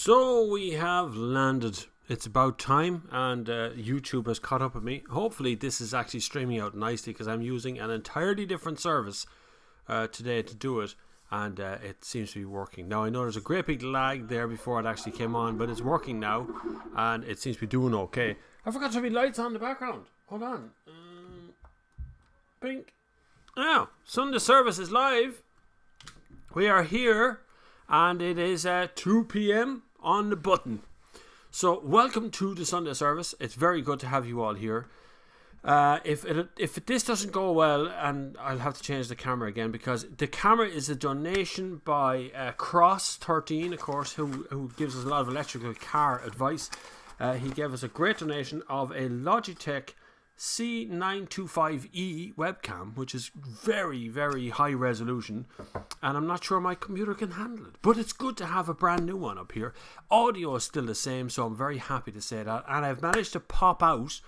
So we have landed. It's about time, and YouTube has caught up with me. Hopefully this is actually streaming out nicely, because I'm using an entirely different service today to do it, and it seems to be working. Now I know there's a great big lag there before it actually came on, but it's working now, and it seems to be doing okay. I forgot to have lights on in the background. Hold on. Pink. Now, Sunday service is live. We are here, and it is 2 p.m. on the button. So, welcome to the Sunday service. It's very good to have you all here. If this doesn't go well, and I'll have to change the camera again, because the camera is a donation by Cross13, of course, who gives us a lot of electrical car advice. He gave us a great donation of a Logitech C925E webcam, which is very, very high resolution, and I'm not sure my computer can handle it, but it's good to have a brand new one up here. Audio is still the same, so I'm very happy to say that, and I've managed to pop out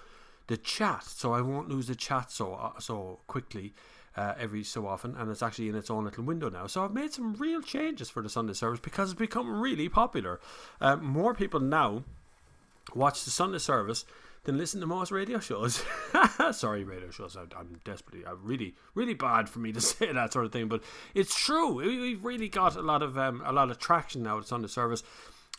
the chat, so I won't lose the chat so quickly every so often, and it's actually in its own little window now. So I've made some real changes for the Sunday service, because it's become really popular. More people now watch the Sunday service than listen to most radio shows. Sorry, radio shows. I'm desperately, really, really bad for me to say that sort of thing, but it's true. We've really got a lot of traction now. It's on the service.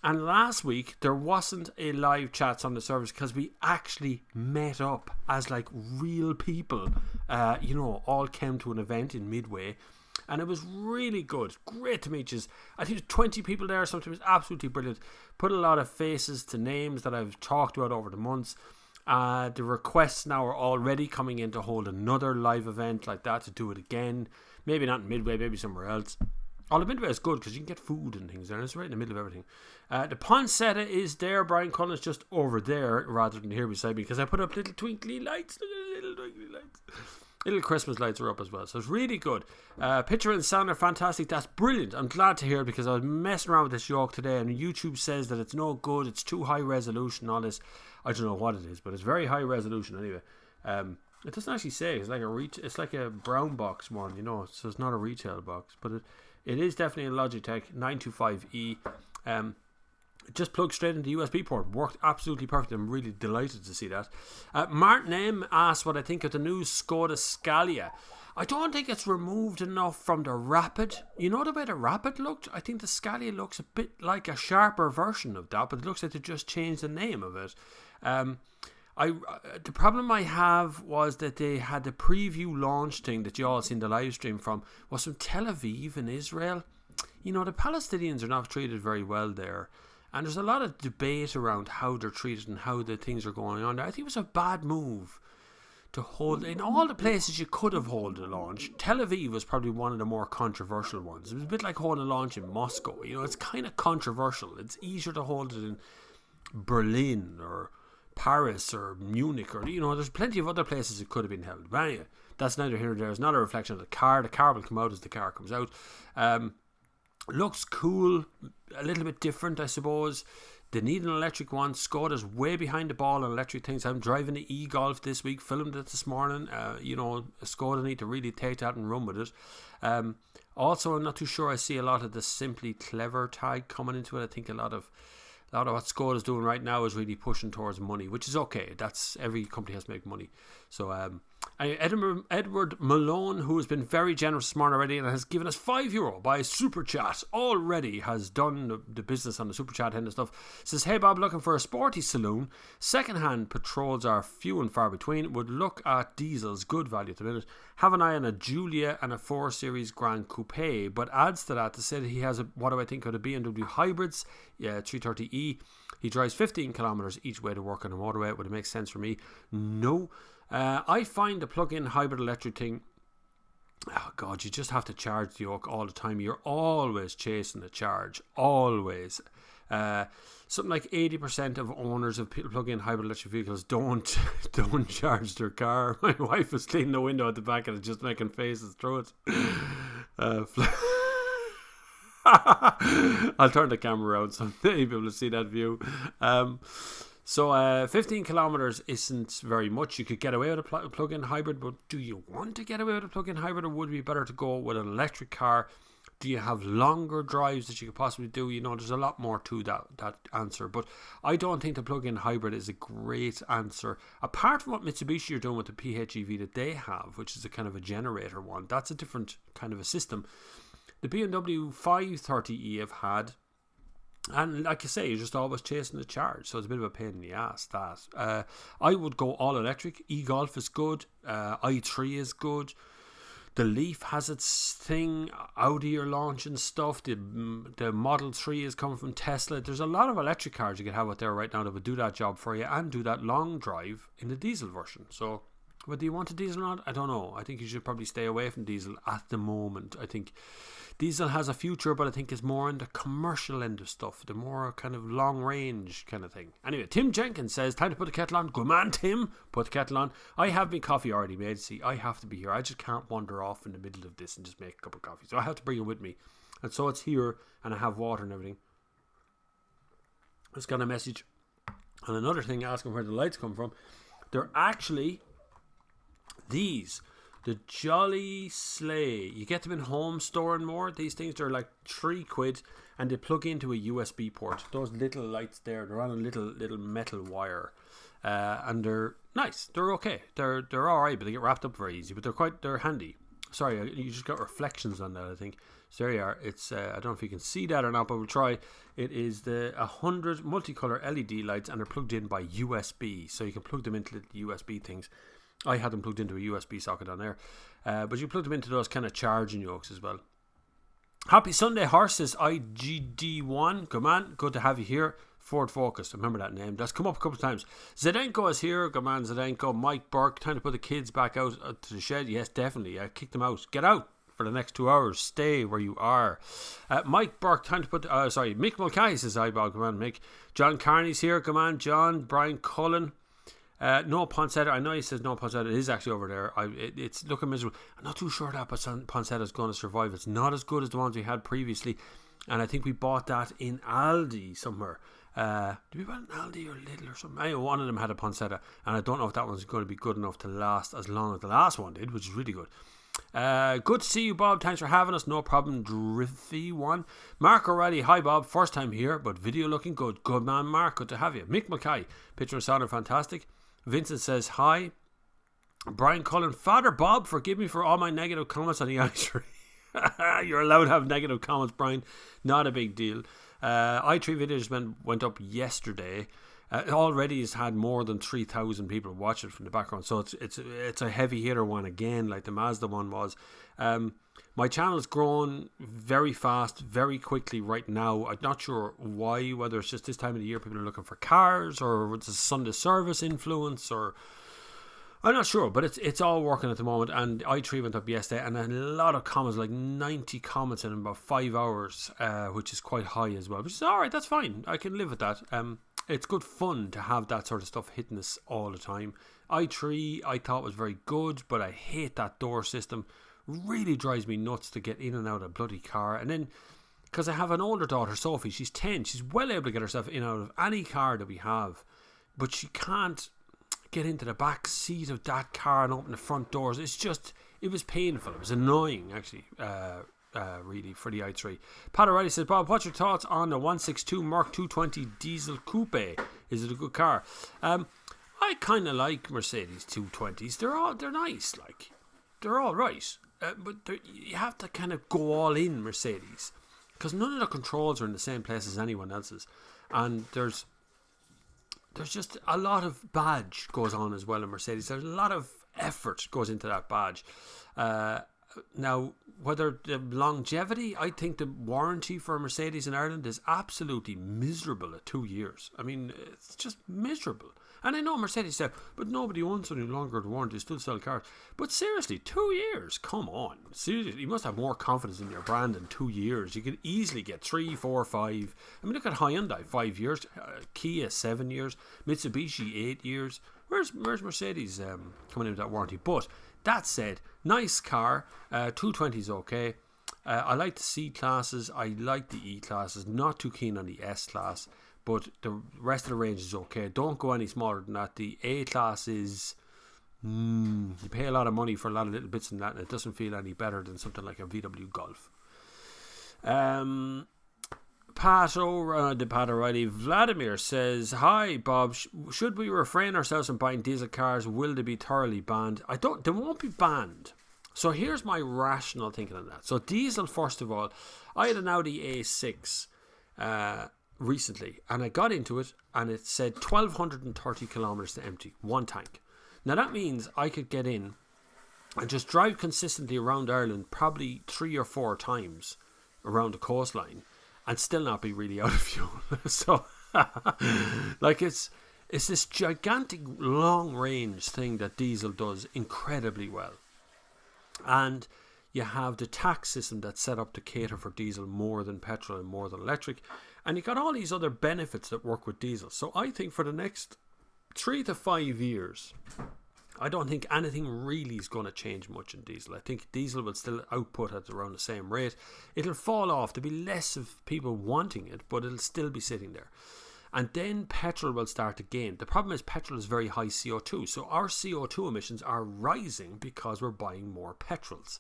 And last week there wasn't a live chat on the service, because we actually met up as like real people. All came to an event in Midway. And it was really good. Great to meet you. I think there's 20 people there or something. It was absolutely brilliant. Put a lot of faces to names that I've talked about over the months. The requests now are already coming in to hold another live event like that, to do it again. Maybe not in Midway, maybe somewhere else. All the Midway is good because you can get food and things there, and it's right in the middle of everything. The poinsettia is there. Brian Cullen's just over there rather than here beside me, because I put up little twinkly lights. Little twinkly lights. Little Christmas lights are up as well, so it's really good. Picture and sound are fantastic. That's brilliant. I'm glad to hear it, because I was messing around with this yoke today, and YouTube says that it's no good, it's too high resolution, all this. I don't know what it is, but it's very high resolution anyway. It doesn't actually say. It's like a brown box one, so it's not a retail box, but it is definitely a Logitech 925E. It just plugged straight into the USB port. Worked absolutely perfect. I'm really delighted to see that. Martin M asked what I think of the new Skoda Scala. I don't think it's removed enough from the Rapid. You know the way the Rapid looked? I think the Scala looks a bit like a sharper version of that, but it looks like they just changed the name of it. The problem I have was that they had the preview launch thing that you all seen the live stream from, was from Tel Aviv in Israel. The Palestinians are not treated very well there. And there's a lot of debate around how they're treated and how the things are going on there. I think it was a bad move to hold. In all the places you could have held a launch, Tel Aviv was probably one of the more controversial ones. It was a bit like holding a launch in Moscow. It's kind of controversial. It's easier to hold it in Berlin or Paris or Munich, or there's plenty of other places it could have been held. But anyway, that's neither here nor there. It's not a reflection of the car. The car will come out as the car comes out. Looks cool, a little bit different, I suppose. They need an electric one. Skoda's way behind the ball on electric things. I'm driving the e-Golf this week, filmed it this morning. Skoda need to really take that and run with it. Also, I'm not too sure I see a lot of the Simply Clever tag coming into it. I think a lot of what Skoda's doing right now is really pushing towards money, which is okay. That's, every company has to make money. So Edward Malone, who has been very generous this morning already and has given us €5 by Super Chat, already has done the business on the Super Chat end of stuff, says, hey Bob, looking for a sporty saloon. Second-hand patrols are few and far between. Would look at diesels, good value at the minute. Have an eye on a Giulia and a 4 Series Grand Coupe, but adds to that to say that he has what do I think of the BMW hybrids, 330e. He drives 15 kilometers each way to work on the motorway. Would it make sense for me? No. I find the plug-in hybrid electric thing, oh God, you just have to charge the yoke all the time. You're always chasing the charge, always. Something like 80% of owners of plug-in hybrid electric vehicles don't charge their car. My wife was cleaning the window at the back and just making faces through it. I'll turn the camera around so you'll be able to see that view. So 15 kilometers isn't very much. You could get away with a plug-in hybrid, but do you want to get away with a plug-in hybrid, or would it be better to go with an electric car Do you have longer drives that you could possibly do? You know, there's a lot more to that answer. But I don't think the plug-in hybrid is a great answer. Apart from what Mitsubishi are doing with the PHEV that they have, which is a kind of a generator one, that's a different kind of a system. The BMW 530e have had, and like I say, you're just always chasing the charge, so it's a bit of a pain in the ass, that. I would go all electric. E-Golf is good. i3 is good. The Leaf has its thing. Audi are launching stuff. The Model 3 is coming from Tesla. There's a lot of electric cars you could have out there right now that would do that job for you and do that long drive in the diesel version. So whether you want a diesel or not, I don't know. I think you should probably stay away from diesel at the moment. I think diesel has a future, but I think it's more in the commercial end of stuff, the more kind of long range kind of thing. Anyway, Tim Jenkins says, time to put the kettle on. Good man, Tim. Put the kettle on. I have my coffee already made. See, I have to be here. I just can't wander off in the middle of this and just make a cup of coffee. So I have to bring it with me. And so it's here, and I have water and everything. Just got a message. And another thing asking where the lights come from. They're actually these. The Jolly Sleigh. You get them in Home Store and more. These things, they're like £3 and they plug into a USB port. Those little lights there, they're on a little metal wire. And they're nice. They're okay. They're alright, but they get wrapped up very easy. But they're handy. Sorry, you just got reflections on that, I think. So there you are. It's I don't know if you can see that or not, but we'll try. It is the 100 multicolor LED lights, and they're plugged in by USB. So you can plug them into the USB things. I had them plugged into a USB socket on there. But you plug them into those kind of charging yokes as well. Happy Sunday, Horses IGD1. Good man. Good to have you here. Ford Focus. Remember that name. That's come up a couple of times. Zdenko is here. Good man, Zdenko. Mike Burke. Time to put the kids back out to the shed. Yes, definitely. Kick them out. Get out for the next 2 hours. Stay where you are. Mike Burke. Time to put... Mick Mulcahy says, eyeball. Good man, Mick. John Carney's here. Good man. John. Brian Cullen. No Poncetta. I know he says no Poncetta. It is actually over there. It's looking miserable. I'm not too sure that Poncetta is going to survive. It's not as good as the ones we had previously, and I think we bought that in Aldi somewhere. Did we buy it in Aldi or Lidl or something? Anyway, one of them had a Poncetta, and I don't know if that one's going to be good enough to last as long as the last one did, which is really good. Good to see you, Bob. Thanks for having us. No problem. Driffy one. Mark O'Reilly. Hi, Bob. First time here, but video looking good. Good man, Mark. Good to have you. Mick Mulcahy. Picture and sound are fantastic. Vincent says hi. Brian Cullen. Father Bob, forgive me for all my negative comments on the i3. You're allowed to have negative comments, Brian. Not a big deal. i3 videos went up yesterday. Already has had more than 3,000 people watch it from the background, so it's a heavy hitter one again, like the Mazda one was. My channel's grown very fast, very quickly right now. I'm not sure why, whether it's just this time of the year people are looking for cars, or it's a Sunday service influence, or I'm not sure, but it's all working at the moment. And i3 went up yesterday, and a lot of comments, like 90 comments in about 5 hours, which is quite high as well, which is alright. That's fine, I can live with that. It's good fun to have that sort of stuff hitting us all the time. i3 I thought was very good, but I hate that door system. Really drives me nuts to get in and out of a bloody car. And then, because I have an older daughter, Sophie, she's 10, she's well able to get herself in and out of any car that we have, but she can't get into the back seat of that car and open the front doors. It was painful. It was annoying, actually, really, for the i3. Pat O'Reilly says, Bob, what's your thoughts on the 162 Mark 220 diesel coupe? Is it a good car? I kind of like Mercedes 220s. They're nice, like, they're all right. But you have to kind of go all in Mercedes, because none of the controls are in the same place as anyone else's, and there's just a lot of badge goes on as well in Mercedes. There's a lot of effort goes into that badge. Now, whether the longevity, I think the warranty for Mercedes in Ireland is absolutely miserable at 2 years. I mean, it's just miserable. And I know Mercedes said, but nobody wants any longer the warranty, still sell cars. But seriously, 2 years? Come on. Seriously, you must have more confidence in your brand in 2 years. You could easily get 3, 4, 5. I mean, look at Hyundai, 5 years. Kia, 7 years. Mitsubishi, 8 years. Where's Mercedes coming into that warranty? But that said, nice car. 220 is okay. I like the C classes. I like the E classes. Not too keen on the S class. But the rest of the range is okay. Don't go any smaller than that. The A class is... you pay a lot of money for a lot of little bits in that, and it doesn't feel any better than something like a VW Golf. Pat O'Reilly, Vladimir says, hi Bob, should we refrain ourselves from buying diesel cars? Will they be thoroughly banned? They won't be banned. So here's my rational thinking on that. So diesel, first of all, I had an Audi A6 recently, and I got into it, and it said 1,230 kilometers to empty, one tank. Now that means I could get in and just drive consistently around Ireland, probably 3 or 4 times around the coastline, and still not be really out of fuel. So, like, it's this gigantic long range thing that diesel does incredibly well. And you have the tax system that's set up to cater for diesel more than petrol and more than electric. And you got all these other benefits that work with diesel. So I think for the next 3 to 5 years, I don't think anything really is going to change much in diesel. I think diesel will still output at around the same rate. It'll fall off. There'll be less of people wanting it, but it'll still be sitting there. And then petrol will start to gain. The problem is petrol is very high CO2. So our CO2 emissions are rising because we're buying more petrols.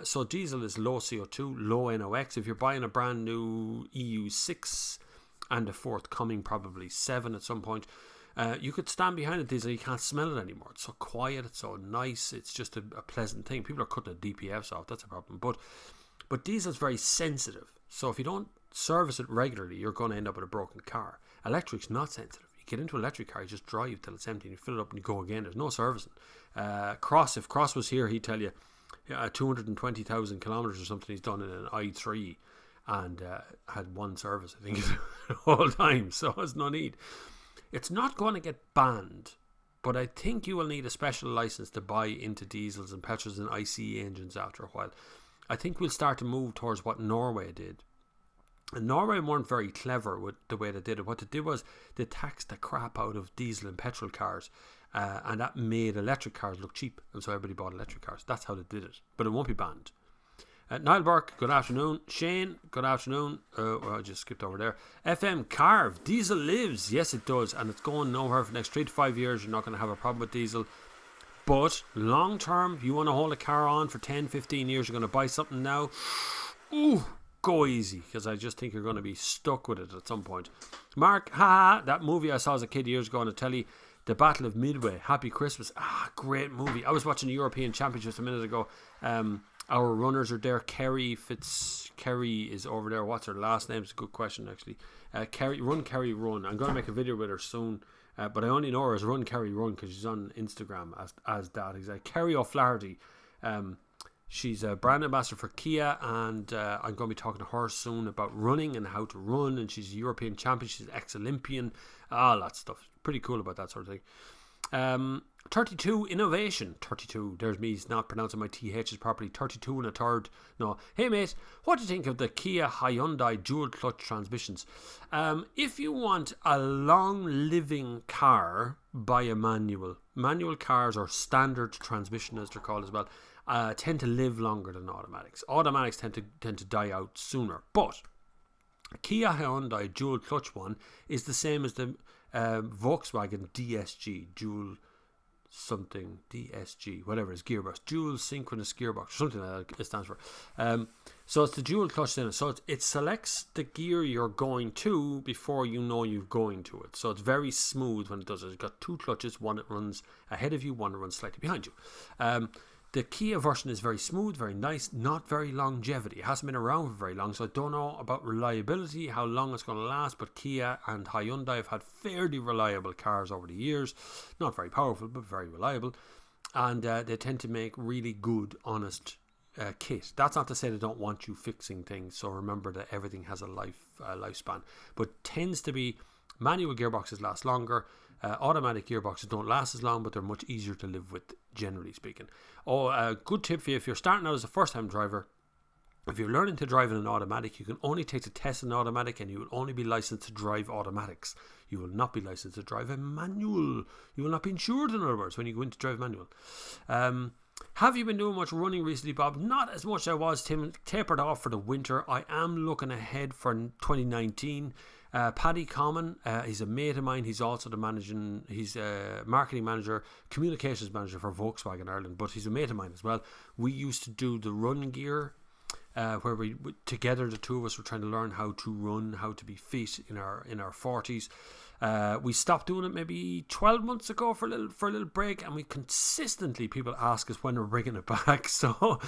So diesel is low CO2, low NOx. If you're buying a brand new EU6 and a forthcoming probably 7 at some point, you could stand behind a diesel, you can't smell it anymore. It's so quiet, it's so nice, it's just a pleasant thing. People are cutting the DPFs off, that's a problem. But diesel is very sensitive. So if you don't service it regularly, you're going to end up with a broken car. Electric's not sensitive. You get into an electric car, you just drive till it's empty and you fill it up and you go again. There's no servicing. If Cross was here, he'd tell you 220,000 kilometres or something he's done in an i3 and had one service, I think, the whole time. So there's no need. It's not going to get banned, but I think you will need a special license to buy into diesels and petrols and ICE engines after a while. I think we'll start to move towards what Norway did. And Norway weren't very clever with the way they did it. What they did was they taxed the crap out of diesel and petrol cars, and that made electric cars look cheap, and so everybody bought electric cars. That's how they did it, but it won't be banned. Niall Burke, good afternoon. Shane, good afternoon. Well, I just skipped over there. FM Carve, diesel lives. Yes, it does, and it's going nowhere for the next 3 to 5 years. You're not going to have a problem with diesel. But long term, you want to hold a car on for 10, 15 years, you're going to buy something now. Ooh, go easy, because I just think you're going to be stuck with it at some point. Mark, that movie I saw as a kid years ago on the telly, The Battle of Midway, Happy Christmas. Great movie. I was watching the European Championships a minute ago. Our runners are there. Kerry is over there. What's her last name? It's a good question, actually. Kerry Run. I'm going to make a video with her soon, but I only know her as Run Kerry Run because she's on Instagram as that. Exactly. Kerry O'Flaherty. She's a brand ambassador for Kia, and I'm going to be talking to her soon about running and how to run. And she's a European champion. She's an ex-Olympian. All that stuff. Pretty cool about that sort of thing. 32 innovation. 32. There's me not pronouncing my THs properly. 32 and a third. No. Hey mate, what do you think of the Kia Hyundai dual clutch transmissions? If you want a long living car, buy a manual. Manual cars, or standard transmission as they're called as well, tend to live longer than automatics. Automatics tend to die out sooner. But Kia Hyundai dual clutch one is the same as the Volkswagen DSG dual something DSG, whatever is gearbox, dual synchronous gearbox, something like that it stands for. So it's the dual clutch in it. So it selects the gear you're going to before you know you're going to it. So it's very smooth when it does it. It's got 2 clutches, one that runs ahead of you, one that runs slightly behind you. The Kia version is very smooth, very nice, not very longevity. It hasn't been around for very long, so I don't know about reliability, how long it's going to last, but Kia and Hyundai have had fairly reliable cars over the years. Not very powerful, but very reliable. And they tend to make really good, honest kit. That's not to say they don't want you fixing things, so remember that everything has a lifespan. But tends to be manual gearboxes last longer. Automatic gearboxes don't last as long, but they're much easier to live with, generally speaking. A good tip for you if you're starting out as a first-time driver. If you're learning to drive in an automatic, you can only take the test in automatic, and you will only be licensed to drive automatics. You will not be licensed to drive a manual. You will not be insured, in other words, when you go in to drive manual. Have you been doing much running recently, Bob? Not as much as I was, Tim. Tapered off for the winter. I am looking ahead for 2019. Paddy Common, he's a mate of mine. He's also he's a marketing manager, communications manager for Volkswagen Ireland, but he's a mate of mine as well. We used to do the run gear where together the two of us were trying to learn how to run, how to be fit in our 40s. We stopped doing it maybe 12 months ago for a little break, and we consistently, people ask us when we're bringing it back. So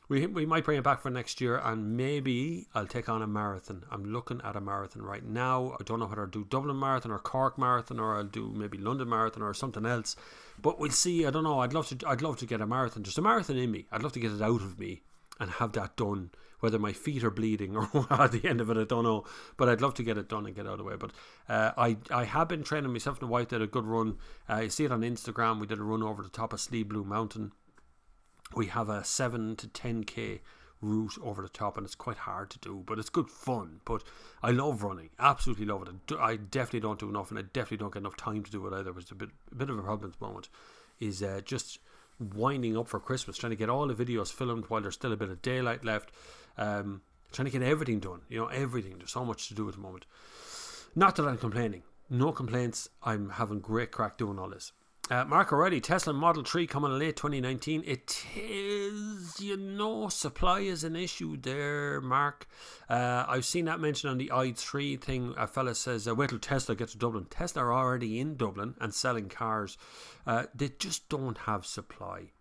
we might bring it back for next year, and maybe I'll take on a marathon. I'm looking at a marathon right now. I don't know whether I'll do Dublin Marathon or Cork Marathon, or I'll do maybe London Marathon or something else, but we'll see. I don't know. I'd love to get a marathon. There's a marathon in me. I'd love to get it out of me and have that done. Whether my feet are bleeding or at the end of it, I don't know. But I'd love to get it done and get out of the way. But I have been training. Myself and the wife did a good run. You see it on Instagram. We did a run over the top of Slieve Blue Mountain. We have a 7 to 10k route over the top, and it's quite hard to do, but it's good fun. But I love running. Absolutely love it. I definitely don't do enough, and I definitely don't get enough time to do it either. Which is a bit of a problem at the moment. Is just winding up for Christmas, trying to get all the videos filmed while there's still a bit of daylight left, trying to get everything done, everything. There's so much to do at the moment. Not that I'm complaining, no complaints. I'm having great crack doing all this. Mark O'Reilly, Tesla Model 3 coming late 2019. It is, supply is an issue there, Mark. I've seen that mentioned on the i3 thing. A fella says, wait till Tesla gets to Dublin. Tesla are already in Dublin and selling cars. They just don't have supply.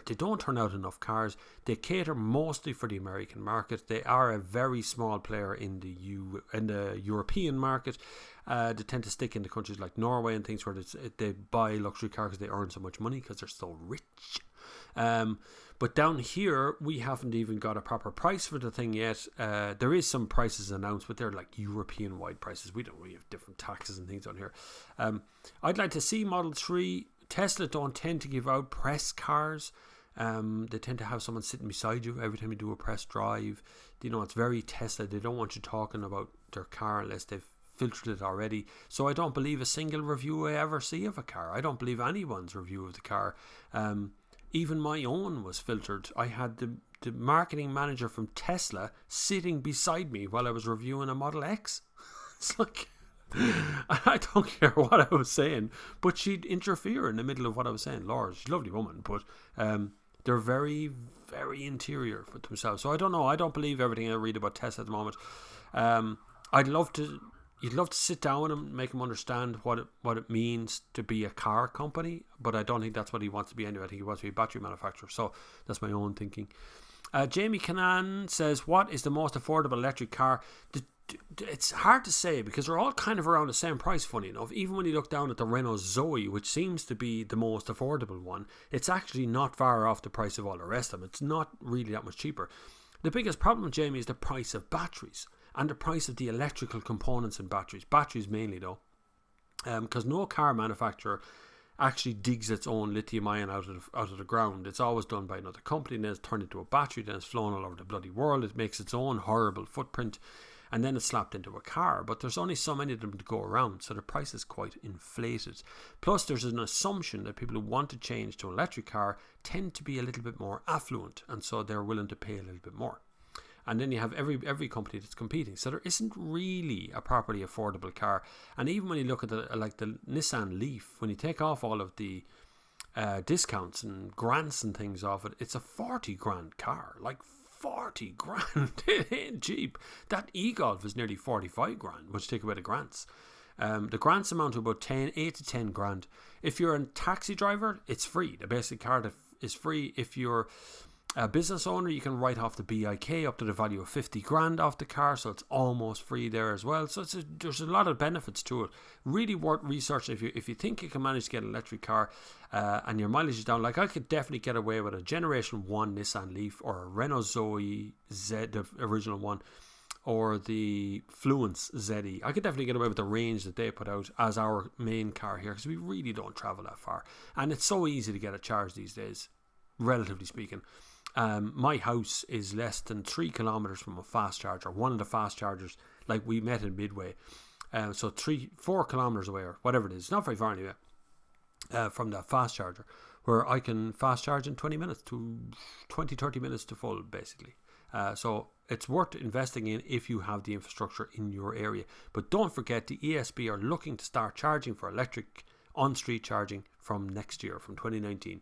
They don't turn out enough cars. They cater mostly for the American market. They are a very small player in the European market. They tend to stick into countries like Norway and things where they buy luxury cars because they earn so much money because they're so rich. But down here, we haven't even got a proper price for the thing yet. There is some prices announced, but they're like European-wide prices. We have different taxes and things on here. I'd like to see Model 3. Tesla don't tend to give out press cars. They tend to have someone sitting beside you every time you do a press drive. It's very Tesla. They don't want you talking about their car unless they've filtered it already. So I don't believe a single review I ever see of a car. I don't believe anyone's review of the car. Even my own was filtered. I had the marketing manager from Tesla sitting beside me while I was reviewing a Model X. It's like, I don't care what I was saying, but she'd interfere in the middle of what I was saying. Laura, she's a lovely woman, but they're very, very interior for themselves. So I don't know. I don't believe everything I read about Tesla at the moment. You'd love to sit down and make him understand what it means to be a car company, but I don't think that's what he wants to be anyway. I think he wants to be a battery manufacturer. So that's my own thinking. Jamie Canan says, what is the most affordable electric car? It's hard to say because they're all kind of around the same price, funny enough. Even when you look down at the Renault Zoe, which seems to be the most affordable one, it's actually not far off the price of all the rest of them. It's not really that much cheaper. The biggest problem, Jamie, is the price of batteries and the price of the electrical components in batteries. Batteries mainly, though, because no car manufacturer actually digs its own lithium ion out of the ground. It's always done by another company, and then it's turned into a battery, then it's flown all over the bloody world. It makes its own horrible footprint, and then it's slapped into a car. But there's only so many of them to go around, so the price is quite inflated. Plus, there's an assumption that people who want to change to an electric car tend to be a little bit more affluent, and so they're willing to pay a little bit more. And then you have every company that's competing. So there isn't really a properly affordable car. And even when you look at the Nissan Leaf, when you take off all of the discounts and grants and things off it, it's a 40 grand car. Like 40 grand. It ain't cheap. That e-Golf is nearly 45 grand, which take away the grants. The grants amount to about 8 to 10 grand. If you're a taxi driver, it's free. The basic car is free. If you're a business owner, you can write off the BIK up to the value of 50 grand off the car, so it's almost free there as well. So there's a lot of benefits to it. Really worth researching if you think you can manage to get an electric car and your mileage is down. Like I could definitely get away with a Generation 1 Nissan Leaf or a Renault Zoe Z, the original one, or the Fluence ZE. I could definitely get away with the range that they put out as our main car here, because we really don't travel that far. And it's so easy to get a charge these days, relatively speaking. My house is less than 3 kilometers from a fast charger, one of the fast chargers, like we met in Midway. So 4 kilometers away, or whatever it is, not very far anyway, from that fast charger, where I can fast charge in 30 minutes to full, basically. So it's worth investing in if you have the infrastructure in your area. But don't forget, the ESB are looking to start charging for electric on-street charging from next year, from 2019.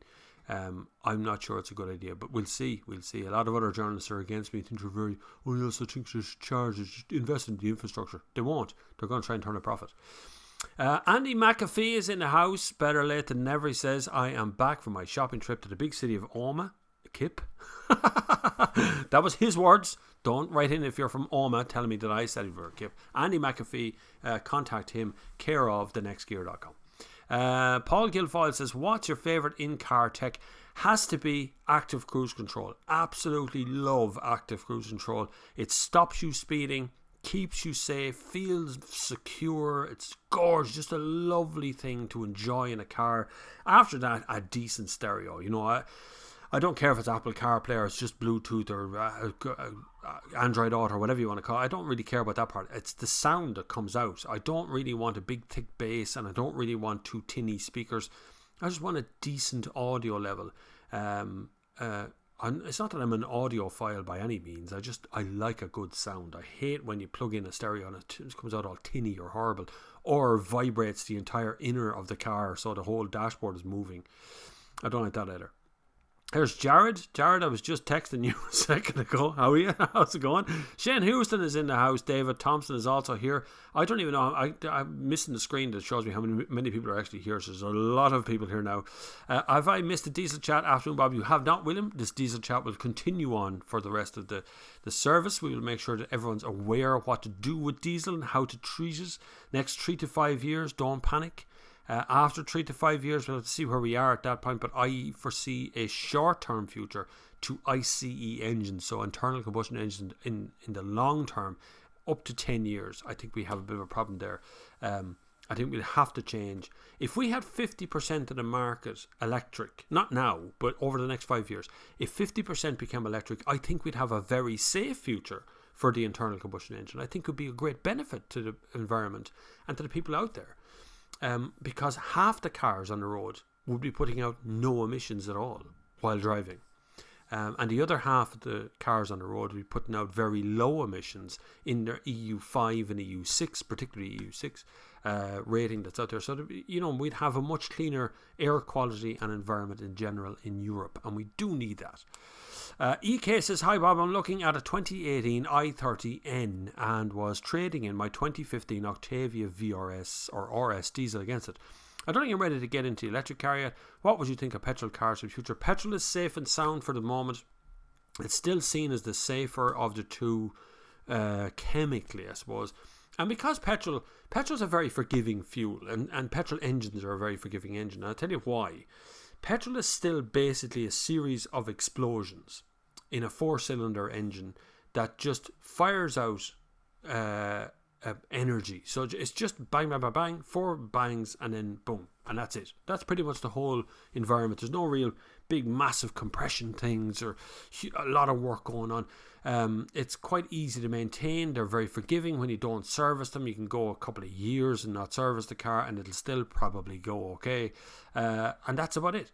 I'm not sure it's a good idea, but we'll see. A lot of other journalists are against me. Think they're very, yes, I think they should charge, they should invest in the infrastructure. They won't. They're going to try and turn a profit. Andy McAfee is in the house. Better late than never, he says. I am back from my shopping trip to the big city of Oma. Kip. That was his words. Don't write in if you're from Oma telling me that I said it for a Kip. Andy McAfee, contact him, care of thenextgear.com. Paul Guilfoyle says, what's your favourite in-car tech? Has to be active cruise control. Absolutely love active cruise control. It stops you speeding, keeps you safe, feels secure. It's gorgeous, just a lovely thing to enjoy in a car. After that, a decent stereo. You know, I don't care if it's Apple CarPlay or it's just Bluetooth or Android Auto or whatever you want to call it. I don't really care about that part. It's the sound that comes out. I don't really want a big thick bass, and I don't really want two tinny speakers. I just want a decent audio level. It's not that I'm an audiophile by any means. I like a good sound. I hate when you plug in a stereo and it comes out all tinny or horrible, or vibrates the entire inner of the car so the whole dashboard is moving. I don't like that either. There's Jared. Jared, I was just texting you a second ago. How are you? How's it going? Shane Houston is in the house. David Thompson is also here. I don't even know. I'm missing the screen that shows me how many people are actually here. So there's a lot of people here now. Have I missed the diesel chat? Afternoon, Bob. You have not, William. This diesel chat will continue on for the rest of the service. We will make sure that everyone's aware of what to do with diesel and how to treat it. Next 3 to 5 years, don't panic. After 3 to 5 years, we'll have to see where we are at that point, but I foresee a short-term future to ICE engines, so internal combustion engines in the long term, up to 10 years. I think we have a bit of a problem there. I think we'll have to change. If we had 50% of the market electric, not now, but over the next 5 years, if 50% became electric, I think we'd have a very safe future for the internal combustion engine. I think it would be a great benefit to the environment and to the people out there. Because half the cars on the road would be putting out no emissions at all while driving. And the other half of the cars on the road would be putting out very low emissions in their EU5 and EU6, particularly EU6 rating that's out there. So, we'd have a much cleaner air quality and environment in general in Europe, and we do need that. EK says, hi Bob, I'm looking at a 2018 i30N and was trading in my 2015 Octavia VRS or RS diesel against it. I don't think I'm ready to get into the electric car yet. What would you think of petrol cars for the future? Petrol is safe and sound for the moment. It's still seen as the safer of the two chemically, I suppose. And because petrol's a very forgiving fuel, and petrol engines are a very forgiving engine. And I'll tell you why. Petrol is still basically a series of explosions in a 4-cylinder engine that just fires out energy. So it's just bang, bang, bang, bang, 4 bangs, and then boom, and that's it. That's pretty much the whole environment. There's no real big, massive compression things or a lot of work going on. It's quite easy to maintain. They're very forgiving when you don't service them. You can go a couple of years and not service the car, and it'll still probably go okay. And that's about it.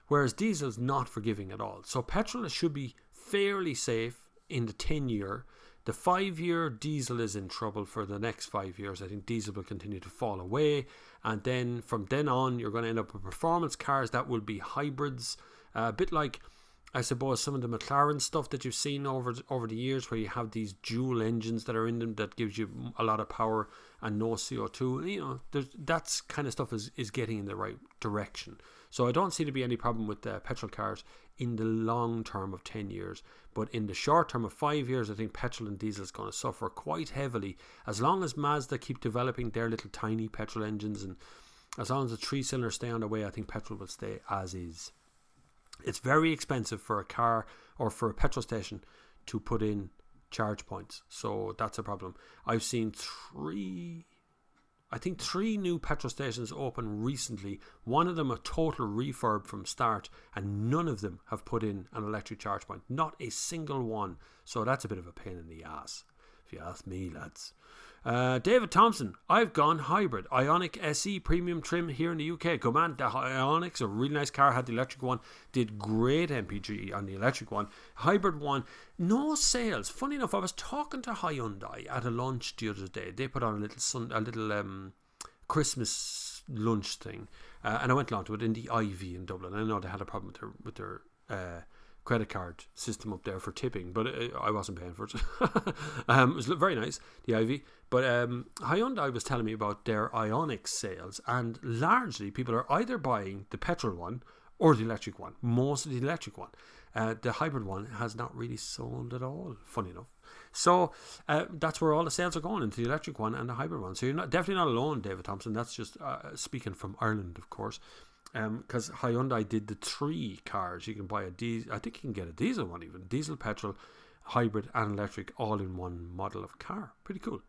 Whereas diesel's not forgiving at all. So petrol should be fairly safe in the 10-year. The 5-year diesel is in trouble for the next 5 years. I think diesel will continue to fall away. And then from then on, you're going to end up with performance cars that will be hybrids. A bit like, I suppose, some of the McLaren stuff that you've seen over the years, where you have these dual engines that are in them that gives you a lot of power and no CO2. That's kind of stuff is getting in the right direction. So I don't see there be any problem with petrol cars in the long term of 10 years. But in the short term of 5 years, I think petrol and diesel is going to suffer quite heavily. As long as Mazda keep developing their little tiny petrol engines, and as long as the 3-cylinders stay on the way, I think petrol will stay as is. It's very expensive for a car or for a petrol station to put in charge points. So that's a problem. I've seen 3 new petrol stations open recently. One of them a total refurb from start, and none of them have put in an electric charge point. Not a single one. So that's a bit of a pain in the ass, if you ask me, lads. David Thompson, I've gone hybrid. Ioniq SE premium trim here in the UK. Good man, the Ioniq's a really nice car. Had the electric one, did great MPG on the electric one. Hybrid one, no sales. Funny enough, I was talking to Hyundai at a lunch the other day. They put on a little Christmas lunch thing, and I went along to it in the Ivy in Dublin. I know they had a problem with their credit card system up there for tipping, but I wasn't paying for it. It was very nice, the Ivy. But Hyundai was telling me about their Ioniq sales, and largely people are either buying the petrol one or the electric one. Most of the electric one. The hybrid one has not really sold at all, funny enough. So that's where all the sales are going, into the electric one and the hybrid one. So you're definitely not alone, David Thompson. That's just speaking from Ireland, of course. Because Hyundai did the 3 cars. You can buy a diesel, I think you can get a diesel one even, diesel, petrol, hybrid and electric all in one model of car. Pretty cool.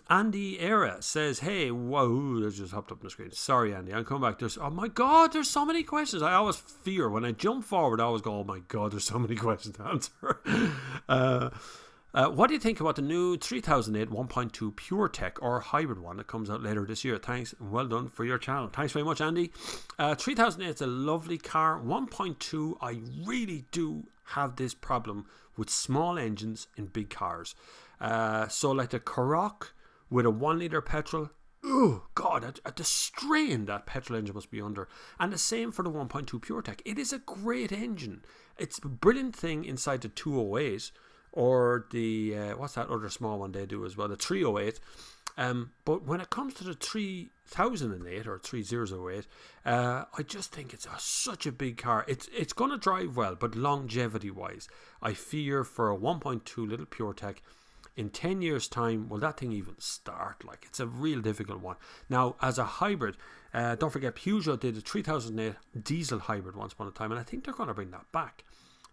Andy Era says, hey, whoa, that just hopped up on the screen. Sorry, Andy, I'm coming back. Oh my God, there's so many questions. I always fear when I jump forward, I always go, oh my God, there's so many questions to answer. What do you think about the new 3008 1.2 Pure Tech or hybrid one that comes out later this year? Thanks, well done for your channel. Thanks very much, Andy. 3008 is a lovely car. 1.2, I really do have this problem with small engines in big cars. So like the Karoq with a 1 litre petrol, oh God, at the strain that petrol engine must be under. And the same for the 1.2 Pure Tech. It is a great engine. It's a brilliant thing inside the 208 or the what's that other small one they do as well, the 308. But when it comes to the 3008 or 3008, I just think it's such a big car. It's going to drive well, but longevity wise, I fear for a 1.2 little Pure Tech in 10 years time, will that thing even start? Like, it's a real difficult one. Now, as a hybrid, don't forget Peugeot did a 3008 diesel hybrid once upon a time, and I think they're going to bring that back.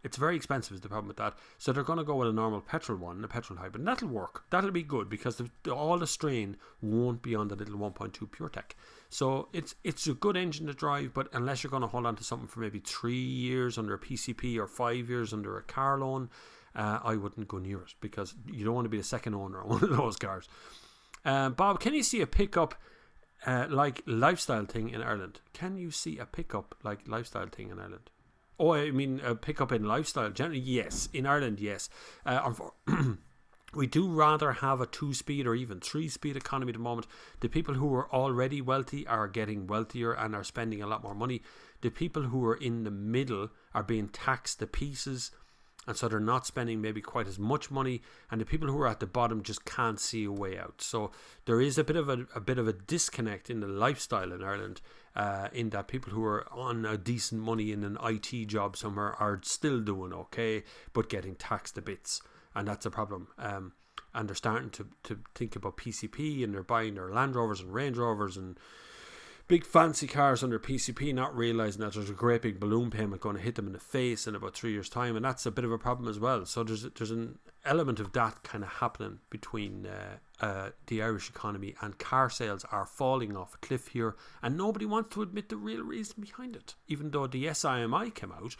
It's very expensive is the problem with that. So they're going to go with a normal petrol one, a petrol hybrid. And that'll work. That'll be good because all the strain won't be on the little 1.2 Pure Tech. So it's a good engine to drive, but unless you're going to hold on to something for maybe 3 years under a PCP or 5 years under a car loan, I wouldn't go near it because you don't want to be the second owner on one of those cars. Bob, can you see a pickup like lifestyle thing in Ireland? Can you see a pickup like lifestyle thing in Ireland? Oh, I mean, a pickup in lifestyle. Generally, yes. In Ireland, yes. We do rather have a 2-speed or even 3-speed economy at the moment. The people who are already wealthy are getting wealthier and are spending a lot more money. The people who are in the middle are being taxed to pieces, and so they're not spending maybe quite as much money. And the people who are at the bottom just can't see a way out. So there is a bit of a disconnect in the lifestyle in Ireland. In that people who are on a decent money in an IT job somewhere are still doing okay, but getting taxed to bits, and that's a problem. And they're starting to think about PCP, and they're buying their Land Rovers and Range Rovers and big fancy cars under PCP, not realising that there's a great big balloon payment going to hit them in the face in about 3 years' time, and that's a bit of a problem as well. So there's an element of that kind of happening between the Irish economy, and car sales are falling off a cliff here, and nobody wants to admit the real reason behind it, even though the SIMI came out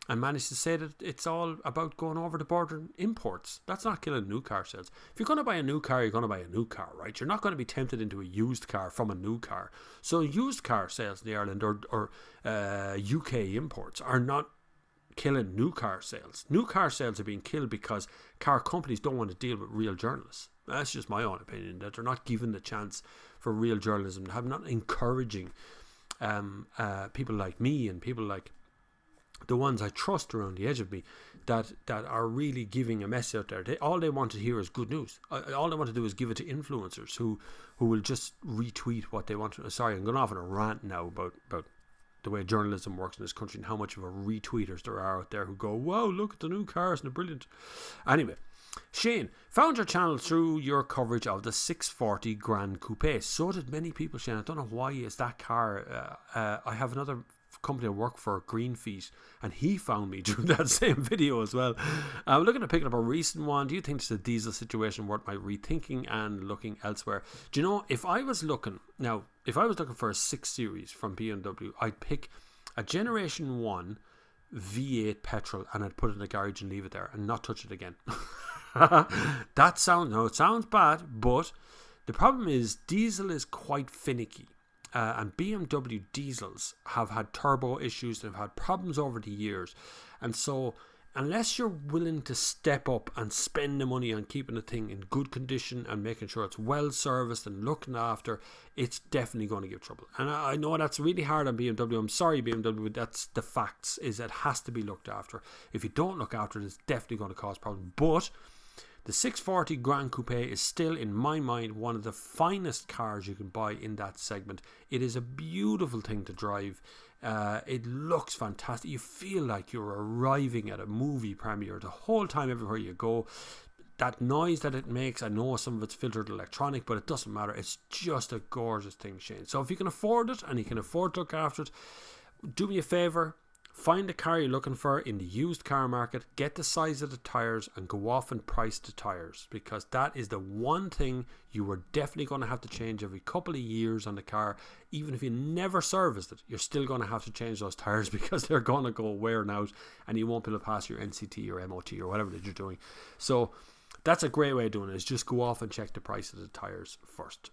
and managed to say that it's all about going over the border and imports. That's not killing new car sales. If you're going to buy a new car, you're going to buy a new car, right? You're not going to be tempted into a used car from a new car. So used car sales in Ireland or UK imports are not killing new car sales. New car sales are being killed because car companies don't want to deal with real journalists. That's just my own opinion, that they're not given the chance for real journalism. They're not encouraging people like me and people like the ones I trust around the edge of me that are really giving a message out there. All they want to hear is good news. All they want to do is give it to influencers who will just retweet what they want to. Sorry, I'm going off on a rant now about the way journalism works in this country and how much of a retweeters there are out there who go, wow, look at the new cars and they're brilliant. Anyway, Shane, found your channel through your coverage of the 640 Grand Coupe. So did many people, Shane. I don't know why is that car. I have another company I work for, Greenfeet, and he found me through that same video as well. I'm looking at picking up a recent one. Do you think it's a diesel situation worth my rethinking and looking elsewhere? Do you know, if I was looking for a 6 Series from BMW, I'd pick a Generation 1 V8 petrol and I'd put it in the garage and leave it there and not touch it again. It sounds bad, but the problem is diesel is quite finicky. And BMW diesels have had turbo issues. They've had problems over the years. And so unless you're willing to step up and spend the money on keeping the thing in good condition and making sure it's well serviced and looking after, it's definitely going to give trouble. And I know that's really hard on BMW. I'm sorry, BMW, but that's the facts, is it has to be looked after. If you don't look after it, it's definitely going to cause problems. But the 640 Grand Coupe is still, in my mind, one of the finest cars you can buy in that segment. It is a beautiful thing to drive. It looks fantastic. You feel like you're arriving at a movie premiere the whole time everywhere you go. That noise that it makes, I know some of it's filtered electronic, but it doesn't matter. It's just a gorgeous thing, Shane. So if you can afford it and you can afford to look after it, do me a favour. Find the car you're looking for in the used car market, get the size of the tyres, and go off and price the tyres, because that is the one thing you are definitely going to have to change every couple of years on the car. Even if you never serviced it, you're still going to have to change those tyres, because they're going to go wearing out and you won't be able to pass your NCT or MOT or whatever that you're doing. So that's a great way of doing it, is just go off and check the price of the tyres first.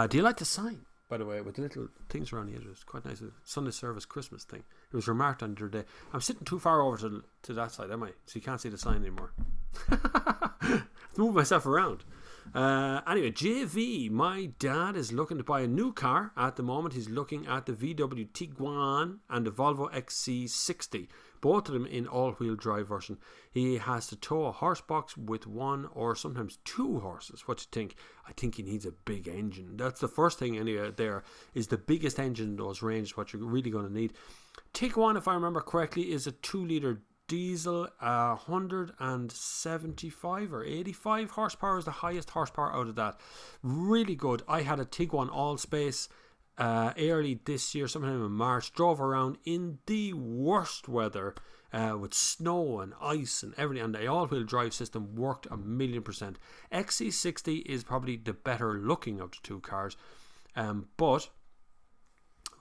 Do you like the sign, by the way, with the little things around the edges? It's quite nice. Sunday service Christmas thing. It was remarked on the other day. I'm sitting too far over to that side, am I? So you can't see the sign anymore. Move myself around. Anyway, JV, my dad is looking to buy a new car at the moment. He's looking at the VW Tiguan and the Volvo XC60, both of them in all-wheel drive version. He has to tow a horse box with one or sometimes two horses. What do you think? I think he needs a big engine. That's the first thing anyway. There is the biggest engine in those ranges, what you're really going to need. Tiguan, if I remember correctly, is a 2-litre diesel. 175 or 85 horsepower is the highest horsepower out of that. Really good. I had a Tiguan Allspace early this year, sometime in March. Drove around in the worst weather with snow and ice and everything, and the all-wheel drive system worked 1,000,000%. XC60 is probably the better looking of the two cars, but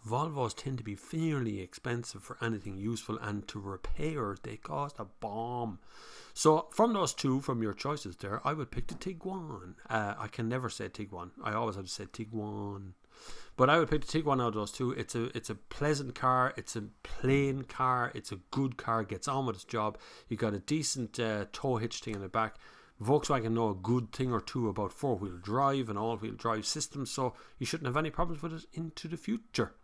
Volvos tend to be fairly expensive for anything useful, and to repair they cost a bomb. So from those two, from your choices there, I would pick the Tiguan. I can never say Tiguan. I always have to say Tiguan. But I would pick the Tiguan out of those two. It's a pleasant car. It's a plain car. It's a good car. Gets on with its job. You got a decent tow hitch thing in the back. Volkswagen know a good thing or two about four-wheel drive and all-wheel drive systems, so you shouldn't have any problems with it into the future.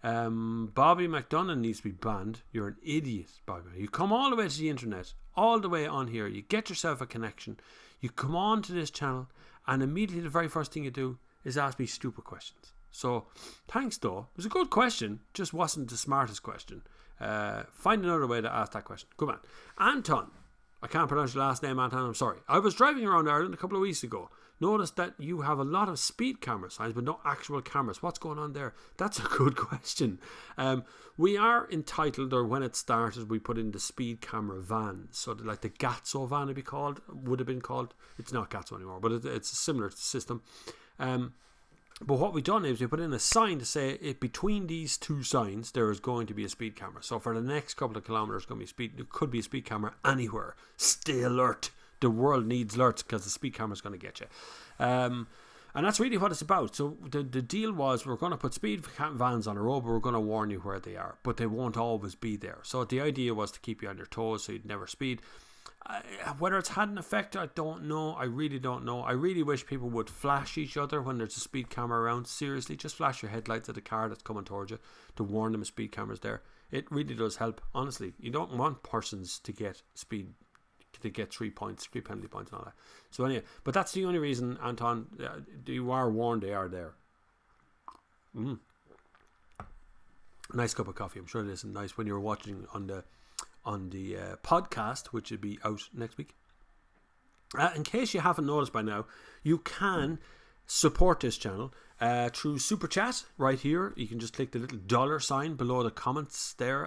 Bobby McDonough needs to be banned. You're an idiot, Bobby. You come all the way to the internet, all the way on here, you get yourself a connection, you come on to this channel, and immediately the very first thing you do is ask me stupid questions. So thanks though, it was a good question, just wasn't the smartest question. Find another way to ask that question. Come on. Anton, I can't pronounce your last name, Anton, I'm sorry. I was driving around Ireland a couple of weeks ago. Noticed that you have a lot of speed camera signs but no actual cameras. What's going on there? That's a good question. We are entitled, or when it started, we put in the speed camera van. So like the Gatso van would have been called. It's not Gatso anymore, but it's a similar system. But what we've done is we put in a sign to say between these two signs there is going to be a speed camera. So for the next couple of kilometres there could be a speed camera anywhere. Stay alert. The world needs alerts because the speed camera is going to get you. And that's really what it's about. So the deal was, we're going to put speed vans on a road, but we're going to warn you where they are. But they won't always be there. So the idea was to keep you on your toes so you'd never speed. Whether it's had an effect, I don't know. I really don't know. I really wish people would flash each other when there's a speed camera around. Seriously, just flash your headlights at the car that's coming towards you to warn them a speed camera's there. It really does help, honestly. You don't want persons to get 3 points, 3 penalty points and all that. So anyway, but that's the only reason, Anton, you are warned they are there. Nice cup of coffee. I'm sure it is nice when you're watching on the podcast, which will be out next week. In case you haven't noticed by now, you can support this channel through Super Chat right here. You can just click the little dollar sign below the comments there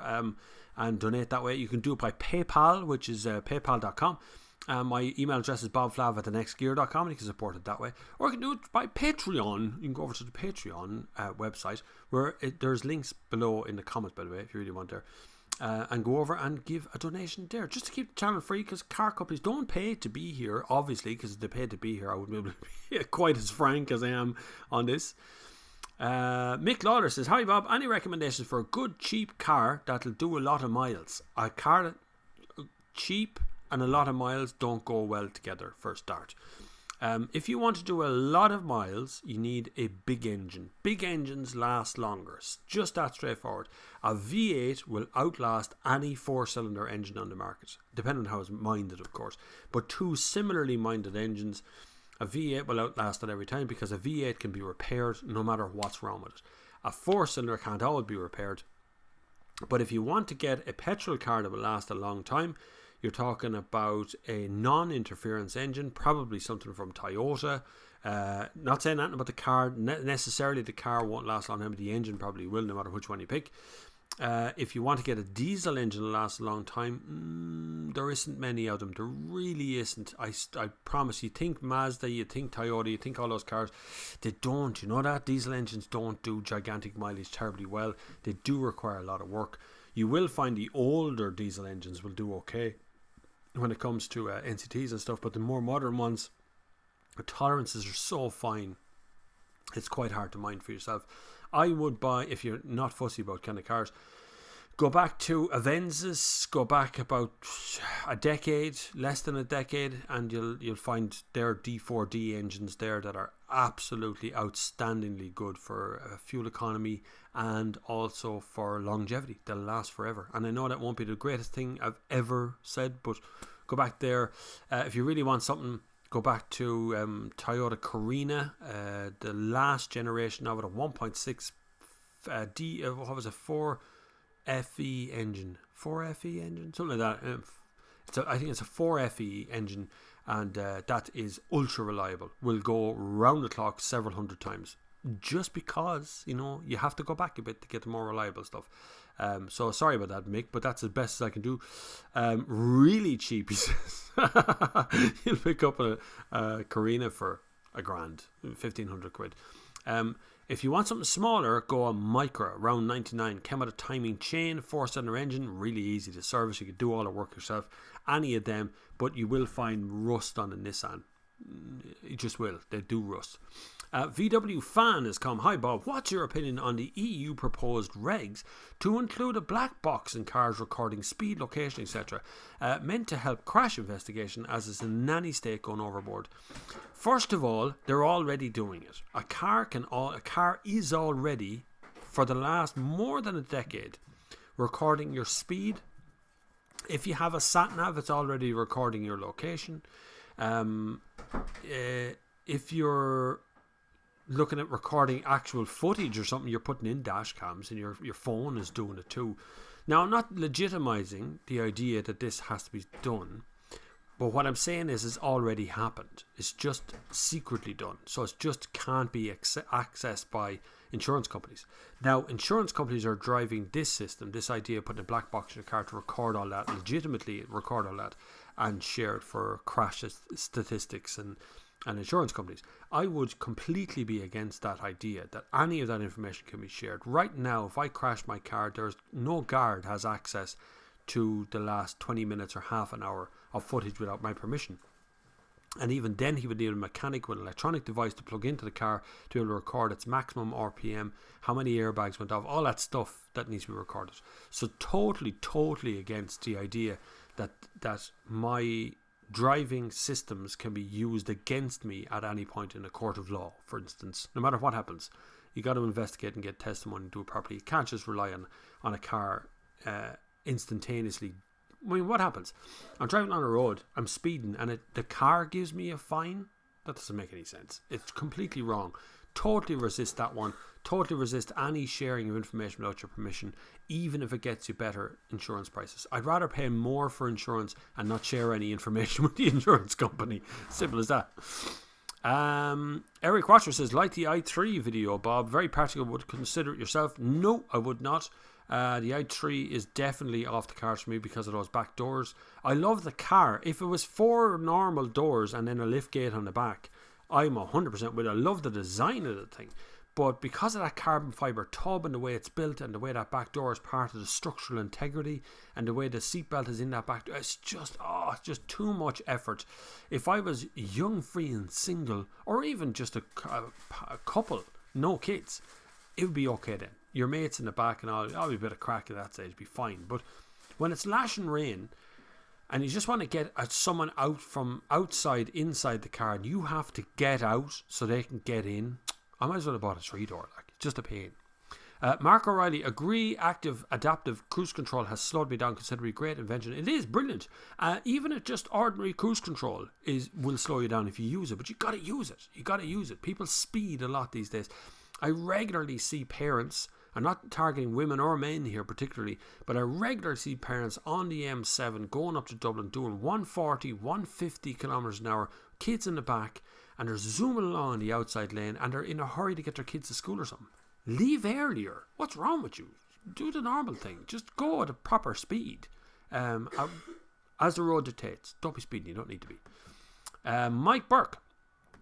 and donate that way. You can do it by PayPal, which is paypal.com. My email address is bobflav@thenextgear.com, and you can support it that way. Or you can do it by Patreon. You can go over to the Patreon website, where there's links below in the comments, by the way, if you really want there. And go over and give a donation there, just to keep the channel free, because car companies don't pay to be here, obviously, because if they paid to be here I wouldn't be able to be quite as frank as I am on this. Mick Lawler says, hi Bob, any recommendations for a good cheap car that'll do a lot of miles? A car that cheap and a lot of miles don't go well together for a start. If you want to do a lot of miles, you need a big engine. Big engines last longer. Just that straightforward. A V8 will outlast any 4-cylinder engine on the market, depending on how it's minded, of course. But two similarly minded engines, a V8 will outlast it every time, because a V8 can be repaired no matter what's wrong with it. A 4-cylinder can't always be repaired. But if you want to get a petrol car that will last a long time, you're talking about a non-interference engine, probably something from Toyota. Not saying anything about the car. Necessarily the car won't last a long time, but the engine probably will, no matter which one you pick. If you want to get a diesel engine that lasts a long time, there isn't many of them. There really isn't. I promise. You think Mazda, you think Toyota, you think all those cars. They don't. You know that? Diesel engines don't do gigantic mileage terribly well. They do require a lot of work. You will find the older diesel engines will do okay when it comes to NCTs and stuff, but the more modern ones, the tolerances are so fine, it's quite hard to mind for yourself. I would buy, if you're not fussy about kind of cars, go back to Avenzas, go back about a decade, less than a decade, and you'll find their D4D engines there that are absolutely outstandingly good for fuel economy and also for longevity. They'll last forever. And I know that won't be the greatest thing I've ever said, but go back there. If you really want something, go back to Toyota Carina, the last generation of it, a 1.6 what was it, 4 FE engine, something like that. I think it's a 4 FE engine, and that is ultra reliable. Will go round the clock several hundred times, just because you have to go back a bit to get the more reliable stuff. So sorry about that, Mick, but that's as best as I can do. Really cheap, he says. You'll pick up a Carina for $1,000, 1,500 quid. If you want something smaller, go a Micra, around 99. Came with a timing chain, 4-cylinder engine, really easy to service. You can do all the work yourself. Any of them, but you will find rust on a Nissan. You just will. They do rust. VW Fan has come. Hi Bob, what's your opinion on the EU proposed regs to include a black box in cars recording speed, location, etc. Meant to help crash investigation, as is a nanny state going overboard? First of all, they're already doing it. A car is already, for the last more than a decade, recording your speed. If you have a sat nav, it's already recording your location. If you're looking at recording actual footage or something, you're putting in dash cams, and your phone is doing it too. Now, I'm not legitimizing the idea that this has to be done, but what I'm saying is it's already happened. It's just secretly done, so it just can't be accessed by insurance companies. Now, insurance companies are driving this system, this idea of putting a black box in a car to record all that, legitimately record all that, and share it for crash statistics and insurance companies. I would completely be against that idea, that any of that information can be shared. Right now, if I crash my car, there's no guard has access to the last 20 minutes or half an hour of footage without my permission. And even then, he would need a mechanic with an electronic device to plug into the car to be able to record its maximum RPM, how many airbags went off, all that stuff that needs to be recorded. So totally against the idea that my driving systems can be used against me at any point in a court of law, for instance. No matter what happens, you got to investigate and get testimony and do it properly. You can't just rely on a car instantaneously. I mean, what happens? I'm driving on a road, I'm speeding, and the car gives me a fine? That doesn't make any sense. It's completely wrong. Totally resist that one. Totally resist any sharing of information without your permission, even if it gets you better insurance prices. I'd rather pay more for insurance and not share any information with the insurance company. Simple as that. Eric Watcher says, like the i3 video, Bob, very practical. Would consider it yourself? No, I would not. The i3 is definitely off the cards for me because of those back doors. I love the car. If it was 4 normal doors and then a lift gate on the back, I'm 100% with it. I love the design of the thing. But because of that carbon fibre tub and the way it's built and the way that back door is part of the structural integrity and the way the seatbelt is in that back door, it's just too much effort. If I was young, free and single, or even just a couple, no kids, it would be okay then. Your mates in the back and I'll be a bit of crack at that stage, be fine. But when it's lashing rain and you just want to get someone out from inside the car, and you have to get out so they can get in. I might as well have bought a 3-door, like, just a pain. Mark O'Reilly, agree, active adaptive cruise control has slowed me down considerably. Great invention. It is brilliant. Even at just ordinary cruise control will slow you down if you use it, but you got to use it. People speed a lot these days. I regularly see parents, I'm not targeting women or men here particularly, but I regularly see parents on the M7 going up to Dublin doing 140, 150 kilometres an hour, kids in the back, and they're zooming along in the outside lane, and they're in a hurry to get their kids to school or something. Leave earlier. What's wrong with you? Do the normal thing. Just go at a proper speed. As the road dictates. Don't be speeding. You don't need to be. Mike Burke.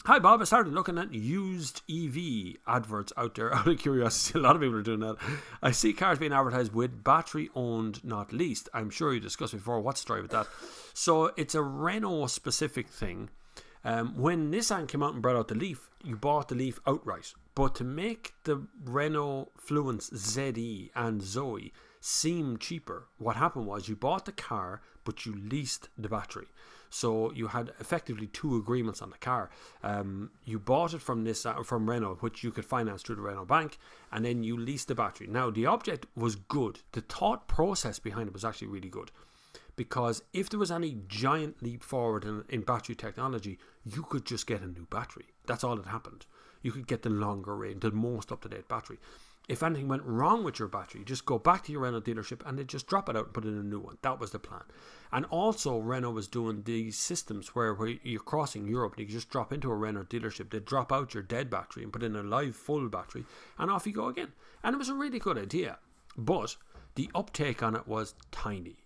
Hi Bob, I started looking at used EV adverts out there out of curiosity. A lot of people are doing that. I see cars being advertised with battery owned, not leased. I'm sure you discussed before. What's the story with that? So it's a Renault specific thing. When Nissan came out and brought out the Leaf, you bought the Leaf outright. But to make the Renault Fluence ZE and Zoe seem cheaper, what happened was you bought the car, but you leased the battery. So you had effectively two agreements on the car. You bought it from Renault, which you could finance through the Renault bank, and then you leased the battery. Now, the object was good. The thought process behind it was actually really good. Because if there was any giant leap forward in battery technology, you could just get a new battery. That's all that happened. You could get the longer range, the most up-to-date battery. If anything went wrong with your battery, just go back to your Renault dealership and they just drop it out and put in a new one. That was the plan. And also Renault was doing these systems where you're crossing Europe and you just drop into a Renault dealership, they drop out your dead battery and put in a live full battery, and off you go again. And it was a really good idea. But the uptake on it was tiny.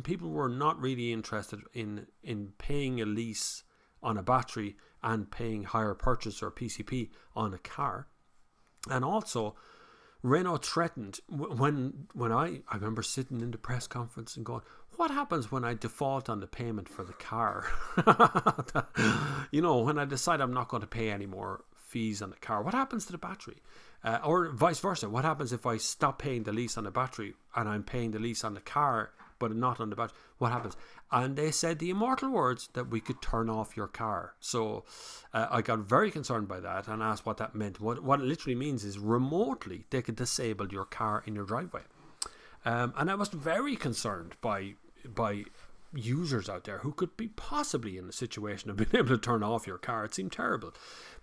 People were not really interested in paying a lease on a battery and paying higher purchase or PCP on a car. And also, Renault threatened, when I remember sitting in the press conference and going, what happens when I default on the payment for the car? When I decide I'm not going to pay any more fees on the car, what happens to the battery? Or vice versa, what happens if I stop paying the lease on the battery and I'm paying the lease on the car but not on the battery? What happens? And they said the immortal words that we could turn off your car. So I got very concerned by that and asked what that meant. What it literally means is remotely they could disable your car in your driveway. And I was very concerned by users out there who could be possibly in a situation of being able to turn off your car. It seemed terrible.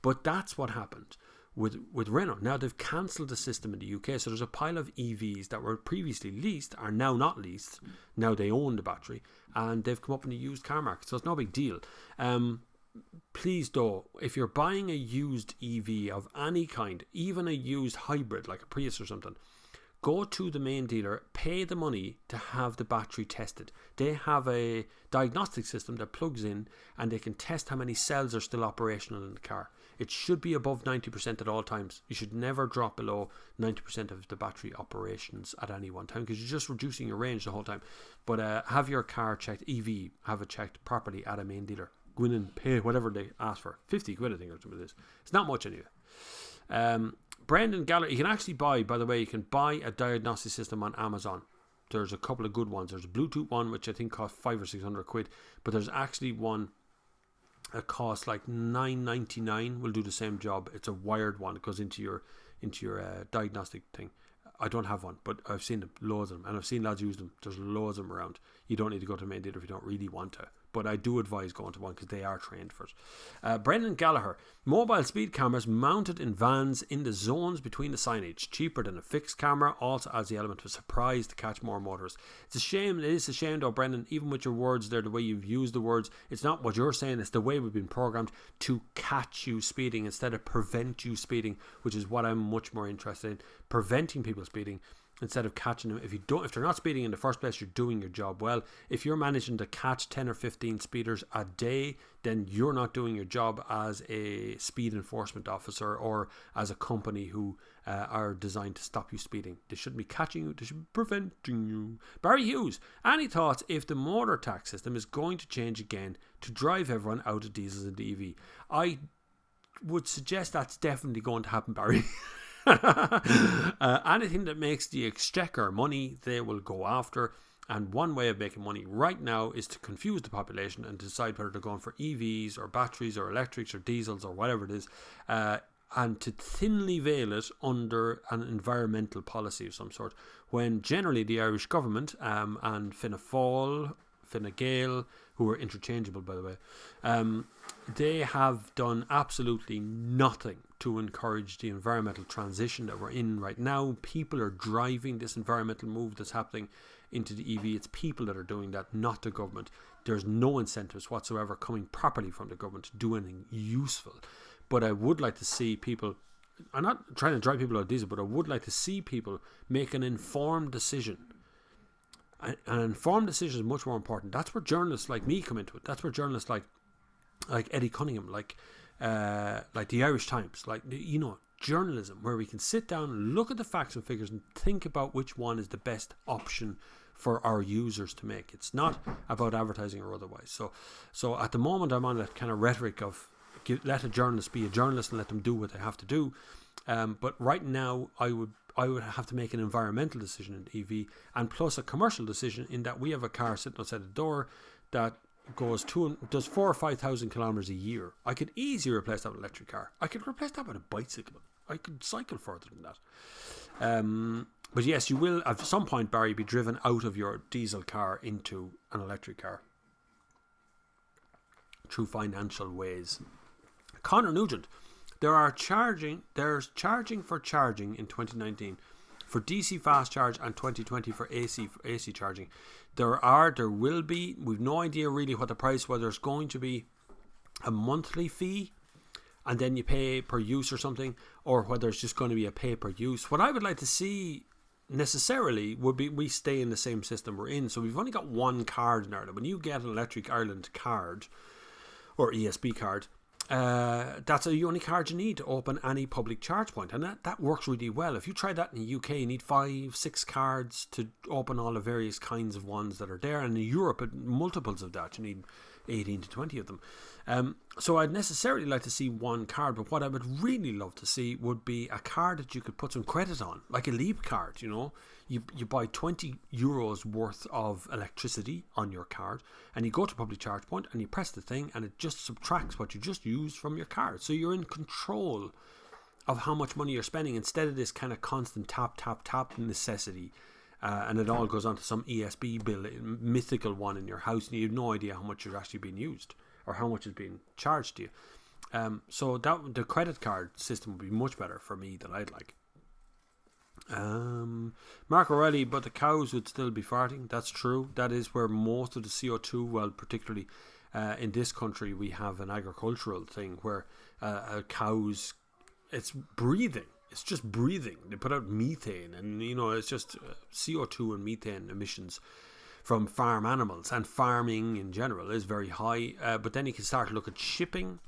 But that's what happened with Renault. Now they've cancelled the system in the UK, so there's a pile of EVs that were previously leased are now not leased. Now they own the battery, and they've come up in the used car market, so it's no big deal. Please though, if you're buying a used EV of any kind, even a used hybrid like a Prius or something, go to the main dealer, pay the money to have the battery tested. They have a diagnostic system that plugs in and they can test how many cells are still operational in the car. It should be above 90% at all times. You should never drop below 90% of the battery operations at any one time, because you're just reducing your range the whole time. But have your car checked, EV, have it checked properly at a main dealer. Go in and pay whatever they ask for. 50 quid I think or something it is. It's not much anyway. Brendan Gallagher, you can actually buy, by the way, you can buy a diagnostic system on Amazon. There's a couple of good ones. There's a Bluetooth one, which I think costs 500 or 600 quid, but there's actually one that costs like $9.99. Will do the same job. It's a wired one. It goes into your diagnostic thing. I don't have one, but I've seen them, loads of them, and I've seen lads use them. There's loads of them around. You don't need to go to a main dealer if you don't really want to, but I do advise going to one because they are trained for it. Brendan Gallagher, mobile speed cameras mounted in vans in the zones between the signage, cheaper than a fixed camera, also adds the element of surprise to catch more motorists. It's a shame, it is a shame though, Brendan, even with your words there, the way you've used the words, it's not what you're saying, it's the way we've been programmed to catch you speeding instead of prevent you speeding, which is what I'm much more interested in, preventing people speeding instead of catching them. If they're not speeding in the first place, you're doing your job well. If you're managing to catch 10 or 15 speeders a day, then you're not doing your job as a speed enforcement officer or as a company who are designed to stop you speeding. They shouldn't be catching you, they should be preventing you. Barry Hughes, any thoughts if the motor tax system is going to change again to drive everyone out of diesels into EV? I would suggest that's definitely going to happen, Barry. Anything that makes the exchequer money, they will go after. And one way of making money right now is to confuse the population and decide whether they're going for EVs or batteries or electrics or diesels or whatever it is, and to thinly veil it under an environmental policy of some sort, when generally the Irish government and Fianna Fáil, Fine Gael, who are interchangeable by the way, they have done absolutely nothing to encourage the environmental transition that we're in right now. People are driving this environmental move that's happening into the EV. It's people that are doing that, not the government. There's no incentives whatsoever coming properly from the government to do anything useful. But I would like to see people, I'm not trying to drive people out of diesel, but I would like to see people make an informed decision. An informed decision is much more important. That's where journalists like me come into it. That's where journalists like Eddie Cunningham, like the Irish Times, journalism, where we can sit down and look at the facts and figures and think about which one is the best option for our users to make. It's not about advertising or otherwise. So at the moment I'm on that kind of rhetoric of let a journalist be a journalist and let them do what they have to do. But right now I would have to make an environmental decision in EV, and plus a commercial decision, in that we have a car sitting outside the door that does 4,000 or 5,000 kilometers a year. I could easily replace that with an electric car. I could replace that with a bicycle. I could cycle further than that. But yes, you will at some point, Barry, be driven out of your diesel car into an electric car through financial ways. Connor Nugent, there's charging for charging in 2019 for DC fast charge and 2020 for AC charging. There will be, we've no idea really what the price, whether it's going to be a monthly fee and then you pay per use or something, or whether it's just going to be a pay per use. What I would like to see necessarily would be we stay in the same system we're in. So we've only got one card in Ireland. When you get an Electric Ireland card or ESB card, that's the only card you need to open any public charge point, and that works really well. If you try that in the UK, you need 5-6 cards to open all the various kinds of ones that are there, and in Europe multiples of that, you need 18 to 20 of them. So I'd necessarily like to see one card, but what I would really love to see would be a card that you could put some credit on, like a Leap card. You buy 20 euros worth of electricity on your card, and you go to public charge point and you press the thing, and it just subtracts what you just used from your card. So you're in control of how much money you're spending, instead of this kind of constant tap necessity. And it all goes onto some ESB bill, mythical one in your house, and you have no idea how much is actually being used or how much is being charged to you. So that the credit card system would be much better for me than I'd like. Mark O'Reilly, but the cows would still be farting. That's true. That is where most of the CO2, well, particularly in this country, we have an agricultural thing where cows, it's breathing. It's just breathing. They put out methane, and it's just CO2 and methane emissions from farm animals, and farming in general is very high. But then you can start to look at shipping,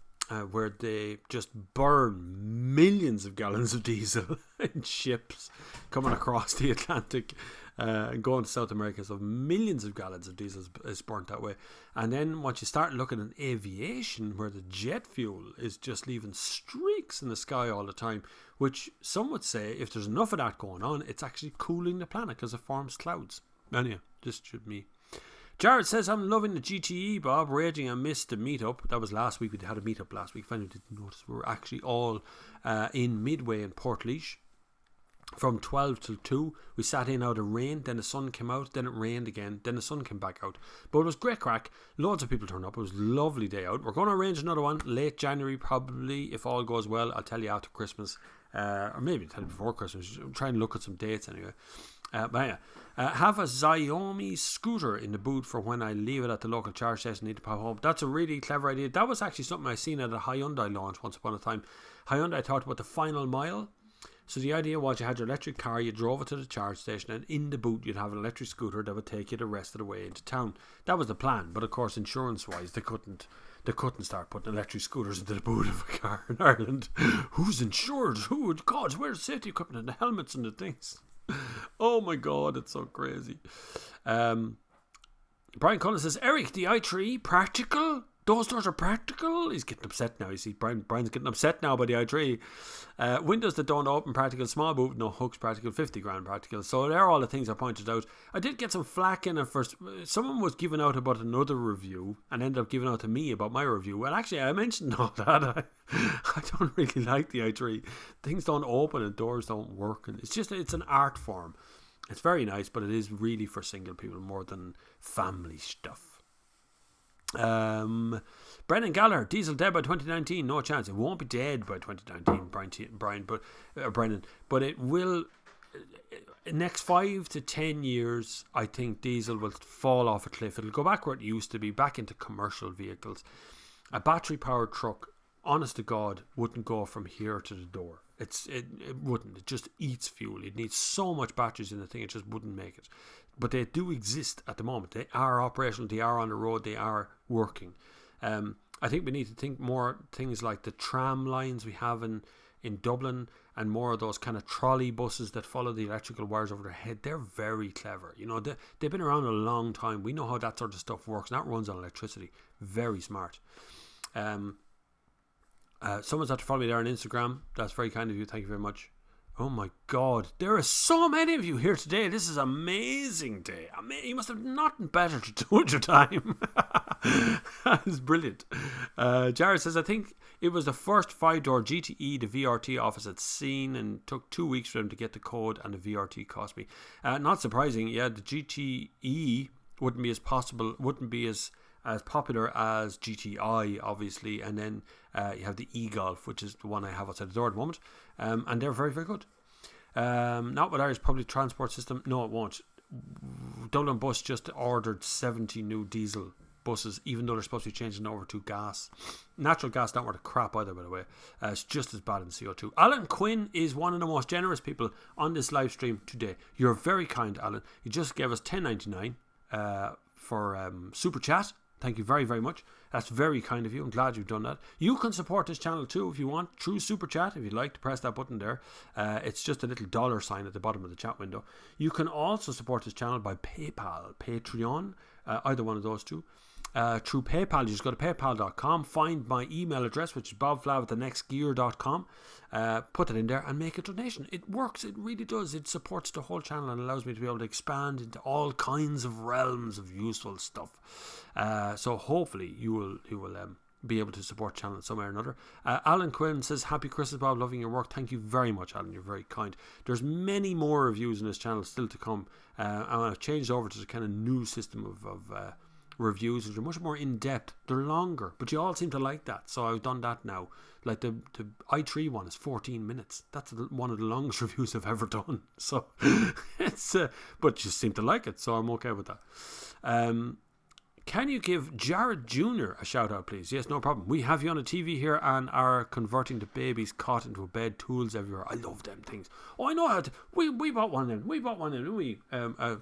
where they just burn millions of gallons of diesel in ships coming across the Atlantic and going to South America. So millions of gallons of diesel is burnt that way. And then once you start looking at aviation, where the jet fuel is just leaving streaks in the sky all the time, which some would say, if there's enough of that going on, it's actually cooling the planet because it forms clouds. Anyway, just me. Jared says, I'm loving the GTE, Bob. Raging I missed the meetup. That was last week. We had a meetup last week. If anyone didn't notice, we were actually all in Midway in Portlaoise from 12 till 2. We sat in out of rain, then the sun came out, then it rained again, then the sun came back out. But it was great crack. Loads of people turned up. It was a lovely day out. We're going to arrange another one late January, probably, if all goes well. I'll tell you after Christmas, or maybe I'll tell you before Christmas. I'm trying to look at some dates anyway. Have a Xiaomi scooter in the boot for when I leave it at the local charge station. Need to pop home. That's a really clever idea. That was actually something I seen at a Hyundai launch once upon a time. Hyundai talked about the final mile. So the idea was, you had your electric car, you drove it to the charge station, and in the boot you'd have an electric scooter that would take you the rest of the way into town. That was the plan, but of course, insurance wise, they couldn't start putting electric scooters into the boot of a car in Ireland. Who's insured? Who would? God, where's the safety equipment and the helmets and the things? Oh my God, it's so crazy. Brian Cullen says, Eric, the i3 practical Those doors are practical. He's getting upset now. You see, Brian's getting upset now by the i3. Windows that don't open, practical. Small boot, no hooks, practical. 50 grand, practical. So there are all the things I pointed out. I did get some flack in it first. Someone was giving out about another review and ended up giving out to me about my review. Well, actually, I mentioned all that. I don't really like the i3. Things don't open and doors don't work. And it's an art form. It's very nice, but it is really for single people more than family stuff. Brennan Gallagher, diesel dead by 2019. No chance. It won't be dead by 2019, Brennan. But it will. Next 5 to 10 years, I think diesel will fall off a cliff. It'll go back where it used to be, back into commercial vehicles. A battery-powered truck, honest to God, wouldn't go from here to the door. It wouldn't. It just eats fuel. It needs so much batteries in the thing, it just wouldn't make it. But they do exist at the moment. They are operational. They are on the road. They are working. I think we need to think more things like the tram lines we have in Dublin, and more of those kind of trolley buses that follow the electrical wires over their head. They're very clever. You know, they've been around a long time. We know how that sort of stuff works. And that runs on electricity. Very smart. Someone's had to follow me there on Instagram. That's very kind of you. Thank you very much. Oh my God, there are so many of you here today. This is an amazing day. You must have nothing better to do with your time. That is brilliant. Jared says, I think it was the first 5-door GTE the VRT office had seen, and took 2 weeks for them to get the code, and the VRT cost me. Not surprising, yeah, the GTE wouldn't be as popular as GTI, obviously, and then you have the e-Golf, which is the one I have outside the door at the moment, and they're very, very good. Not with Irish public transport system. No, it won't. Dublin Bus just ordered 70 new diesel buses, even though they're supposed to be changing over to gas. Natural gas don't worth a crap either, by the way. It's just as bad in CO2. Alan Quinn is one of the most generous people on this live stream today. You're very kind, Alan. You just gave us $10.99 for Super Chat. Thank you very, very much. That's very kind of you. I'm glad you've done that. You can support this channel too if you want, through Super Chat. If you'd like to press that button there, it's just a little dollar sign at the bottom of the chat window. You can also support this channel by PayPal, Patreon, either one of those two. Through PayPal, you just go to paypal.com, find my email address, which is bobflav@thenextgear.com, put it in there and make a donation. It works, it really does. It supports the whole channel and allows me to be able to expand into all kinds of realms of useful stuff. So hopefully you will be able to support the channel in some way or another. Alan Quinn says, happy Christmas, Bob, loving your work. Thank you very much, Alan, you're very kind. There's many more reviews in this channel still to come. I've changed over to the kind of new system of reviews, which are much more in-depth. They're longer, but you all seem to like that, so I've done that now. Like the i3 one is 14 minutes. That's one of the longest reviews I've ever done. So it's but you seem to like it, so I'm okay with that. Can you give Jared Jr. a shout out, please? Yes, no problem. We have you on a TV here and are converting the baby's cot into a bed, tools everywhere. I love them things. Oh, I know how to. We bought one of them. We bought one of them, didn't we,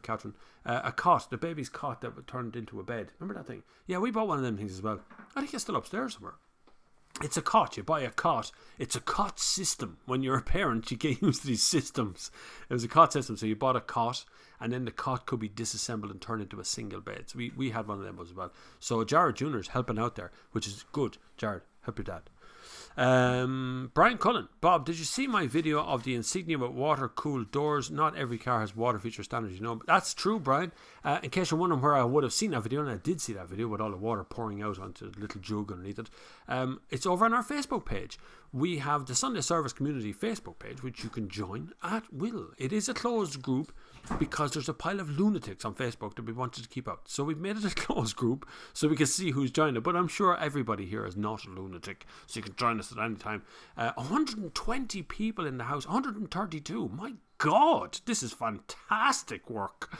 Catherine? A cot, the baby's cot that turned into a bed. Remember that thing? Yeah, we bought one of them things as well. I think it's still upstairs somewhere. It's a cot. You buy a cot. It's a cot system. When you're a parent, you get used to these systems. It was a cot system. So you bought a cot, and then the cot could be disassembled and turned into a single bed. So we had one of them as well. So Jared Jr. is helping out there, which is good. Jared, help your dad. Brian Cullen, Bob, did you see my video of the insignia with water cooled doors? Not every car has water feature standards, you know. But that's true, Brian. In case you're wondering where I would have seen that video, and I did see that video with all the water pouring out onto the little jug underneath it, it's over on our Facebook page. We have the Sunday Service Community Facebook page, which you can join at will. It is a closed group because there's a pile of lunatics on Facebook that we wanted to keep out. So we've made it a closed group so we can see who's joined it. But I'm sure everybody here is not a lunatic, so you can join us at any time. 120 people in the house, 132. My God, this is fantastic work.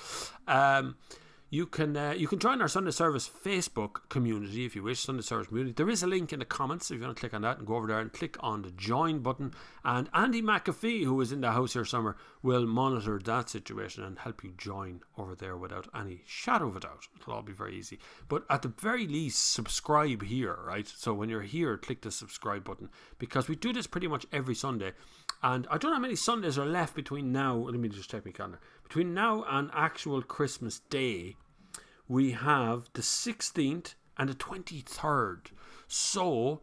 You can join our Sunday Service Facebook community if you wish, Sunday Service community. There is a link in the comments if you want to click on that and go over there and click on the join button. And Andy McAfee, who is in the house here somewhere, will monitor that situation and help you join over there without any shadow of a doubt. It'll all be very easy. But at the very least, subscribe here, right? So when you're here, click the subscribe button, because we do this pretty much every Sunday. And I don't know how many Sundays are left between now. Let me just check my calendar. Between now and actual Christmas Day, we have the 16th, and the 23rd. So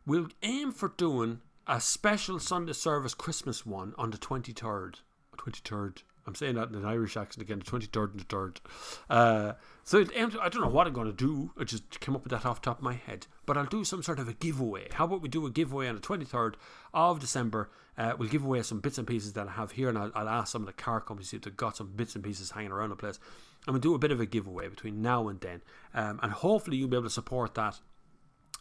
we'll aim for doing a special Sunday service Christmas one on the 23rd. 23rd. I'm saying that in an Irish accent again, the 23rd and the 3rd. So I don't know what I'm going to do. I just came up with that off the top of my head. But I'll do some sort of a giveaway. How about we do a giveaway on the 23rd of December? We'll give away some bits and pieces that I have here, and I'll ask some of the car companies if they've got some bits and pieces hanging around the place. And we'll do a bit of a giveaway between now and then. And hopefully you'll be able to support that.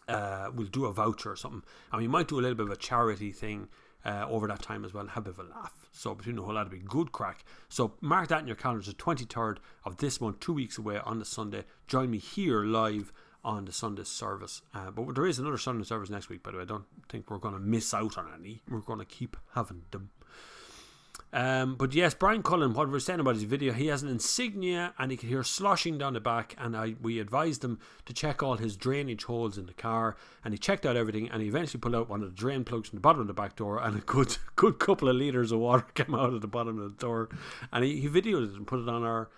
We'll do a voucher or something. And we might do a little bit of a charity thing over that time as well, and have a bit of a laugh. So between the whole lot, it'll be good crack. So mark that in your calendars, the 23rd of this month, 2 weeks away on the Sunday. Join me here live on the Sunday service. But there is another Sunday service next week, by the way. I don't think we're going to miss out on any. We're going to keep having them. But yes, Brian Cullen, what we were saying about his video, he has an Insignia and he can hear sloshing down the back, and we advised him to check all his drainage holes in the car, and he checked out everything, and he eventually pulled out one of the drain plugs from the bottom of the back door, and a good couple of litres of water came out of the bottom of the door, and he videoed it and put it on our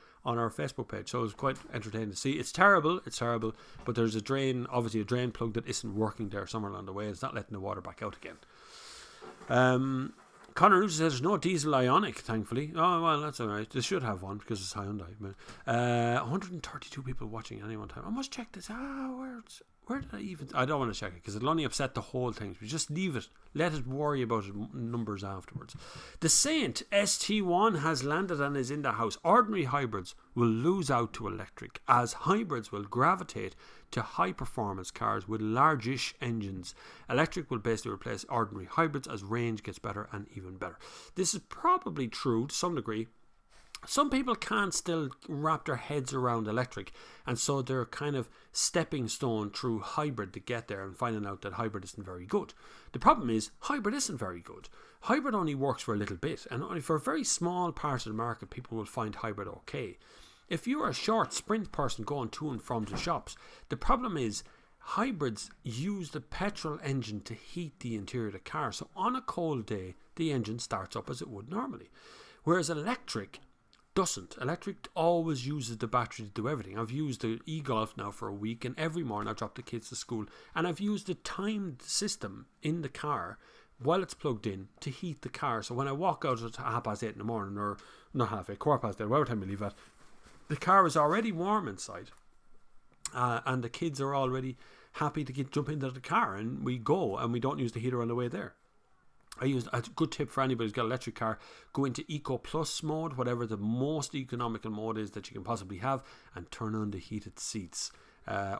Facebook page. So it was quite entertaining to see. It's terrible, but there's a drain plug that isn't working there somewhere along the way. It's not letting the water back out again. Connor Russo says there's no diesel Ionic, thankfully. Oh, well, that's alright. They should have one because it's Hyundai. 132 people watching at any one time. I must check this. Where did I even... I don't want to check it because it'll only upset the whole thing. We just leave it. Let it worry about it numbers afterwards. The Saint ST1 has landed and is in the house. Ordinary hybrids will lose out to electric, as hybrids will gravitate to high-performance cars with large-ish engines. Electric will basically replace ordinary hybrids as range gets better and even better. This is probably true to some degree. Some people can't still wrap their heads around electric, and so they're kind of stepping stone through hybrid to get there and finding out that hybrid isn't very good. The problem is, hybrid isn't very good. Hybrid only works for a little bit, and only for a very small part of the market people will find hybrid okay. If you're a short sprint person going to and from the shops, the problem is hybrids use the petrol engine to heat the interior of the car, so on a cold day the engine starts up as it would normally, whereas electric doesn't. Electric always uses the battery to do everything. I've used the e-golf now for a week, and every morning I drop the kids to school, and I've used the timed system in the car while it's plugged in to heat the car. So when I walk out at 8:30 in the morning, or not 8:30, 8:15, whatever time we leave at, the car is already warm inside, and the kids are already happy to jump into the car, and we go, and we don't use the heater on the way there. I used a good tip for anybody who's got an electric car: go into Eco Plus mode, whatever the most economical mode is that you can possibly have, and turn on the heated seats.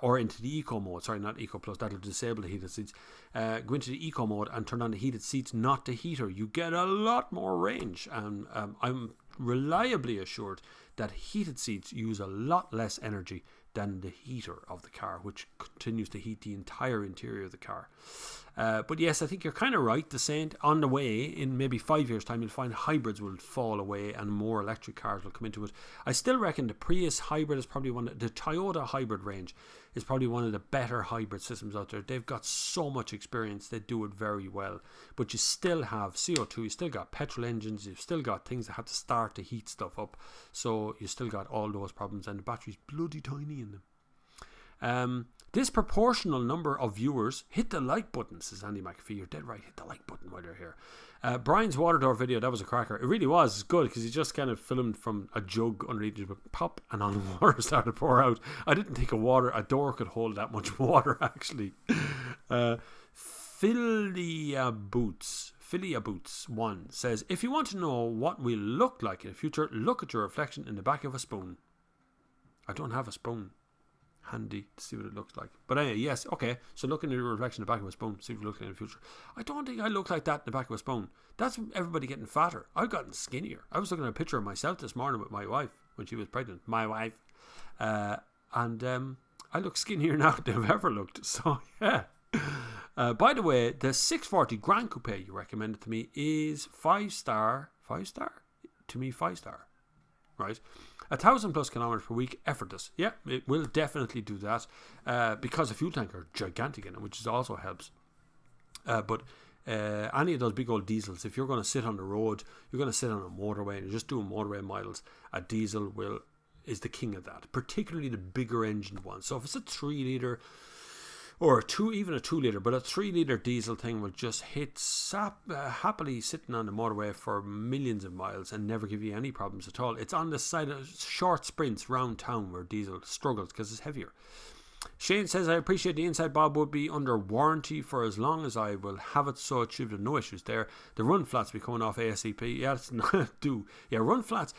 Or into the Eco mode, sorry, not Eco Plus, that'll disable the heated seats. Go into the Eco mode and turn on the heated seats, not the heater. You get a lot more range, and I'm reliably assured that heated seats use a lot less energy than the heater of the car, which continues to heat the entire interior of the car. But yes, I think you're kind of right. The Saint, on the way, in maybe 5 years' time, you'll find hybrids will fall away and more electric cars will come into it. I still reckon the Prius hybrid is probably the Toyota hybrid range is probably one of the better hybrid systems out there. They've got so much experience, they do it very well. But you still have CO2, you still got petrol engines, you've still got things that have to start to heat stuff up. So you still got all those problems, and the battery's bloody tiny in them. Disproportional number of viewers hit the like button, says Andy McAfee. You're dead right, hit the like button while you're here. Brian's water door video, that was a cracker. It really was. It's good because he just kind of filmed from a jug underneath it, pop, and all the water started to pour out. I didn't think a door could hold that much water, actually. Philia Boots 1 says, if you want to know what we'll look like in the future, look at your reflection in the back of a spoon. I don't have a spoon handy to see what it looks like. But anyway, yes, okay. So looking at your reflection in the back of a spoon, see what it looks like in the future. I don't think I look like that in the back of a spoon. That's everybody getting fatter. I've gotten skinnier. I was looking at a picture of myself this morning with my wife when she was pregnant. My wife. And I look skinnier now than I've ever looked. So, yeah. By the way, the 640 Grand Coupe you recommended to me is 5-star. 5-star? To me, 5-star. Right? 1,000+ kilometers per week, effortless. Yeah, it will definitely do that because the fuel tank are gigantic in it, which also helps. But any of those big old diesels, if you're going to sit on the road, you're going to sit on a motorway and you're just doing motorway miles, a diesel will is the king of that, particularly the bigger engined ones. So if it's a 3 litre or even a 2 litre, but a 3 litre diesel thing will just hit happily sitting on the motorway for millions of miles and never give you any problems at all. It's on the side of short sprints round town where diesel struggles because it's heavier. Shane says, I appreciate the Inside Bob would be under warranty for as long as I will have it, so it should have no issues there. The run flats be coming off ASCP. Yeah, it's not do. Yeah, run flats,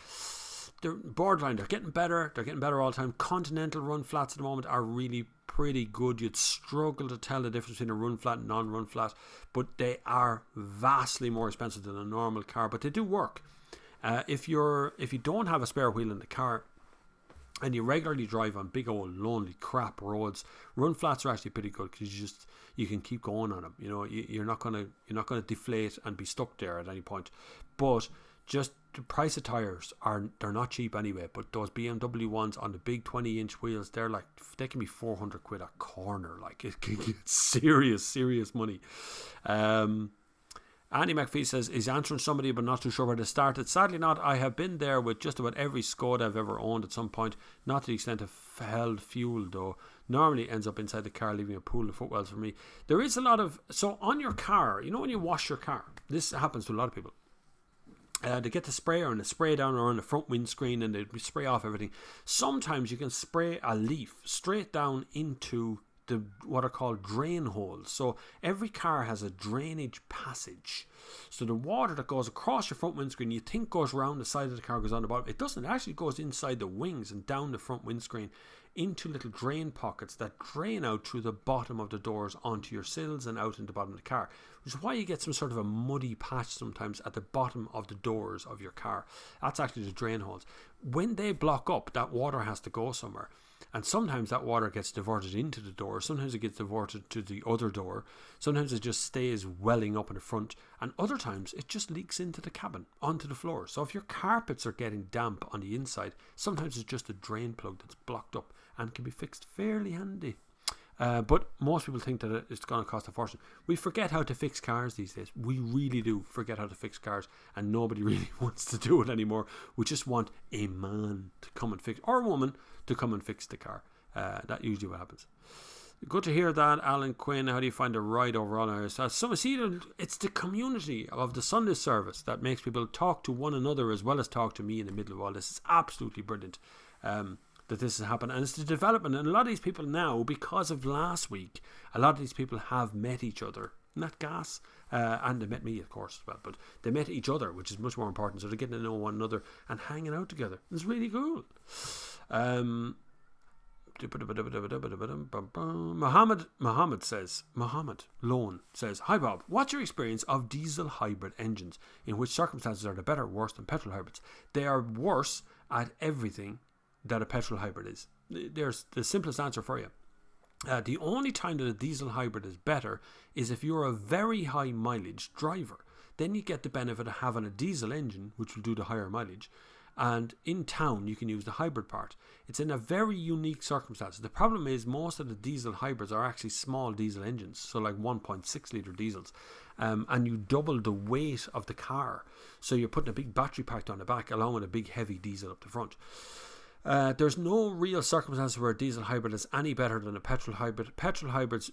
they're borderline. They're getting better. They're getting better all the time. Continental run flats at the moment are really pretty good. You'd struggle to tell the difference between a run flat and non-run flat, but they are vastly more expensive than a normal car, but they do work. If you don't have a spare wheel in the car and you regularly drive on big old lonely crap roads, run flats are actually pretty good because you can keep going on them. You know, you're not gonna deflate and be stuck there at any point. But just the price of tires they're not cheap anyway. But those BMW ones on the big 20-inch wheels, they can be 400 quid a corner. Like, it can get serious money. Andy McPhee says, he's answering somebody but not too sure where to start. It's sadly not. I have been there with just about every Skoda I've ever owned at some point. Not to the extent of held fuel though. Normally ends up inside the car, leaving a pool of footwells for me. There is a lot of... So on your car, you know when you wash your car, this happens to a lot of people. They get the sprayer and they spray down on the front windscreen and they spray off everything. Sometimes you can spray a leaf straight down into what are called drain holes. So every car has a drainage passage. So the water that goes across your front windscreen, you think goes around the side of the car, goes on the bottom. It doesn't. It actually goes inside the wings and down the front windscreen into little drain pockets that drain out through the bottom of the doors onto your sills and out in the bottom of the car, which is why you get some sort of a muddy patch sometimes at the bottom of the doors of your car. That's actually the drain holes. When they block up, that water has to go somewhere. And sometimes that water gets diverted into the door. Sometimes it gets diverted to the other door. Sometimes it just stays welling up in the front. And other times it just leaks into the cabin, onto the floor. So if your carpets are getting damp on the inside, sometimes it's just a drain plug that's blocked up and can be fixed fairly handy. But most people think that it's going to cost a fortune. We forget how to fix cars these days. We really do forget how to fix cars, and nobody really wants to do it anymore. We just want a man to come and fix, or a woman to come and fix the car. That's usually what happens. Good to hear that, Alan Quinn. How do you find a ride overall? So see, it's the community of the Sunday service that makes people talk to one another as well as talk to me in the middle of all this. It's absolutely brilliant that this has happened, and it's the development. And a lot of these people now, because of last week, a lot of these people have met each other. Not gas, and they met me, of course, as well. But they met each other, which is much more important. So they're getting to know one another and hanging out together. It's really cool. Mohammed Lone says, hi Bob, what's your experience of diesel hybrid engines? In which circumstances are they better, worse than petrol hybrids? They are worse at everything that a petrol hybrid is. There's the simplest answer for you. The only time that a diesel hybrid is better is if you're a very high mileage driver. Then you get the benefit of having a diesel engine, which will do the higher mileage. And in town, you can use the hybrid part. It's in a very unique circumstance. The problem is most of the diesel hybrids are actually small diesel engines, so like 1.6 litre diesels. And you double the weight of the car. So you're putting a big battery pack on the back along with a big heavy diesel up the front. There's no real circumstance where a diesel hybrid is any better than a petrol hybrid. Petrol hybrids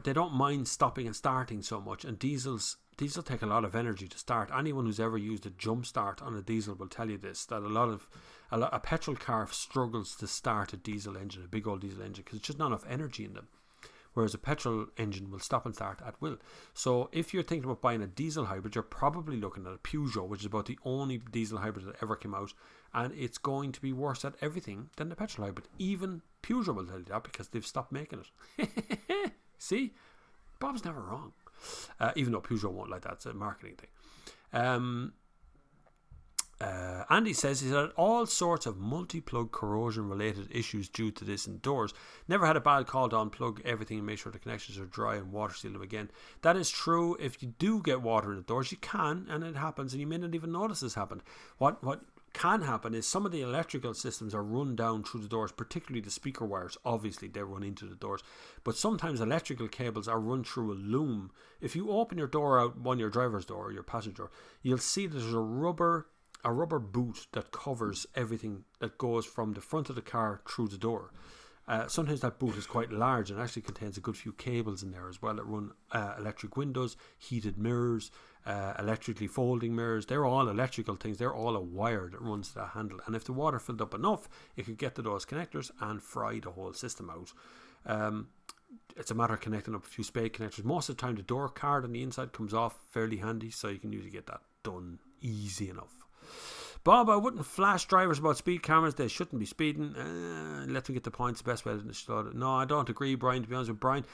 they don't mind stopping and starting so much, and diesel take a lot of energy to start. Anyone who's ever used a jump start on a diesel will tell you this, that a petrol car struggles to start a diesel engine, a big old diesel engine, because it's just not enough energy in them. Whereas a petrol engine will stop and start at will. So if you're thinking about buying a diesel hybrid, you're probably looking at a Peugeot, which is about the only diesel hybrid that ever came out, and it's going to be worse at everything than the petrol hybrid. Even Peugeot will tell you that because they've stopped making it. See, Bob's never wrong. Even though Peugeot won't like that, it's a marketing thing. Andy says he's had all sorts of multi-plug corrosion related issues due to this indoors. Never had a bad call to unplug everything and make sure the connections are dry and water seal them again. That is true. If you do get water in the doors, you can, and it happens, and you may not even notice this happened. What can happen is some of the electrical systems are run down through the doors, particularly the speaker wires. Obviously they run into the doors, but sometimes electrical cables are run through a loom. If you open your door out, your driver's door or your passenger door, you'll see there's a rubber a rubber boot that covers everything that goes from the front of the car through the door. Sometimes that boot is quite large and actually contains a good few cables in there as well that run electric windows, heated mirrors, electrically folding mirrors. They're all electrical things. They're all a wire that runs to that handle. And if the water filled up enough, it could get to those connectors and fry the whole system out. It's a matter of connecting up a few spade connectors. Most of the time the door card on the inside comes off fairly handy, so you can usually get that done easy enough. Bob, I wouldn't flash drivers about speed cameras. They shouldn't be speeding. Let them get the points. The best way to slow it. No, I don't agree, Brian, to be honest with Brian.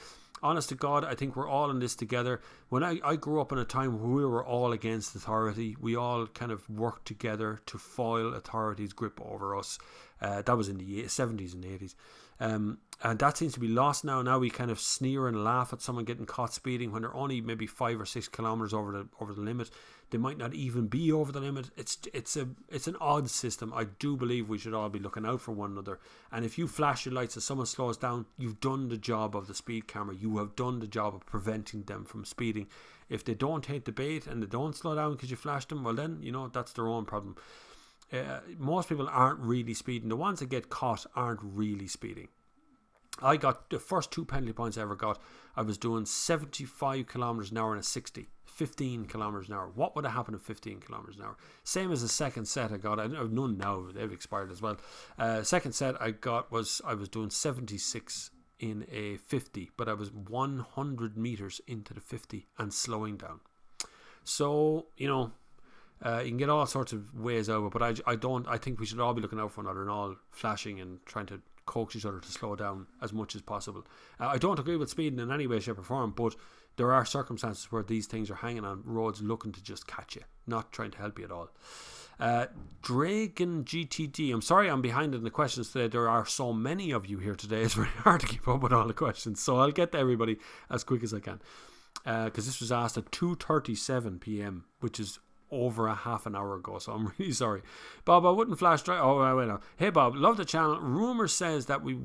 Honest to God, I think we're all in this together. When I grew up in a time where we were all against authority, we all kind of worked together to foil authority's grip over us. That was in the 70s and 80s. And that seems to be lost now. Now we kind of sneer and laugh at someone getting caught speeding when they're only maybe 5 or 6 kilometers over the limit. They might not even be over the limit. It's an odd system. I do believe we should all be looking out for one another. And if you flash your lights as someone slows down, you've done the job of the speed camera. You have done the job of preventing them from speeding. If they don't take the bait and they don't slow down because you flashed them, well then, that's their own problem. Most people aren't really speeding. The ones that get caught aren't really speeding. I got the first 2 penalty points I ever got. I was doing 75 kilometers an hour in a 60, 15 kilometers an hour. What would have happened at 15 kilometers an hour? Same as the second set I got. I have none now. They've expired as well. Second set I got was I was doing 76 in a 50, but I was 100 meters into the 50 and slowing down. So, you can get all sorts of ways out of it, but I think we should all be looking out for one another and all flashing and trying to coax each other to slow down as much as possible. I don't agree with speeding in any way, shape or form, but there are circumstances where these things are hanging on roads looking to just catch you, not trying to help you at all. Dragon GTD, I'm sorry I'm behind in the questions today. There are so many of you here today, it's very hard to keep up with all the questions, so I'll get to everybody as quick as I can, because this was asked at 2:37 p.m, which is over a half an hour ago, so I'm really sorry. Bob, I wouldn't flash drive. Oh, wait now. Hey Bob, love the channel. Rumour says that we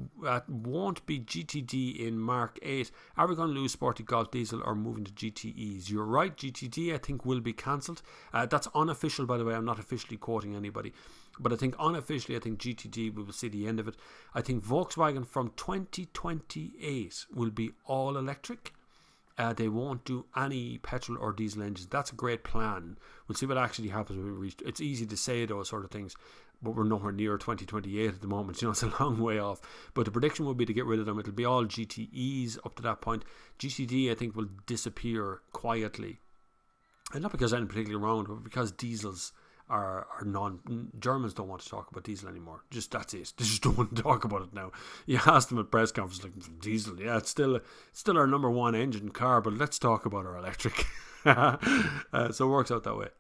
won't be GTD in Mark 8. Are we going to lose Sporty Golf Diesel or moving to GTEs? You're right, GTD I think will be cancelled. That's unofficial, by the way. I'm not officially quoting anybody, but I think unofficially, I think GTD, we will see the end of it. I think Volkswagen from 2028 will be all electric. They won't do any petrol or diesel engines. That's a great plan. We'll see what actually happens when we reach. It's easy to say those sort of things, but we're nowhere near 2028 at the moment. It's a long way off. But the prediction will be to get rid of them. It'll be all GTEs up to that point. GTD, I think, will disappear quietly, and not because anything particularly wrong, but because diesels are Germans don't want to talk about diesel anymore. Just that's it. They just don't want to talk about it now. You ask them at press conference, like, diesel, yeah, it's still our number one engine car, but let's talk about our electric. So it works out that way.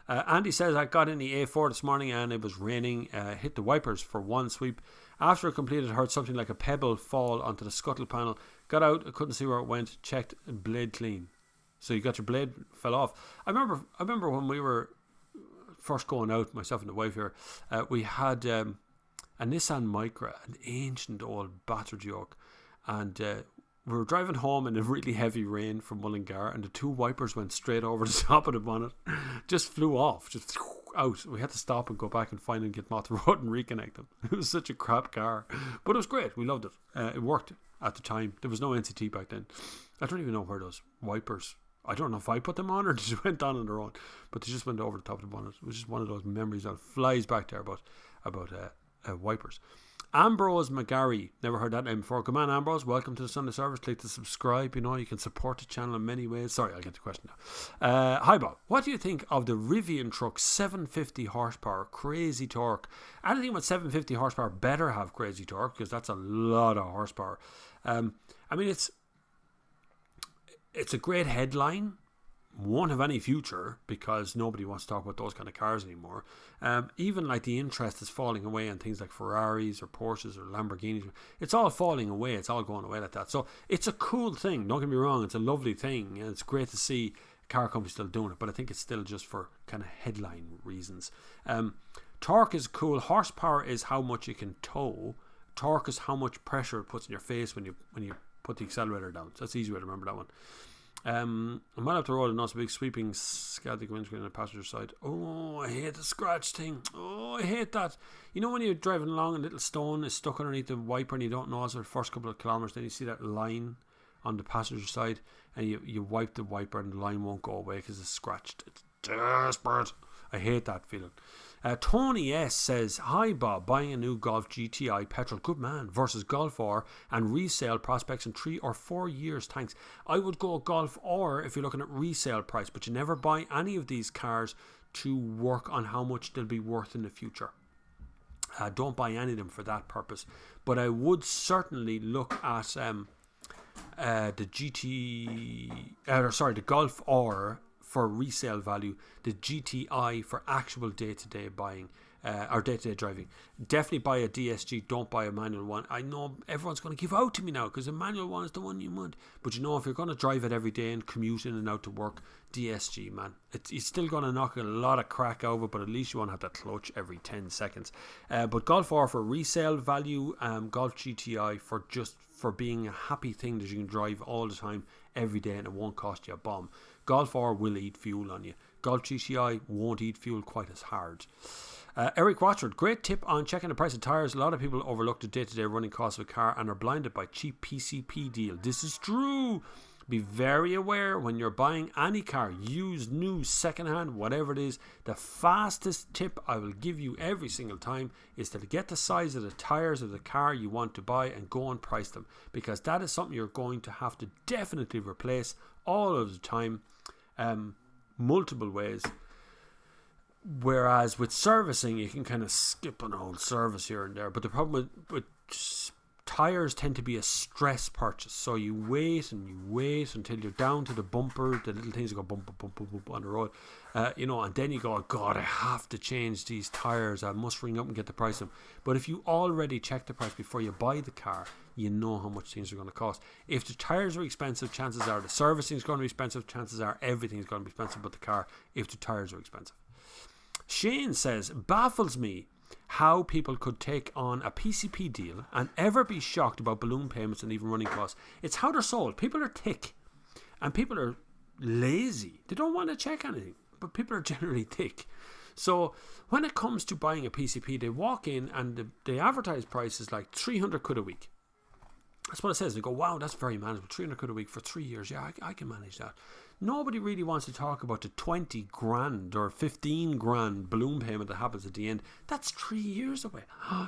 Andy says, I got in the A4 this morning and it was raining. Hit the wipers for one sweep. After I completed, heard something like a pebble fall onto the scuttle panel. Got out, I couldn't see where it went. Checked, blade clean. So you got your blade fell off. I remember when we were first going out, myself and the wife here, we had a Nissan Micra, an ancient old battered yoke, and we were driving home in a really heavy rain from Mullingar, and the 2 wipers went straight over the top of the bonnet, just flew off, just out. We had to stop and go back and find and get them off the road and reconnect them. It was such a crap car, but it was great. We loved it. It worked at the time. There was no NCT back then. I don't even know where those wipers, I don't know if I put them on or they just went on their own, but they just went over the top of the bonnet. It was just one of those memories that flies back there about wipers. Ambrose McGarry, never heard that name before. Come on, Ambrose, welcome to the Sunday service. Click to subscribe. You can support the channel in many ways. Sorry, I'll get the question now. Hi Bob, what do you think of the Rivian truck? 750 horsepower, crazy torque. Anything with 750 horsepower better have crazy torque, because that's a lot of horsepower. It's a great headline. Won't have any future because nobody wants to talk about those kind of cars anymore. Even like the interest is falling away on things like Ferraris or Porsches or Lamborghinis. It's all falling away. It's all going away like that. So it's a cool thing. Don't get me wrong. It's a lovely thing. And it's great to see car companies still doing it. But I think it's still just for kind of headline reasons. Torque is cool. Horsepower is how much you can tow. Torque is how much pressure it puts in your face when you put the accelerator down. So that's the easy way to remember that one. A mile up the road and also a big sweeping Celtic windscreen on the passenger side. Oh, I hate the scratch thing. Oh, I hate that. You know when you're driving along and a little stone is stuck underneath the wiper and you don't notice it the first couple of kilometres, then you see that line on the passenger side and you wipe the wiper and the line won't go away because it's scratched. It's desperate. I hate that feeling. Tony S says, hi Bob, buying a new Golf GTI petrol, good man, versus Golf R and resale prospects in 3 or 4 years, thanks. I would go Golf R if you're looking at resale price, but you never buy any of these cars to work on how much they'll be worth in the future. Don't buy any of them for that purpose, but I would certainly look at the Golf R for resale value, the GTI for actual day-to-day buying or day-to-day driving. Definitely buy a DSG, don't buy a manual one. I know everyone's going to give out to me now because a manual one is the one you want, but you know, if you're going to drive it every day and commute in and out to work, DSG, man, it's still going to knock a lot of crack over, but at least you won't have to clutch every 10 seconds. But Golf R for resale value, Golf GTI for being a happy thing that you can drive all the time every day and it won't cost you a bomb. Golf R will eat fuel on you. Golf GTI won't eat fuel quite as hard. Eric Watford, great tip on checking the price of tyres. A lot of people overlook the day-to-day running costs of a car and are blinded by cheap PCP deal. This is true. Be very aware when you're buying any car, used, new, second-hand, whatever it is. The fastest tip I will give you every single time is to get the size of the tyres of the car you want to buy and go and price them, because that is something you're going to have to definitely replace all of the time, multiple ways. Whereas with servicing, you can kind of skip an old service here and there. But the problem with tyres tend to be a stress purchase. So you wait until you're down to the bumper, the little things that go bump, bump, bump, bump on the road. And then you go, oh God, I have to change these tyres. I must ring up and get the price of them. But if you already check the price before you buy the car, you know how much things are going to cost. If the tyres are expensive, chances are the servicing is going to be expensive. Chances are everything's going to be expensive but the car, if the tyres are expensive. Shane says, baffles me how people could take on a PCP deal and ever be shocked about balloon payments and even running costs. It's how they're sold. People are thick and people are lazy. They don't want to check anything, but people are generally thick. So when it comes to buying a PCP, they walk in and the advertised price is like 300 quid a week. That's what it says. They go, wow, that's very manageable. 300 quid a week for 3 years. Yeah, I can manage that. Nobody really wants to talk about the 20 grand or 15 grand balloon payment that happens at the end. That's 3 years away.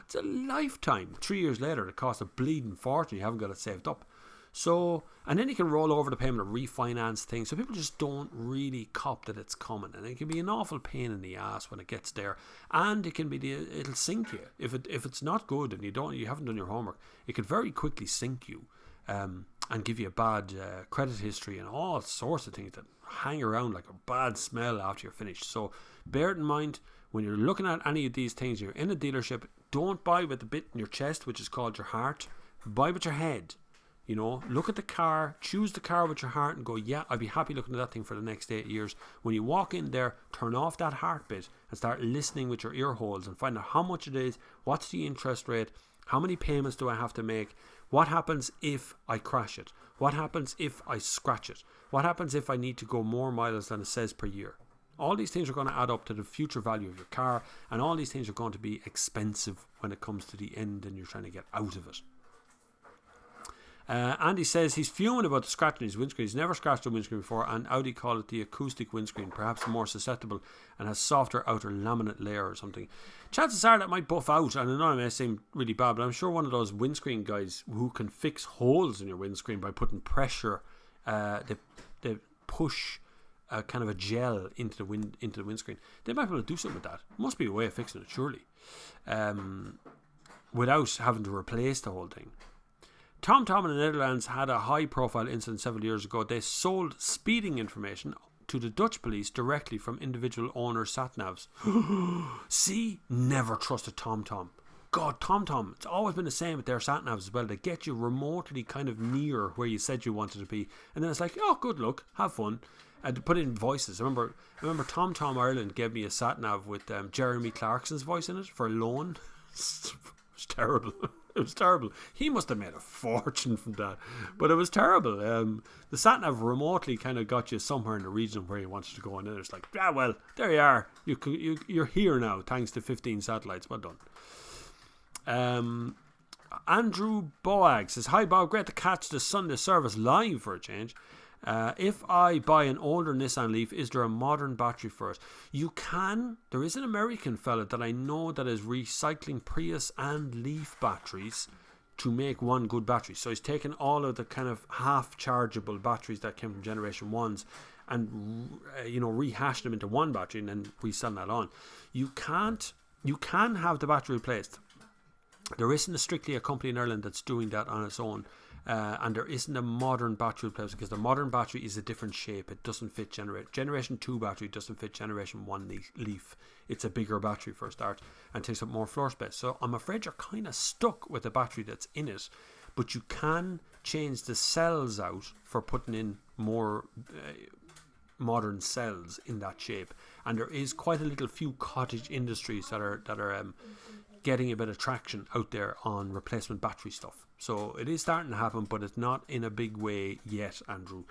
It's a lifetime. 3 years later, it costs a bleeding fortune. You haven't got it saved up. So, and then you can roll over the payment or refinance things. So people just don't really cop that it's coming, and it can be an awful pain in the ass when it gets there. And it can be it'll sink you if it's not good and you haven't done your homework. It could very quickly sink you, and give you a bad credit history and all sorts of things that hang around like a bad smell after you're finished. So bear it in mind when you're looking at any of these things. You're in a dealership. Don't buy with the bit in your chest, which is called your heart. Buy with your head. You know, look at the car, choose the car with your heart and go, yeah, I'd be happy looking at that thing for the next 8 years. When you walk in there, turn off that heart bit and start listening with your ear holes and find out how much it is, what's the interest rate, how many payments do I have to make, what happens if I crash it, what happens if I scratch it, what happens if I need to go more miles than it says per year. All these things are going to add up to the future value of your car, and all these things are going to be expensive when it comes to the end and you're trying to get out of it. Andy says he's fuming about the scratch in his windscreen. He's never scratched a windscreen before, and Audi call it the acoustic windscreen, perhaps more susceptible and has softer outer laminate layer or something. Chances are that might buff out, and I know it may seem really bad, but I'm sure one of those windscreen guys who can fix holes in your windscreen by putting pressure, they push kind of a gel into the windscreen. They might be able to do something with that. Must be a way of fixing it, surely, without having to replace the whole thing. TomTom in the Netherlands had a high-profile incident several years ago. They sold speeding information to the Dutch police directly from individual owners' sat-navs. See? Never trust a TomTom. God, TomTom, it's always been the same with their sat-navs as well. They get you remotely kind of near where you said you wanted to be. And then it's like, oh, good luck, have fun. And to put in voices. I remember TomTom Ireland gave me a sat-nav with Jeremy Clarkson's voice in it for a loan. was terrible. It was terrible. He must have made a fortune from that, but it was terrible. The sat nav remotely kind of got you somewhere in the region where you wanted to go, and then it's like, yeah, well, there you are. You're here now, thanks to 15 satellites. Well done. Andrew Boag says, hi Bob, great to catch the Sunday service live for a change. If I buy an older Nissan Leaf, is there a modern battery for it? You can. There is an American fella that I know that is recycling Prius and Leaf batteries to make one good battery. So he's taken all of the kind of half chargeable batteries that came from generation 1s and rehashed them into one battery and then resell that on. You can have the battery replaced. There isn't strictly a company in Ireland that's doing that on its own. And there isn't a modern battery replacement because the modern battery is a different shape. It doesn't fit generation 2 battery doesn't fit generation 1 Leaf. It's a bigger battery for a start and takes up more floor space. So I'm afraid you're kind of stuck with the battery that's in it, but you can change the cells out for putting in more modern cells in that shape. And there is quite a little few cottage industries that are getting a bit of traction out there on replacement battery stuff. So it is starting to happen, but it's not in a big way yet, Andrew.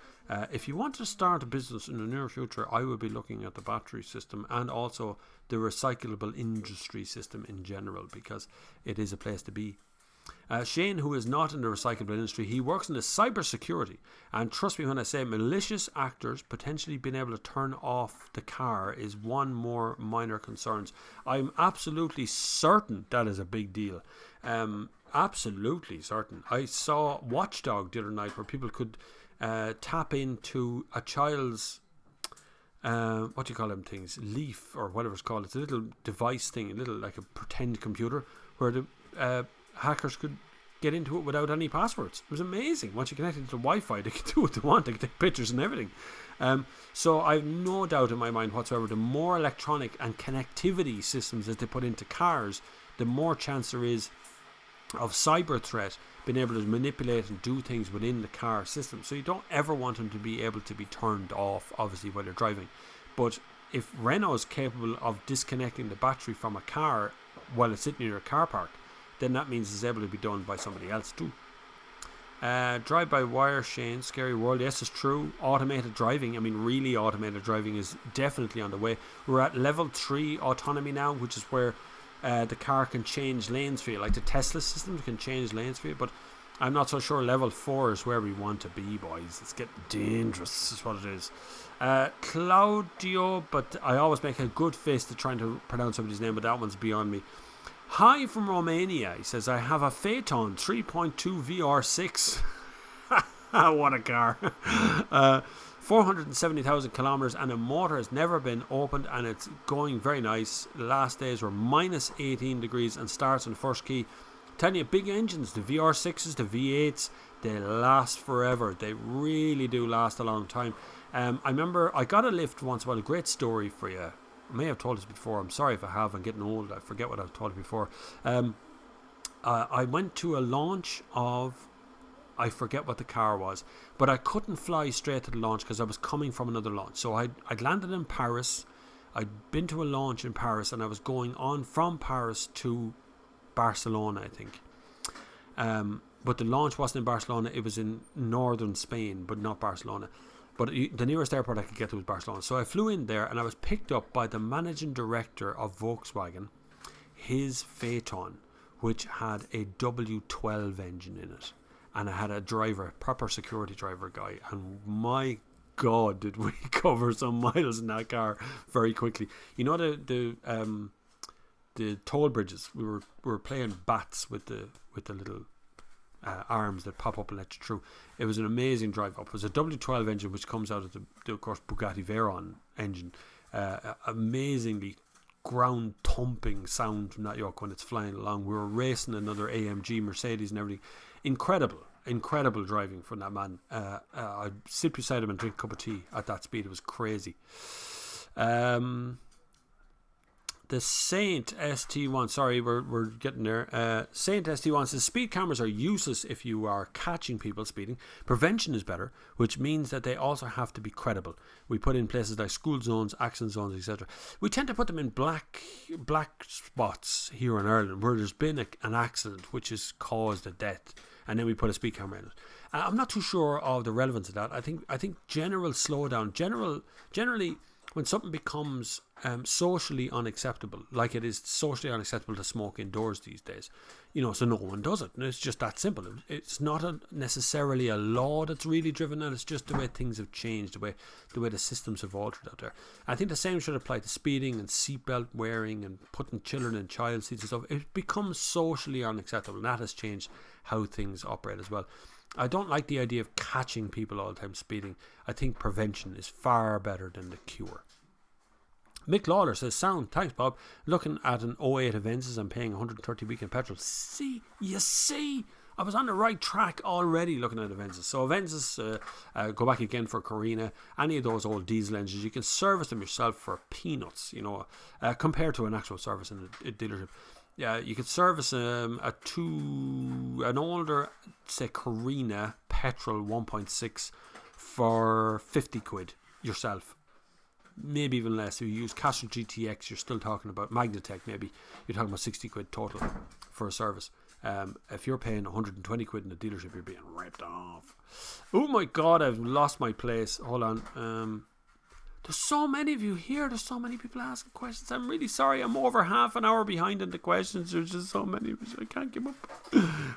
If you want to start a business in the near future, I would be looking at the battery system and also the recyclable industry system in general, because it is a place to be. Shane, who is not in the recyclable industry, he works in the cybersecurity, and trust me when I say malicious actors potentially being able to turn off the car is one more minor concerns. I'm absolutely certain that is a big deal. Absolutely certain. I saw Watchdog the other night where people could tap into a child's what do you call them things, Leaf or whatever it's called. It's a little device thing, a little like a pretend computer where the hackers could get into it without any passwords. It was amazing. Once you connect it to the Wi-Fi, they could do what they want. They could take pictures and everything. So I've no doubt in my mind whatsoever, the more electronic and connectivity systems that they put into cars, the more chance there is of cyber threat being able to manipulate and do things within the car system. So you don't ever want them to be able to be turned off, obviously, while you're driving. But if Renault is capable of disconnecting the battery from a car while it's sitting in your car park, then that means it's able to be done by somebody else too. Drive-by-wire, Shane, scary world. Yes, it's true. Automated driving, I mean really automated driving is definitely on the way. We're at level 3 autonomy now, which is where the car can change lanes for you. Like the Tesla systems can change lanes for you, but I'm not so sure level 4 is where we want to be, boys. It's getting dangerous is what it is. Claudio, but I always make a good face to trying to pronounce somebody's name, but that one's beyond me. Hi from Romania. He says, I have a Phaeton 3.2 VR6. What a car. 470,000 kilometers and the motor has never been opened and it's going very nice. The last days were minus 18 degrees and starts on first key. Telling you, big engines, the VR6s, the V8s, they last forever. They really do last a long time. I remember I got a lift once. Well, a great story for you. I may have told this before. I'm sorry if I have. I'm getting old. I forget what I've told you before. I went to a launch of, I forget what the car was, but I couldn't fly straight to the launch because I was coming from another launch. So I'd landed in Paris. I'd been to a launch in Paris and I was going on from Paris to Barcelona, I think. But the launch wasn't in Barcelona. It was in northern Spain, but not Barcelona. But the nearest airport I could get to was Barcelona. So I flew in there and I was picked up by the managing director of Volkswagen, his Phaeton, which had a W12 engine in it. And I had a driver, proper security driver guy. And my God, did we cover some miles in that car very quickly. You know the toll bridges, we were playing bats with the little arms that pop up and let you through. It was an amazing drive up. It was a W12 engine which comes out of the of course Bugatti Veyron engine. Amazingly ground thumping sound from that yoke when it's flying along. We were racing another AMG Mercedes and everything. Incredible driving from that man. I'd sit beside him and drink a cup of tea at that speed. It was crazy. The Saint ST1, sorry, we're getting there. Saint ST1 says speed cameras are useless if you are catching people speeding. Prevention is better, which means that they also have to be credible. We put in places like school zones, accident zones, etc. We tend to put them in black spots here in Ireland where there's been an accident which has caused a death, and then we put a speed camera in it. I'm not too sure of the relevance of that. I think general slowdown, generally when something becomes socially unacceptable, like it is socially unacceptable to smoke indoors these days, so no one does it, and it's just that simple. It's not necessarily a law that's really driven that. It's just the way things have changed, the way the systems have altered out there. I think the same should apply to speeding and seatbelt wearing and putting children in child seats and stuff. It becomes socially unacceptable, and that has changed how things operate as well. I don't like the idea of catching people all the time speeding. I think prevention is far better than the cure. Mick Lawler says, sound, thanks Bob. Looking at an '08 Avensis, I'm paying 130 a week in petrol. You see, I was on the right track already looking at Avensis. So Avensis, go back again for Carina, any of those old diesel engines, you can service them yourself for peanuts, compared to an actual service in a dealership. Yeah, you could service an older, say, Carina petrol 1.6 for 50 quid yourself. Maybe even less. If you use Castrol GTX, you're still talking about Magnatech, maybe you're talking about 60 quid total for a service. If you're paying 120 quid in a dealership, you're being ripped off. Oh my god, I've lost my place. Hold on. There's so many of you here. There's so many people asking questions. I'm really sorry. I'm over half an hour behind in the questions. There's just so many. I can't keep up.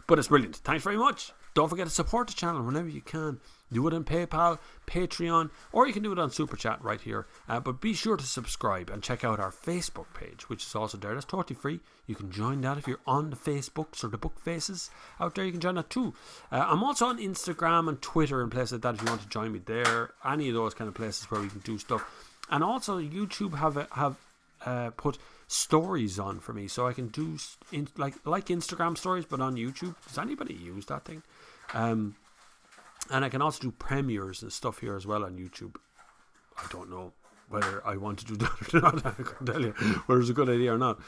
But it's brilliant. Thanks very much. Don't forget to support the channel whenever you can. Do it on PayPal, Patreon, or you can do it on Super Chat right here. But be sure to subscribe and check out our Facebook page, which is also there. That's totally free. You can join that if you're on the Facebooks or the book faces out there. You can join that too. I'm also on Instagram and Twitter and places like that if you want to join me there. Any of those kind of places where we can do stuff. And also YouTube have put stories on for me, so I can do like Instagram stories, but on YouTube. Does anybody use that thing? And I can also do premieres and stuff here as well on YouTube. I don't know whether I want to do that or not. I couldn't tell you whether it's a good idea or not.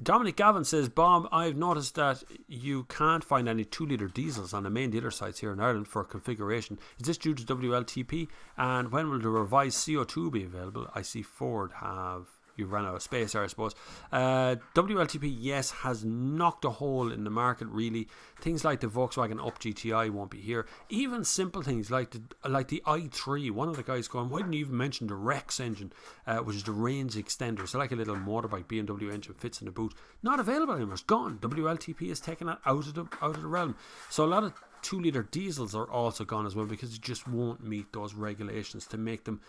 Dominic Gavin says, Bob, I've noticed that you can't find any 2-litre diesels on the main dealer sites here in Ireland for configuration. Is this due to WLTP? And when will the revised CO2 be available? I see Ford have... You ran out of space there, I suppose. WLTP, yes, has knocked a hole in the market, really. Things like the Volkswagen Up GTI won't be here. Even simple things like the i3. One of the guys going, why didn't you even mention the Rex engine, which is the range extender? So like a little motorbike BMW engine fits in the boot. Not available anymore. It's gone. WLTP has taken that out of the realm. So a lot of 2-litre diesels are also gone as well, because it just won't meet those regulations to make them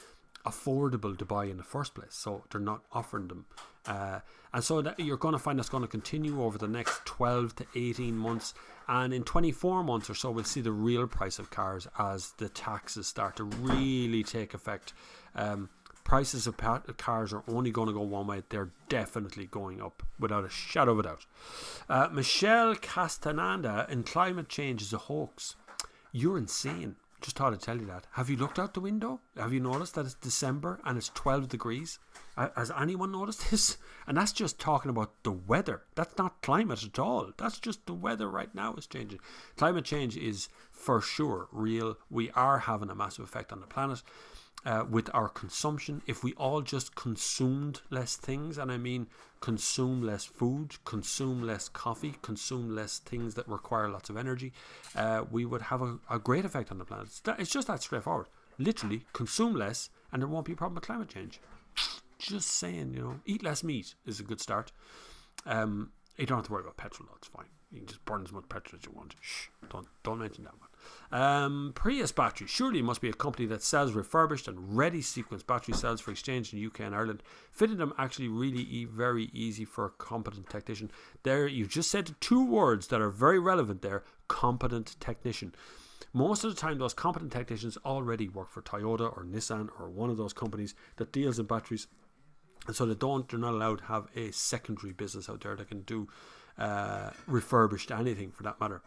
affordable to buy in the first place. So they're not offering them, and so that you're going to find that's going to continue over the next 12 to 18 months, and in 24 months or so we'll see the real price of cars as the taxes start to really take effect. Prices of cars are only going to go one way. They're definitely going up without a shadow of a doubt. Michelle Castaneda, and climate change is a hoax. You're insane. Just thought I'd tell you that. Have you looked out the window? Have you noticed that it's December and it's 12 degrees? Has anyone noticed this? And that's just talking about the weather. That's not climate at all. That's just the weather right now is changing. Climate change is for sure real. We are having a massive effect on the planet. With our consumption, if we all just consumed less things, and I mean consume less food, consume less coffee, consume less things that require lots of energy, we would have a great effect on the planet. It's just that straightforward. Literally, consume less and there won't be a problem with climate change. Just saying, eat less meat is a good start. You don't have to worry about petrol though, it's fine. You can just burn as much petrol as you want. Shh, don't mention that one. Prius Battery. Surely it must be a company that sells refurbished and ready sequence battery cells for exchange in the UK and Ireland. Fitting them actually really very easy for a competent technician. There, you just said 2 words that are very relevant there. Competent technician. Most of the time, those competent technicians already work for Toyota or Nissan or one of those companies that deals in batteries. And so they're not allowed to have a secondary business out there that can do refurbished anything for that matter.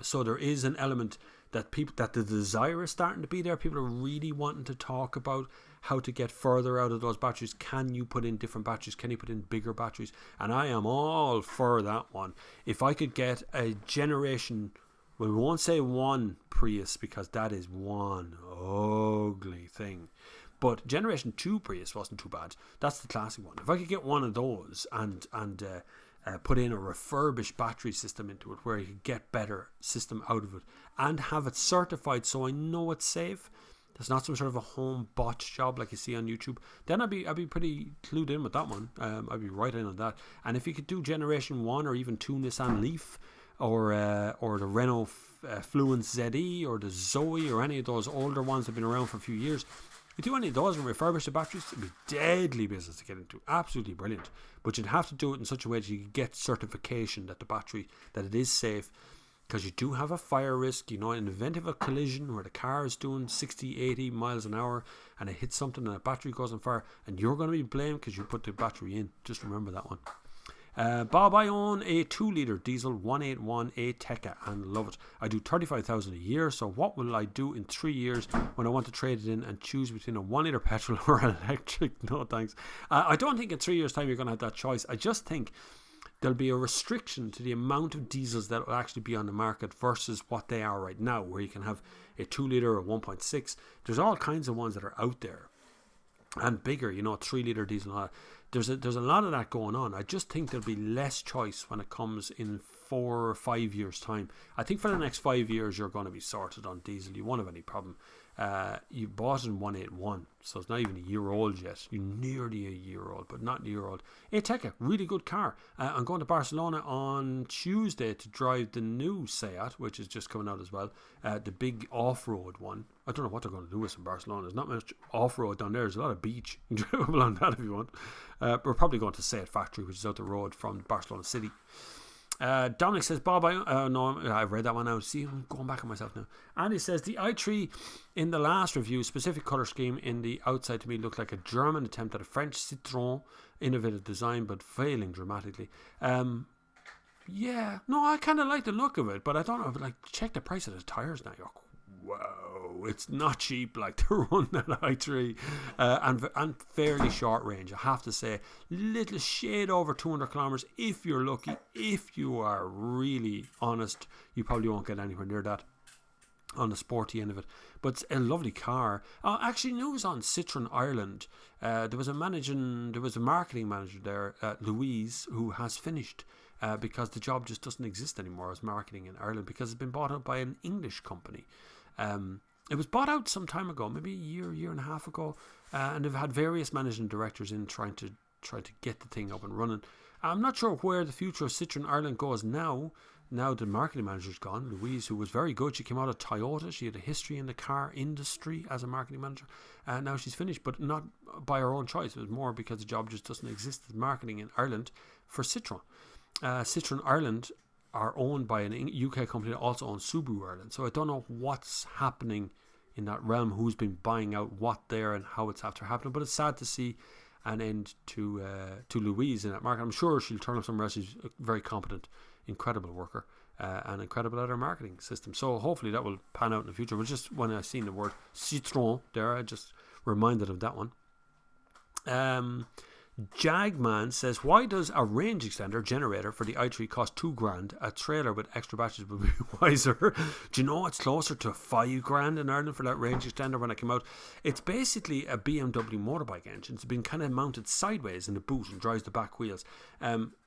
So there is an element that the desire is starting to be there. People are really wanting to talk about how to get further out of those batteries. Can you put in different batteries? Can you put in bigger batteries? And I am all for that one. If I could get a generation, well, we won't say one Prius because that is one ugly thing, but generation 2 Prius wasn't too bad. That's the classic one. If I could get one of those and put in a refurbished battery system into it where you could get better system out of it and have it certified so I know it's safe, there's not some sort of a home botch job like you see on YouTube, then I'd be pretty clued in with that one. I'd be right in on that. And if you could do generation 1 or even 2 Nissan Leaf or the Renault Fluence ZE or the Zoe or any of those older ones that have been around for a few years, you do any of those and refurbish the batteries, it'd be deadly business to get into. Absolutely brilliant. But you'd have to do it in such a way that you can get certification that the battery, that it is safe, because you do have a fire risk. You know, in the event of a collision where the car is doing 60, 80 miles an hour and it hits something and the battery goes on fire, and you're going to be blamed because you put the battery in. Just remember that one. Bob, I own a 2-litre diesel 181 Ateca and love it. I do 35,000 a year, so what will I do in 3 years when I want to trade it in and choose between a 1-litre petrol or an electric? No thanks. I don't think in 3 years time you're going to have that choice. I just think there'll be a restriction to the amount of diesels that will actually be on the market versus what they are right now, where you can have a 2-litre or 1.6. There's all kinds of ones that are out there and bigger, you know, 3-litre diesel and all that. There's a lot of that going on. I just think there'll be less choice when it comes in 4 or 5 years time. I think for the next 5 years you're going to be sorted on diesel. You won't have any problem. You bought in 181, so it's not even a year old yet. You're nearly a year old, but not a year old. Ateca, really good car. I'm going to Barcelona on Tuesday to drive the new Seat, which is just coming out as well. The big off-road one. I don't know what they're going to do with in Barcelona. There's not much off-road down there. There's a lot of beach. You can drive along that if you want. We're probably going to Seat Factory, which is out the road from Barcelona City. Dominic says, Bob, no, I've read that one now. See, I'm going back on myself now. And he says, the i3 in the last review, specific colour scheme in the outside to me looked like a German attempt at a French Citroën innovative design, but failing dramatically. Yeah, no, I kind of like the look of it, but I don't know, like, check the price of the tyres now. You're wow, it's not cheap, like, to run that i3 and fairly short range. I have to say, little shade over 200 kilometers if you're lucky. If you are really honest, you probably won't get anywhere near that on the sporty end of it, but it's a lovely car. Actually, news on Citroën Ireland. There was a marketing manager there, Louise, who has finished because the job just doesn't exist anymore as marketing in Ireland because it's been bought out by an English company. It was bought out some time ago, maybe a year and a half ago, and they've had various managing directors in trying to get the thing up and running. I'm not sure where the future of Citroën Ireland goes now. Now the marketing manager's gone, Louise, who was very good. She came out of Toyota. She had a history in the car industry as a marketing manager. Now she's finished, but not by her own choice. It was more because the job just doesn't exist as marketing in Ireland for Citroën. Citroën Ireland are owned by an UK company that also owns Subaru Ireland. So I don't know what's happening in that realm, who's been buying out what there and how it's after happening. But it's sad to see an end to Louise in that market. I'm sure she'll turn up somewhere else. She's a very competent, incredible worker and incredible at her marketing system. So hopefully that will pan out in the future. But just when I seen the word Citroën there, I just reminded of that one. Jagman says, why does a range extender generator for the i3 cost $2,000? A trailer with extra batteries would be wiser. Do you know it's closer to $5,000 in Ireland for that range extender when it came out? It's basically a BMW motorbike engine. It's been kind of mounted sideways in the boot and drives the back wheels.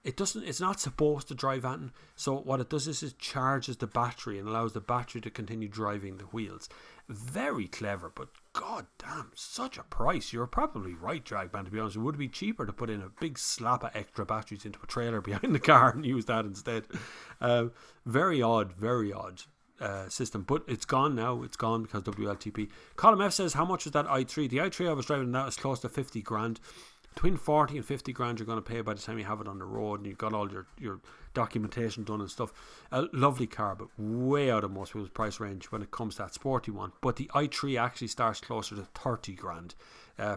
It's not supposed to drive anything. So what it does is it charges the battery and allows the battery to continue driving the wheels. Very clever, but god damn, such a price. You're probably right, Dragman, to be honest. It would be cheaper to put in a big slap of extra batteries into a trailer behind the car and use that instead. Very odd system, but it's gone now. It's gone because WLTP. Column F says, how much was that i3? The i3 I was driving now is close to $50,000. Between 40 and 50 grand you're going to pay by the time you have it on the road and you've got all your documentation done and stuff. A lovely car, but way out of most people's price range when it comes to that sporty one. But the i3 actually starts closer to 30 grand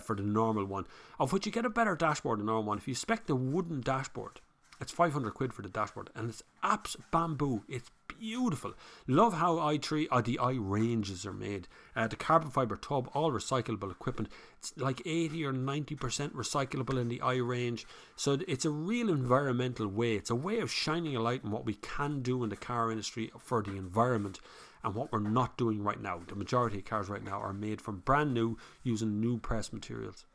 for the normal one, of which you get a better dashboard than the normal one. If you spec the wooden dashboard, It's 500 quid for the dashboard, and it's apps bamboo. It's beautiful. Love how the i ranges are made. The carbon fiber tub, all recyclable equipment. It's like 80 or 90% recyclable in the i range. So it's a real environmental way. It's a way of shining a light on what we can do in the car industry for the environment and what we're not doing right now. The majority of cars right now are made from brand new, using new press materials.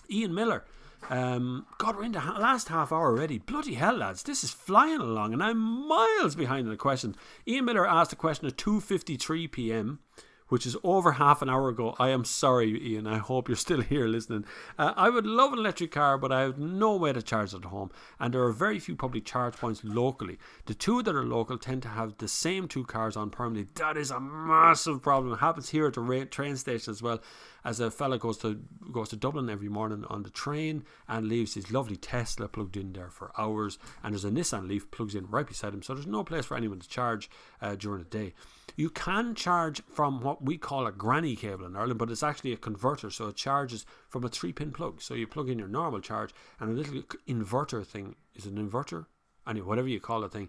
Ian Miller. God, we're in the last half hour already. Bloody hell, lads, this is flying along, and I'm miles behind in the question. Ian Miller asked a question at 2:53 p.m, which is over half an hour ago. I am sorry, Ian. I hope you're still here listening. I would love an electric car, but I have no way to charge it at home, and there are very few public charge points locally. The two that are local tend to have the same two cars on permanently. That is a massive problem. It happens here at the train station as well. As a fella goes to Dublin every morning on the train and leaves his lovely Tesla plugged in there for hours, and there's a Nissan Leaf plugs in right beside him, so there's no place for anyone to charge during the day. You can charge from what we call a granny cable in Ireland, but it's actually a converter, so it charges from a 3-pin plug. So you plug in your normal charge, and a little inverter thing, is it an inverter? Anyway, whatever you call the thing,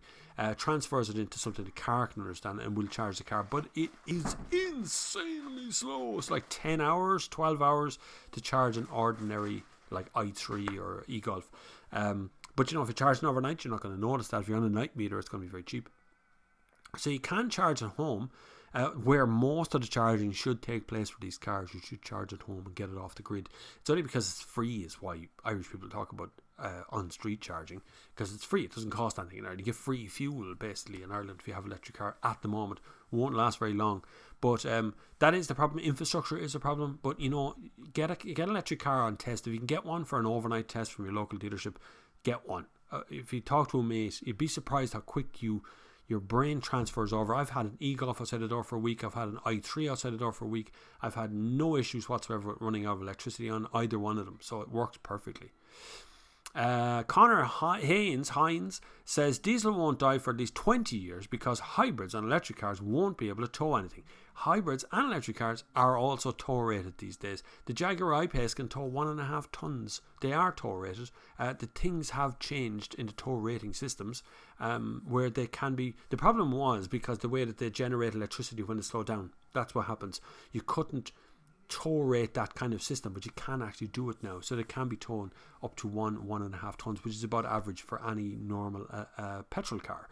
transfers it into something the car can understand and will charge the car. But it is insanely slow. It's like 10 hours, 12 hours to charge an ordinary like i3 or e-Golf. But you know, if you're charging overnight, you're not going to notice that. If you're on a night meter, it's going to be very cheap. So you can charge at home, where most of the charging should take place for these cars. You should charge at home and get it off the grid. It's only because it's free is why Irish people talk about on-street charging, because it's free. It doesn't cost anything in Ireland. You get free fuel basically in Ireland if you have an electric car at the moment. Won't last very long, but that is the problem. Infrastructure is a problem, but you know, get an electric car on test. If you can get one for an overnight test from your local dealership, get one. If you talk to a mate, you'd be surprised how quick your brain transfers over. I've had an e-Golf outside the door for a week. I've had an i3 outside the door for a week. I've had no issues whatsoever with running out of electricity on either one of them, so it works perfectly. Connor Hines says diesel won't die for at least 20 years because hybrids and electric cars won't be able to tow anything. Hybrids and electric cars are also tow rated these days. The Jaguar I-Pace can tow 1.5 tons. They are tow rated. The things have changed in the tow rating systems, where they can be. The problem was because the way that they generate electricity when they slow down. That's what happens. You couldn't tow rate that kind of system, but you can actually do it now, so they can be towing up to 1.5 tons, which is about average for any normal petrol car.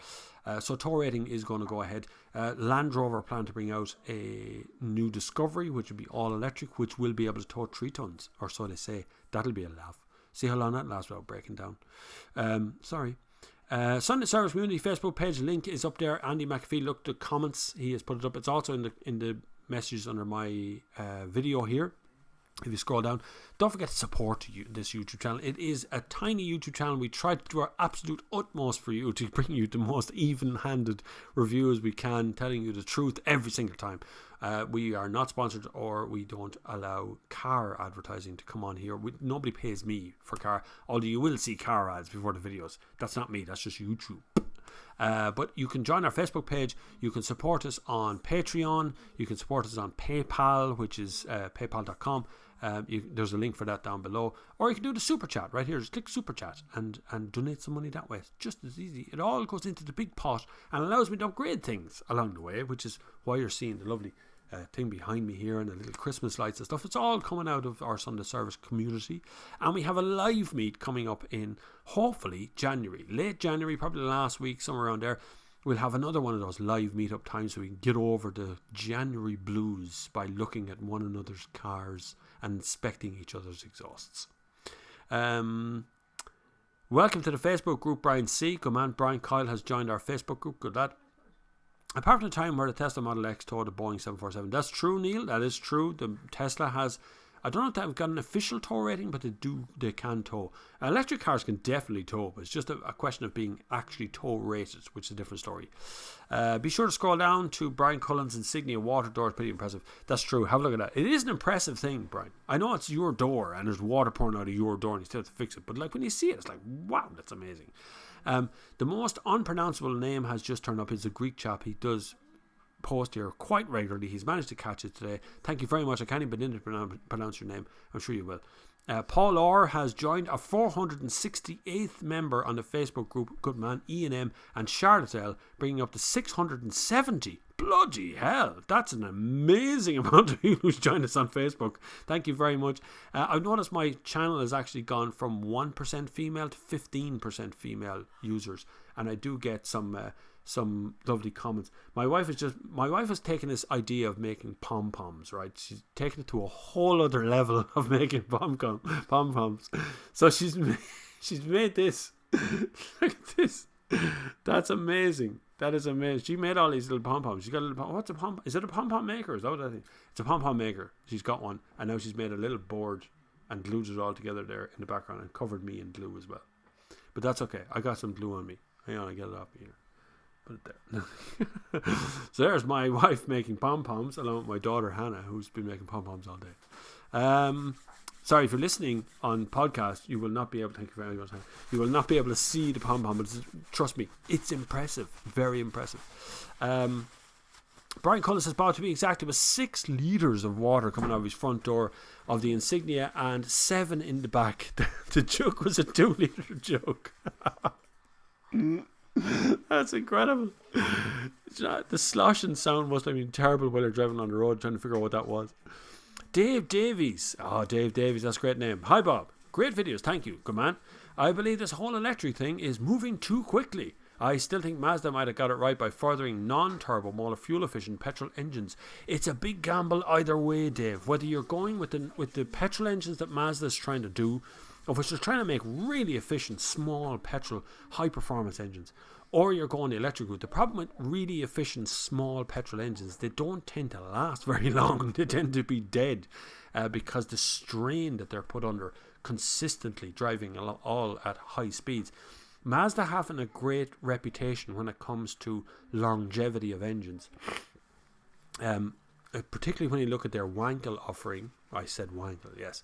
So tow rating is going to go ahead. Land Rover plan to bring out a new Discovery, which will be all electric, which will be able to tow 3 tons, or so they say. That'll be a laugh. See how long that lasts without breaking down. Sunday Service Community Facebook page link is up there. Andy McAfee, look, the comments, he has put it up. It's also in the messages under my video here. If you scroll down, don't forget to support this YouTube channel. It is a tiny YouTube channel. We try to do our absolute utmost for you to bring you the most even-handed reviews we can, telling you the truth every single time. We are not sponsored, or we don't allow car advertising to come on here. Nobody pays me for car, although you will see car ads before the videos. That's not me, that's just YouTube. But you can join our Facebook page. You can support us on Patreon. You can support us on PayPal, which is paypal.com. There's a link for that down below. Or you can do the super chat right here. Just click super chat and donate some money that way. It's just as easy. It all goes into the big pot and allows me to upgrade things along the way, which is why you're seeing the lovely thing behind me here and the little Christmas lights and stuff. It's all coming out of our Sunday Service community. And we have a live meet coming up in hopefully January, late January, probably last week, somewhere around there. We'll have another one of those live meetup times so we can get over the January blues by looking at one another's cars and inspecting each other's exhausts. Welcome to the Facebook group, Brian C. Good man, Brian Kyle has joined our Facebook group. Good lad. Apart from the time where the Tesla Model X towed a Boeing 747. That's true, Neil. That is true. The Tesla has, I don't know if they've got an official tow rating, but they can tow. Electric cars can definitely tow, but it's just a question of being actually tow rated, which is a different story. Be sure to scroll down to Brian Cullen's insignia water door. It's pretty impressive. That's true. Have a look at that. It is an impressive thing, Brian. I know it's your door and there's water pouring out of your door and you still have to fix it, but like when you see it, it's like, wow, that's amazing. The most unpronounceable name has just turned up. He's a Greek chap. He does post here quite regularly. He's managed to catch it today. Thank you very much. I can't even begin to pronounce your name. I'm sure you will. Paul Orr has joined a 468th member on the Facebook group Good Man, E&M and Charlotte L, bringing up to 670. Bloody hell, that's an amazing amount of people who's joined us on Facebook. Thank you very much. I've noticed my channel has actually gone from 1% female to 15% female users, and I do get some lovely comments. My wife has taken this idea of making pom-poms, right? She's taken it to a whole other level of making pom-poms. So she's made this. Look at this. That's amazing. That is amazing. She made all these little pom-poms. She's got a little what's a pom? Is it a pom-pom maker? Is that what I think? It's a pom-pom maker. She's got one, and now she's made a little board and glued it all together there in the background and covered me in glue as well. But that's okay. I got some glue on me. Hang on, I get it off me here. Put it there. So there's my wife making pom-poms along with my daughter Hannah, who's been making pom-poms all day. Sorry, if you're listening on podcast, you will not be able. Thank you very much. You will not be able to see the pom-pom, but trust me, it's impressive, very impressive. Brian Cullen says, Bob, to be exact, it was 6 litres of water coming out of his front door of the Insignia and 7 in the back. The jug was a 2-litre jug. That's incredible. The sloshing sound must have been terrible while you're driving on the road trying to figure out what that was. Dave Davies. Oh, Dave Davies, that's a great name. Hi, Bob. Great videos, thank you. Good man. I believe this whole electric thing is moving too quickly. I still think Mazda might have got it right by furthering non-turbo, more fuel-efficient petrol engines. It's a big gamble either way, Dave. Whether you're going with the petrol engines that Mazda's trying to do, of which they're trying to make really efficient, small petrol, high-performance engines, or you're going the electric route. The problem with really efficient small petrol engines, they don't tend to last very long. They tend to be dead because the strain that they're put under consistently driving all at high speeds. Mazda having a great reputation when it comes to longevity of engines. Particularly when you look at their Wankel offering. I said Wankel, yes.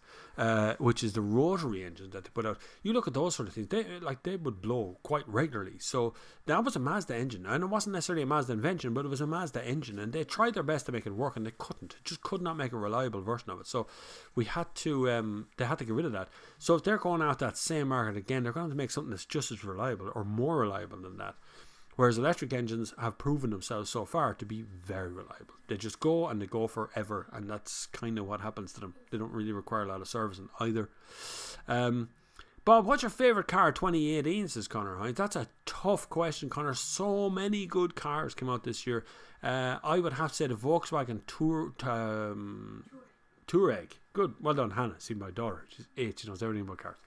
Which is the rotary engine that they put out. You look at those sort of things, they would blow quite regularly. So that was a Mazda engine, and it wasn't necessarily a Mazda invention, but it was a Mazda engine, and they tried their best to make it work, and they couldn't. Just could not make a reliable version of it. So we had to, they had to get rid of that. So if they're going out that same market again, they're going to make something that's just as reliable or more reliable than that. Whereas electric engines have proven themselves so far to be very reliable. They just go and they go forever, and that's kind of what happens to them. They don't really require a lot of servicing either. Bob, what's your favourite car 2018, says Connor Hines? That's a tough question, Connor. So many good cars came out this year. I would have to say the Volkswagen Touareg. Good. Well done, Hannah. See, my daughter. She's 8. She knows everything about cars.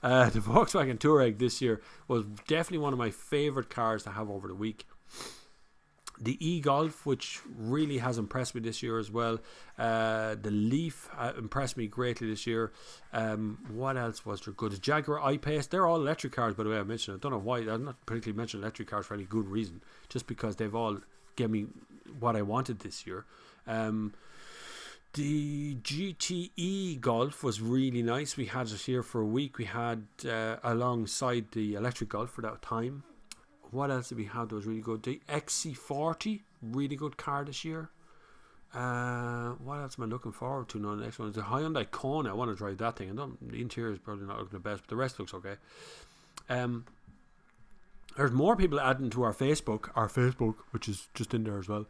The Volkswagen Touareg this year was definitely one of my favourite cars to have over the week. The e-Golf, which really has impressed me this year as well. The Leaf impressed me greatly this year. What else was there good? The Jaguar I-Pace. They're all electric cars, by the way. I mentioned it. I don't know why. I'm not particularly mentioning electric cars for any good reason. Just because they've all given me what I wanted this year. The GTE Golf was really nice. We had it here for a week. We had alongside the electric Golf for that time. What else did we have that was really good? The XC40, really good car this year. What else am I looking forward to now? The next one is the Hyundai Kona. I want to drive that thing. The interior is probably not looking the best, but the rest looks okay. There's more people adding to our Facebook, which is just in there as well.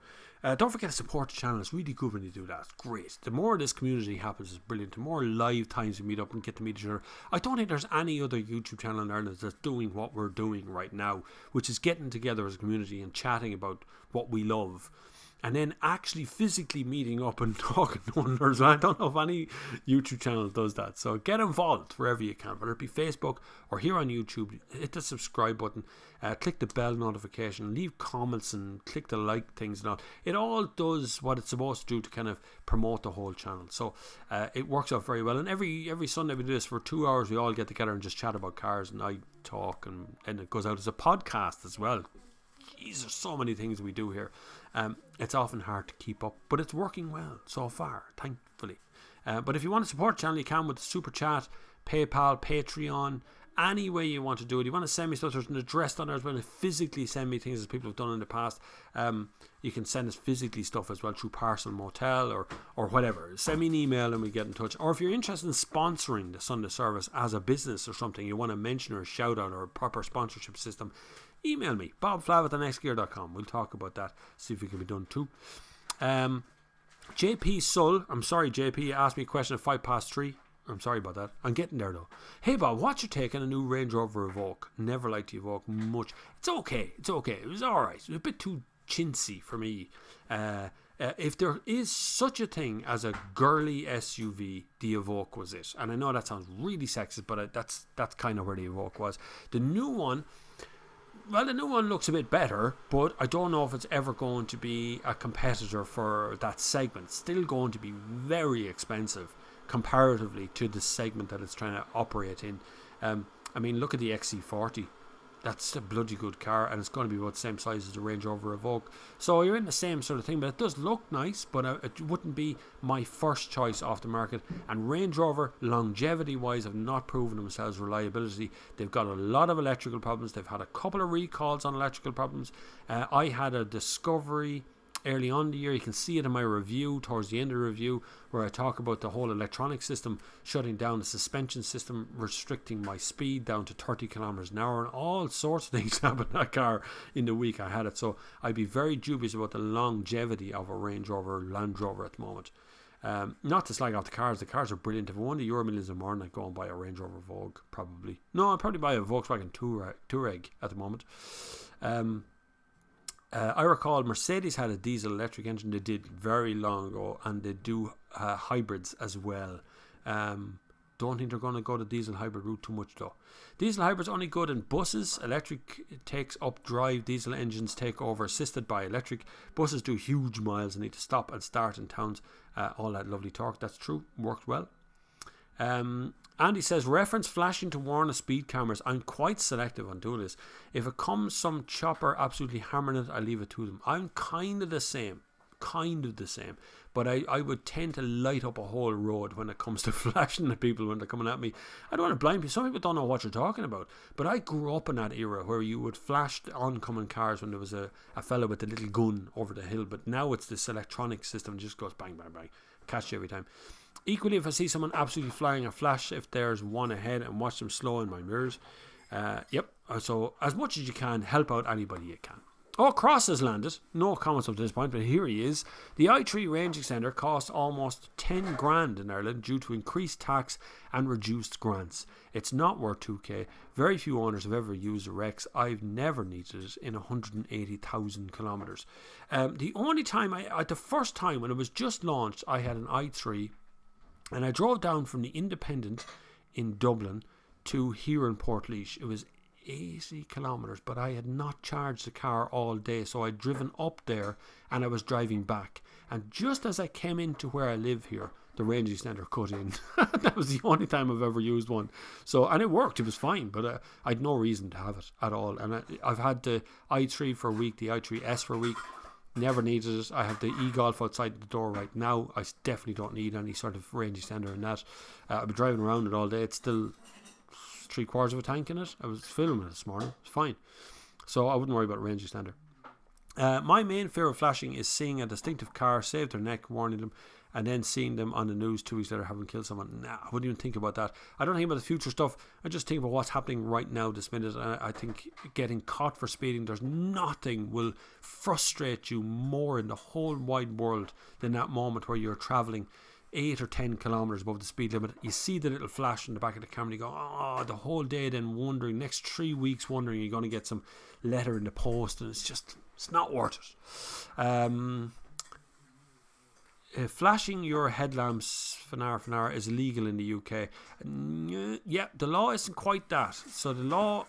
Don't forget to support the channel. It's really good when you do that. It's great. The more this community happens is brilliant. The more live times we meet up and get to meet each other. I don't think there's any other YouTube channel in Ireland that's doing what we're doing right now, which is getting together as a community and chatting about what we love. And then actually physically meeting up and talking to one another. I don't know if any YouTube channel does that. So get involved wherever you can, whether it be Facebook or here on YouTube. Hit the subscribe button, click the bell notification, leave comments and click the like things and all. It all does what it's supposed to do to kind of promote the whole channel. So it works out very well. And every Sunday we do this for 2 hours. We all get together and just chat about cars, and I talk, and it goes out as a podcast as well. Jeez, there's so many things we do here. It's often hard to keep up, but it's working well so far, thankfully. But if you want to support the channel, you can with the Super Chat, PayPal, Patreon, any way you want to do it. You want to send me stuff, there's an address on there as well, and physically send me things as people have done in the past. You can send us physically stuff as well through Parcel Motel or whatever. Send me an email and we get in touch. Or if you're interested in sponsoring the Sunday service as a business or something, you want to mention or shout out or a proper sponsorship system, email me, bobflav@thenextgear.com. We'll talk about that, see if it can be done too. JP Sull, I'm sorry JP, you asked me a question at 3:05. I'm sorry about that. I'm getting there though. Hey Bob, what's your take on a new Range Rover Evoque? Never liked the Evoque much. It's okay. It was alright. It was a bit too chintzy for me. If there is such a thing as a girly SUV, the Evoque was it. And I know that sounds really sexist, but that's kind of where the Evoque was. The new one looks a bit better, but I don't know if it's ever going to be a competitor for that segment. It's still going to be very expensive comparatively to the segment that it's trying to operate in. I mean, look at the XC40. That's a bloody good car, and it's going to be about the same size as the Range Rover Evoque. So you're in the same sort of thing, but it does look nice, but it wouldn't be my first choice off the market. And Range Rover, longevity-wise, have not proven themselves reliability. They've got a lot of electrical problems. They've had a couple of recalls on electrical problems. I had a Discovery early on in the year. You can see it in my review towards the end of the review, where I talk about the whole electronic system shutting down, the suspension system restricting my speed down to 30 kilometers an hour, and all sorts of things happened in that car in the week I had it. So I'd be very dubious about the longevity of a Range Rover, Land Rover at the moment. Not to slag off the cars are brilliant. If I won the Euro Millions in the morning, I'd go and buy a Range Rover Vogue, probably. No, I'd probably buy a Volkswagen Touareg at the moment. I recall Mercedes had a diesel electric engine they did very long ago, and they do hybrids as well. Don't think they're going to go the diesel hybrid route too much though. Diesel hybrids only good in buses. Electric takes up drive. Diesel engines take over, assisted by electric. Buses do huge miles and need to stop and start in towns. All that lovely torque. That's true. Worked well. Andy says, reference flashing to warn of speed cameras. I'm quite selective on doing this. If it comes some chopper absolutely hammering it, I leave it to them. I'm kind of the same. But I would tend to light up a whole road when it comes to flashing at people when they're coming at me. I don't want to blind people. Some people don't know what you're talking about. But I grew up in that era where you would flash the oncoming cars when there was a fella with a little gun over the hill. But now it's this electronic system. It just goes bang, bang, bang. Catch you every time. Equally, if I see someone absolutely flying a flash, if there's one ahead, and watch them slow in my mirrors. Yep. So as much as you can, help out anybody you can. Oh, Cross has landed. No comments up to this point, but here he is. The i3 range extender costs almost 10 grand in Ireland due to increased tax and reduced grants. It's not worth 2k. Very few owners have ever used a Rex. I've never needed it in 180,000 kilometres. The only time, the first time when it was just launched, I had an i3, and I drove down from the Independent in Dublin to here in Portlaoise. It was 80 kilometres, but I had not charged the car all day, so I'd driven up there and I was driving back, and just as I came into where I live here, the range extender cut in. That was the only time I've ever used one. So, and it worked, it was fine, but I'd no reason to have it at all. And I've had the i3 for a week, the i3S for a week, never needed it. I have the e-Golf outside the door right now. I definitely don't need any sort of range extender in that. I've been driving around it all day. It's still 3/4 of a tank in it. I was filming it this morning. It's fine. So I wouldn't worry about range extender. My main fear of flashing is seeing a distinctive car save their neck, warning them, and then seeing them on the news 2 weeks later having killed someone. Nah, I wouldn't even think about that. I don't think about the future stuff. I just think about what's happening right now this minute. I think getting caught for speeding, there's nothing will frustrate you more in the whole wide world than that moment where you're travelling 8 or 10 kilometres above the speed limit. You see the little flash in the back of the camera and you go, oh, the whole day then wondering, next 3 weeks wondering you're going to get some letter in the post, and it's not worth it. Flashing your headlamps for an hour is illegal in the UK. Yeah, the law isn't quite that. So the law,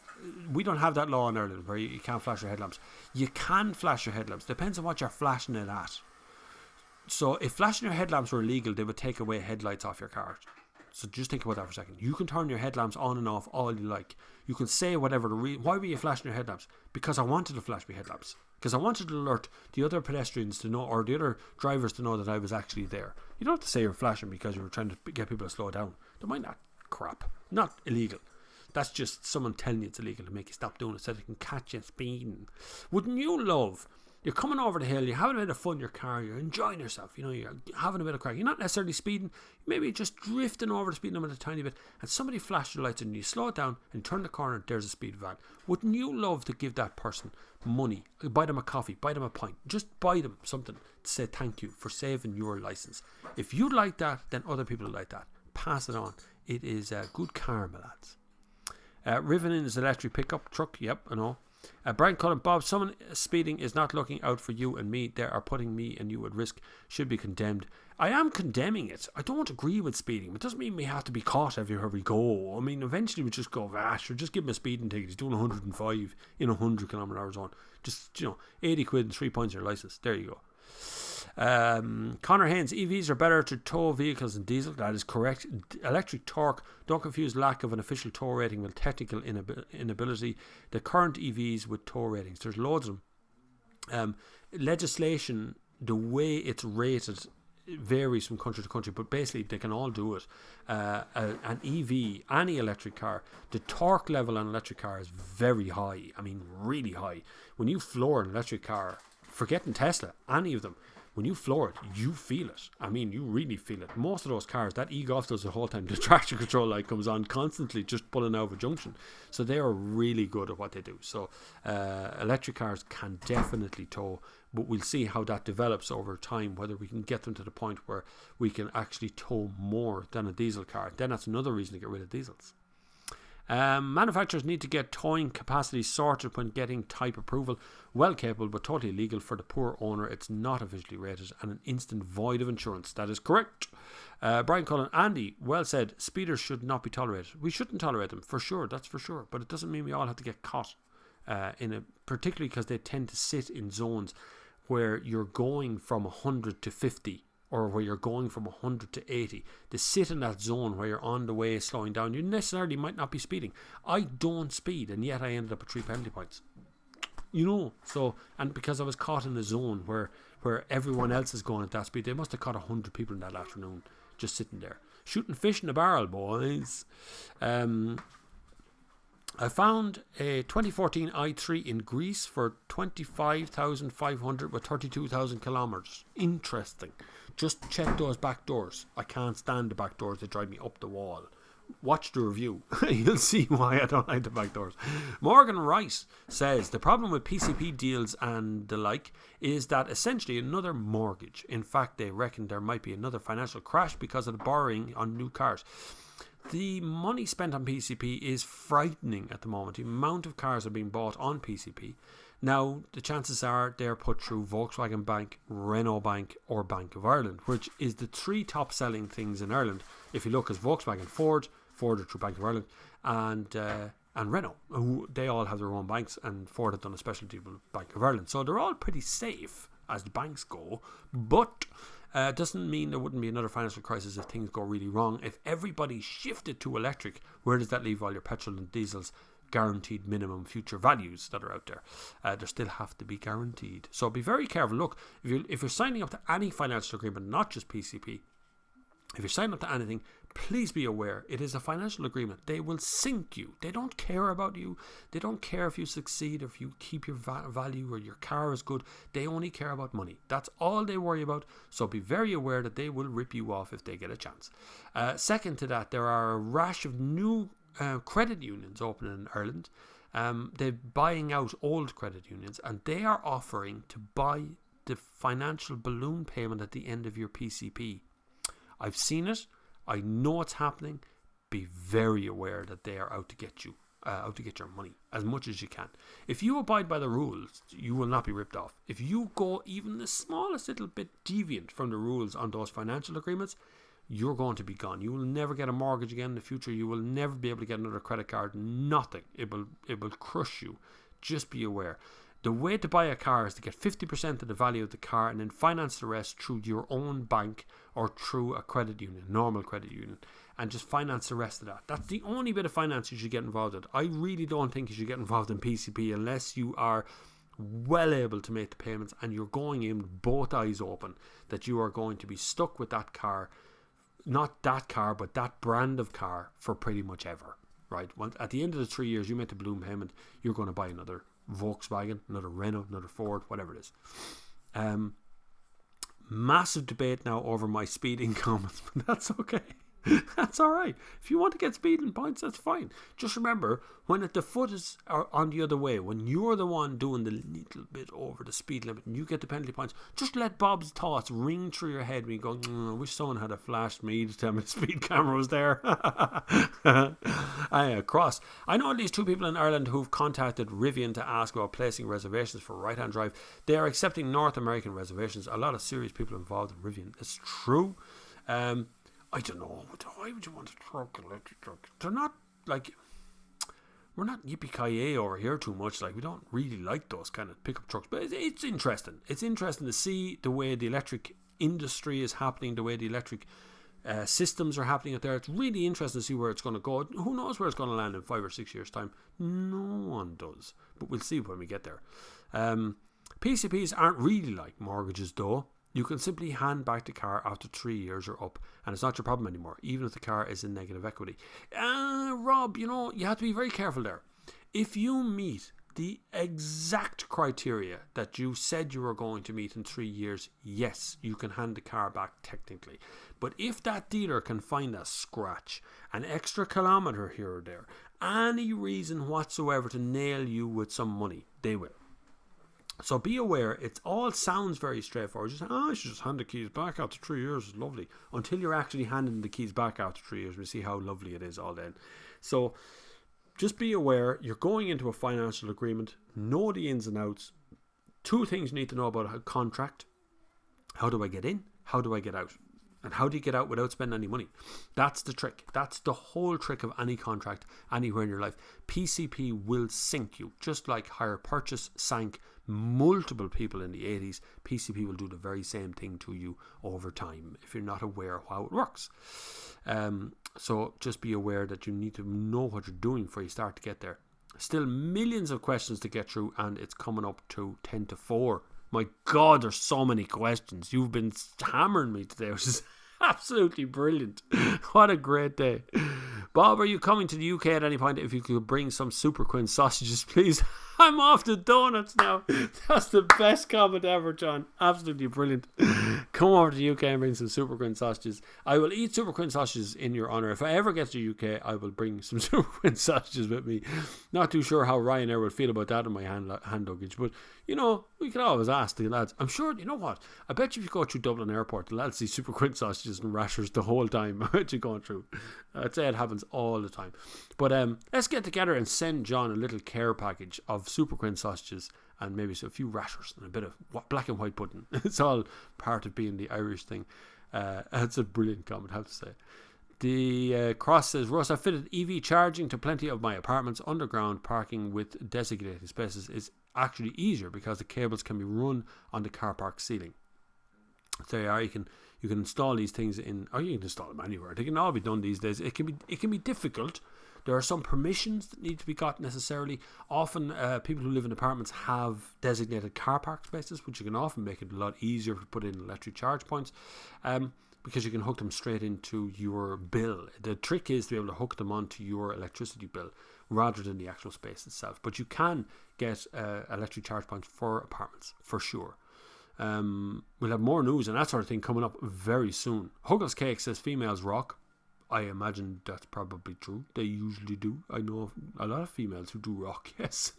we don't have that law in Ireland where you can't flash your headlamps. You can flash your headlamps. Depends on what you're flashing it at. So if flashing your headlamps were illegal, they would take away headlights off your car. So just think about that for a second. You can turn your headlamps on and off all you like. You can say whatever the reason. Why were you flashing your headlamps? Because I wanted to flash my headlamps. Because I wanted to alert the other pedestrians to know, or the other drivers to know that I was actually there. You don't have to say you're flashing because you were trying to get people to slow down. Don't mind that crap. Not illegal. That's just someone telling you it's illegal to make you stop doing it so they can catch you speeding. Wouldn't you love... You're coming over the hill, you're having a bit of fun in your car, you're enjoying yourself, you're having a bit of crack. You're not necessarily speeding, maybe just drifting over the speed limit a tiny bit, and somebody flashes your lights and you slow it down and turn the corner, there's a speed van. Wouldn't you love to give that person money, buy them a coffee, buy them a pint, just buy them something to say thank you for saving your license? If you like that, then other people like that. Pass it on. It is good karma, lads. Riven in his electric pickup truck, yep, I know. Brian Cullen, Bob, someone speeding is not looking out for you and me. They are putting me and you at risk. Should be condemned. I am condemning it. I don't agree with speeding. It doesn't mean we have to be caught everywhere we go. I mean, eventually we just go, sure, just give him a speeding ticket. He's doing 105 in a 100 km/h zone. Just, 80 quid and 3 points on your license. There you go. Connor Haynes, EVs are better to tow vehicles than diesel. That is correct. Electric torque, don't confuse lack of an official tow rating with technical inability. The current EVs with tow ratings, there's loads of them. Legislation, the way it's rated varies from country to country, but basically they can all do it. An EV, any electric car, the torque level on an electric car is very high. I mean, really high. When you floor an electric car, forgetting Tesla, any of them, when you floor it, you feel it. I mean, you really feel it. Most of those cars, that e-golf does the whole time. The traction control light comes on constantly, just pulling out of a junction. So they are really good at what they do. So electric cars can definitely tow, but we'll see how that develops over time, whether we can get them to the point where we can actually tow more than a diesel car. Then that's another reason to get rid of diesels. Manufacturers need to get towing capacity sorted when getting type approval. Well capable but totally illegal for the poor owner. It's not officially rated and an instant void of insurance. That is correct. Brian Cullen, Andy, well said. Speeders should not be tolerated. We shouldn't tolerate them, for sure, that's for sure. But it doesn't mean we all have to get caught, particularly because they tend to sit in zones where you're going from 100 to 50 or where you're going from 100 to 80. They sit in that zone where you're on the way slowing down. You necessarily might not be speeding. I don't speed, and yet I ended up with 3 penalty points. So, and because I was caught in a zone where everyone else is going at that speed, they must have caught 100 people in that afternoon just sitting there. Shooting fish in a barrel, boys. I found a 2014 i3 in Greece for 25,500 with 32,000 kilometers. Interesting. Just check those back doors. I can't stand the back doors. They drive me up the wall. Watch the review. You'll see why I don't like the back doors. Morgan Rice says the problem with PCP deals and the like is that essentially another mortgage. In fact, they reckon there might be another financial crash because of the borrowing on new cars. The money spent on PCP is frightening at the moment. The amount of cars are being bought on PCP. Now, the chances are they're put through Volkswagen Bank, Renault Bank or Bank of Ireland, which is the 3 top selling things in Ireland. If you look as Volkswagen, Ford are through Bank of Ireland, and Renault, who they all have their own banks, and Ford have done a special deal with Bank of Ireland. So they're all pretty safe as the banks go, but doesn't mean there wouldn't be another financial crisis if things go really wrong. If everybody shifted to electric, where does that leave all your petrol and diesels guaranteed minimum future values that are out there? They still have to be guaranteed. So be very careful. Look, if you're signing up to any financial agreement, not just PCP, if you're signing up to anything, please be aware it is a financial agreement. They will sink you. They don't care about you. They don't care if you succeed, if you keep your value or your car is good. They only care about money. That's all they worry about. So be very aware that they will rip you off if they get a chance. Second to that, there are a rash of new credit unions opening in Ireland. They're buying out old credit unions, and they are offering to buy the financial balloon payment at the end of your PCP. I've seen it. I know it's happening. Be very aware that they are out to get you, out to get your money as much as you can. If you abide by the rules, you will not be ripped off. If you go even the smallest little bit deviant from the rules on those financial agreements, you're going to be gone. You will never get a mortgage again in the future. You will never be able to get another credit card. Nothing. It will crush you. Just be aware. The way to buy a car is to get 50% of the value of the car and then finance the rest through your own bank or through a credit union, normal credit union, and just finance the rest of that. That's the only bit of finance you should get involved in. I really don't think you should get involved in PCP unless you are well able to make the payments and you're going in both eyes open that you are going to be stuck with that car, not that car, but that brand of car for pretty much ever. right? At the end of the 3 years, you make the balloon payment, you're going to buy another Volkswagen, another Renault, another Ford, whatever it is. Massive debate now over my speeding comments, but that's okay. That's all right. If you want to get speeding points, that's fine. Just remember, when the foot is on the other way, when you're the one doing the little bit over the speed limit and you get the penalty points, just let Bob's thoughts ring through your head when you go, I wish someone had flashed me to tell me the speed camera was there. Cross. I know at least 2 people in Ireland who've contacted Rivian to ask about placing reservations for right-hand drive. They are accepting North American reservations. A lot of serious people involved in Rivian. It's true. I don't know. Why would you want a truck, electric truck? They're not like, we're not yippee-ki-yay over here too much. Like, we don't really like those kind of pickup trucks. But it's interesting. It's interesting to see the way the electric industry is happening, the way the electric systems are happening out there. It's really interesting to see where it's going to go. Who knows where it's going to land in 5 or 6 years' time? No one does. But we'll see when we get there. PCPs aren't really like mortgages, though. You can simply hand back the car after 3 years or up, and it's not your problem anymore, even if the car is in negative equity. Rob, you have to be very careful there. If you meet the exact criteria that you said you were going to meet in 3 years, yes, you can hand the car back technically. But if that dealer can find a scratch, an extra kilometre here or there, any reason whatsoever to nail you with some money, they will. So be aware, it all sounds very straightforward. Just, I should just hand the keys back after 3 years. It's lovely. Until you're actually handing the keys back after 3 years, we see how lovely it is all then. So just be aware, you're going into a financial agreement. Know the ins and outs. 2 things you need to know about a contract. How do I get in? How do I get out? And how do you get out without spending any money? That's the trick. That's the whole trick of any contract anywhere in your life. PCP will sink you. Just like hire purchase sank multiple people in the 80s, PCP will do the very same thing to you over time if you're not aware of how it works. So just be aware that you need to know what you're doing before you start to get there. Still millions of questions to get through, and it's coming up to 10 to 4. My God, there's so many questions. You've been hammering me today, which is absolutely brilliant. What a great day. Bob, are you coming to the UK at any point? If you could bring some Super Quinn sausages, please. I'm off to donuts now. That's the best comment ever, John. Absolutely brilliant. Come over to the UK and bring some Super Quinn sausages. I will eat Super Quinn sausages in your honour. If I ever get to the UK, I will bring some Super Quinn sausages with me. Not too sure how Ryanair would feel about that in my hand luggage, but we can always ask the lads. I'm sure, you know what? I bet you if you go through Dublin Airport, the lads see Super Quinn sausages and rashers the whole time. I bet you going through. I'd say it happens all the time. But let's get together and send John a little care package of Super Quinn sausages and maybe a few rashers and a bit of black and white pudding. It's all part of being the Irish thing. That's a brilliant comment, I have to say. The Cross says, Russ, I fitted EV charging to plenty of my apartments. Underground parking with designated spaces is actually easier because the cables can be run on the car park ceiling. So you can install these things in, or you can install them anywhere. They can all be done these days. It can be difficult. There are some permissions that need to be got necessarily. Often people who live in apartments have designated car park spaces, which you can often make it a lot easier to put in electric charge points, because you can hook them straight into your bill. The trick is to be able to hook them onto your electricity bill rather than the actual space itself. But you can get electric charge points for apartments, for sure. We'll have more news and that sort of thing coming up very soon. Huggles Cake says females rock. I imagine that's probably true. They usually do. I know a lot of females who do rock, yes.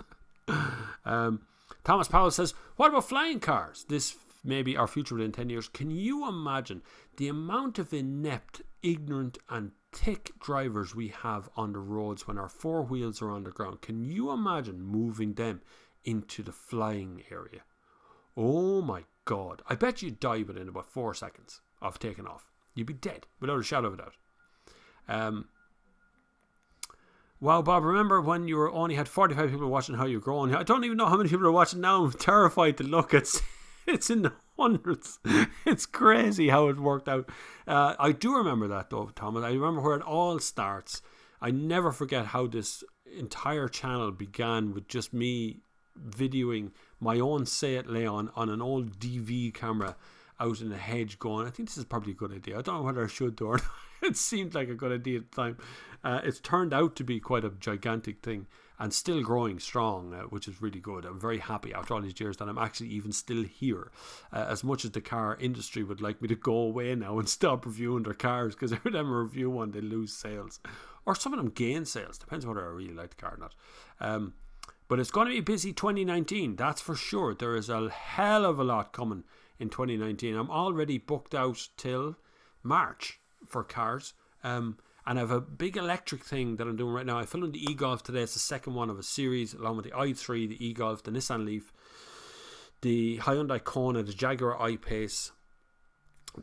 Thomas Powell says, what about flying cars? This may be our future within 10 years. Can you imagine the amount of inept, ignorant and thick drivers we have on the roads when our 4 wheels are on the ground? Can you imagine moving them into the flying area? Oh my God. I bet you'd die within about 4 seconds of taking off. You'd be dead without a shadow of a doubt. Wow, Bob, remember when you only had 45 people watching how you're growing? I don't even know how many people are watching now. I'm terrified to look. It's in the hundreds. It's crazy how it worked out. I do remember that though, Thomas. I remember where it all starts. I never forget how this entire channel began with just me videoing my own Seat Leon on an old DV camera out in a hedge going, I think this is probably a good idea. I don't know whether I should do or not. It seemed like a good idea at the time. It's turned out to be quite a gigantic thing and still growing strong, which is really good. I'm very happy after all these years that I'm actually even still here. As much as the car industry would like me to go away now and stop reviewing their cars, because every time I review one they lose sales, or some of them gain sales, depends whether I really like the car or not. But it's going to be a busy 2019, that's for sure. There is a hell of a lot coming in 2019. I'm already booked out till March for cars. And I have a big electric thing that I'm doing right now. I filmed the e-Golf today. It's the second one of a series, along with the i3, the e-Golf, the Nissan Leaf, the Hyundai Kona, the Jaguar I-Pace,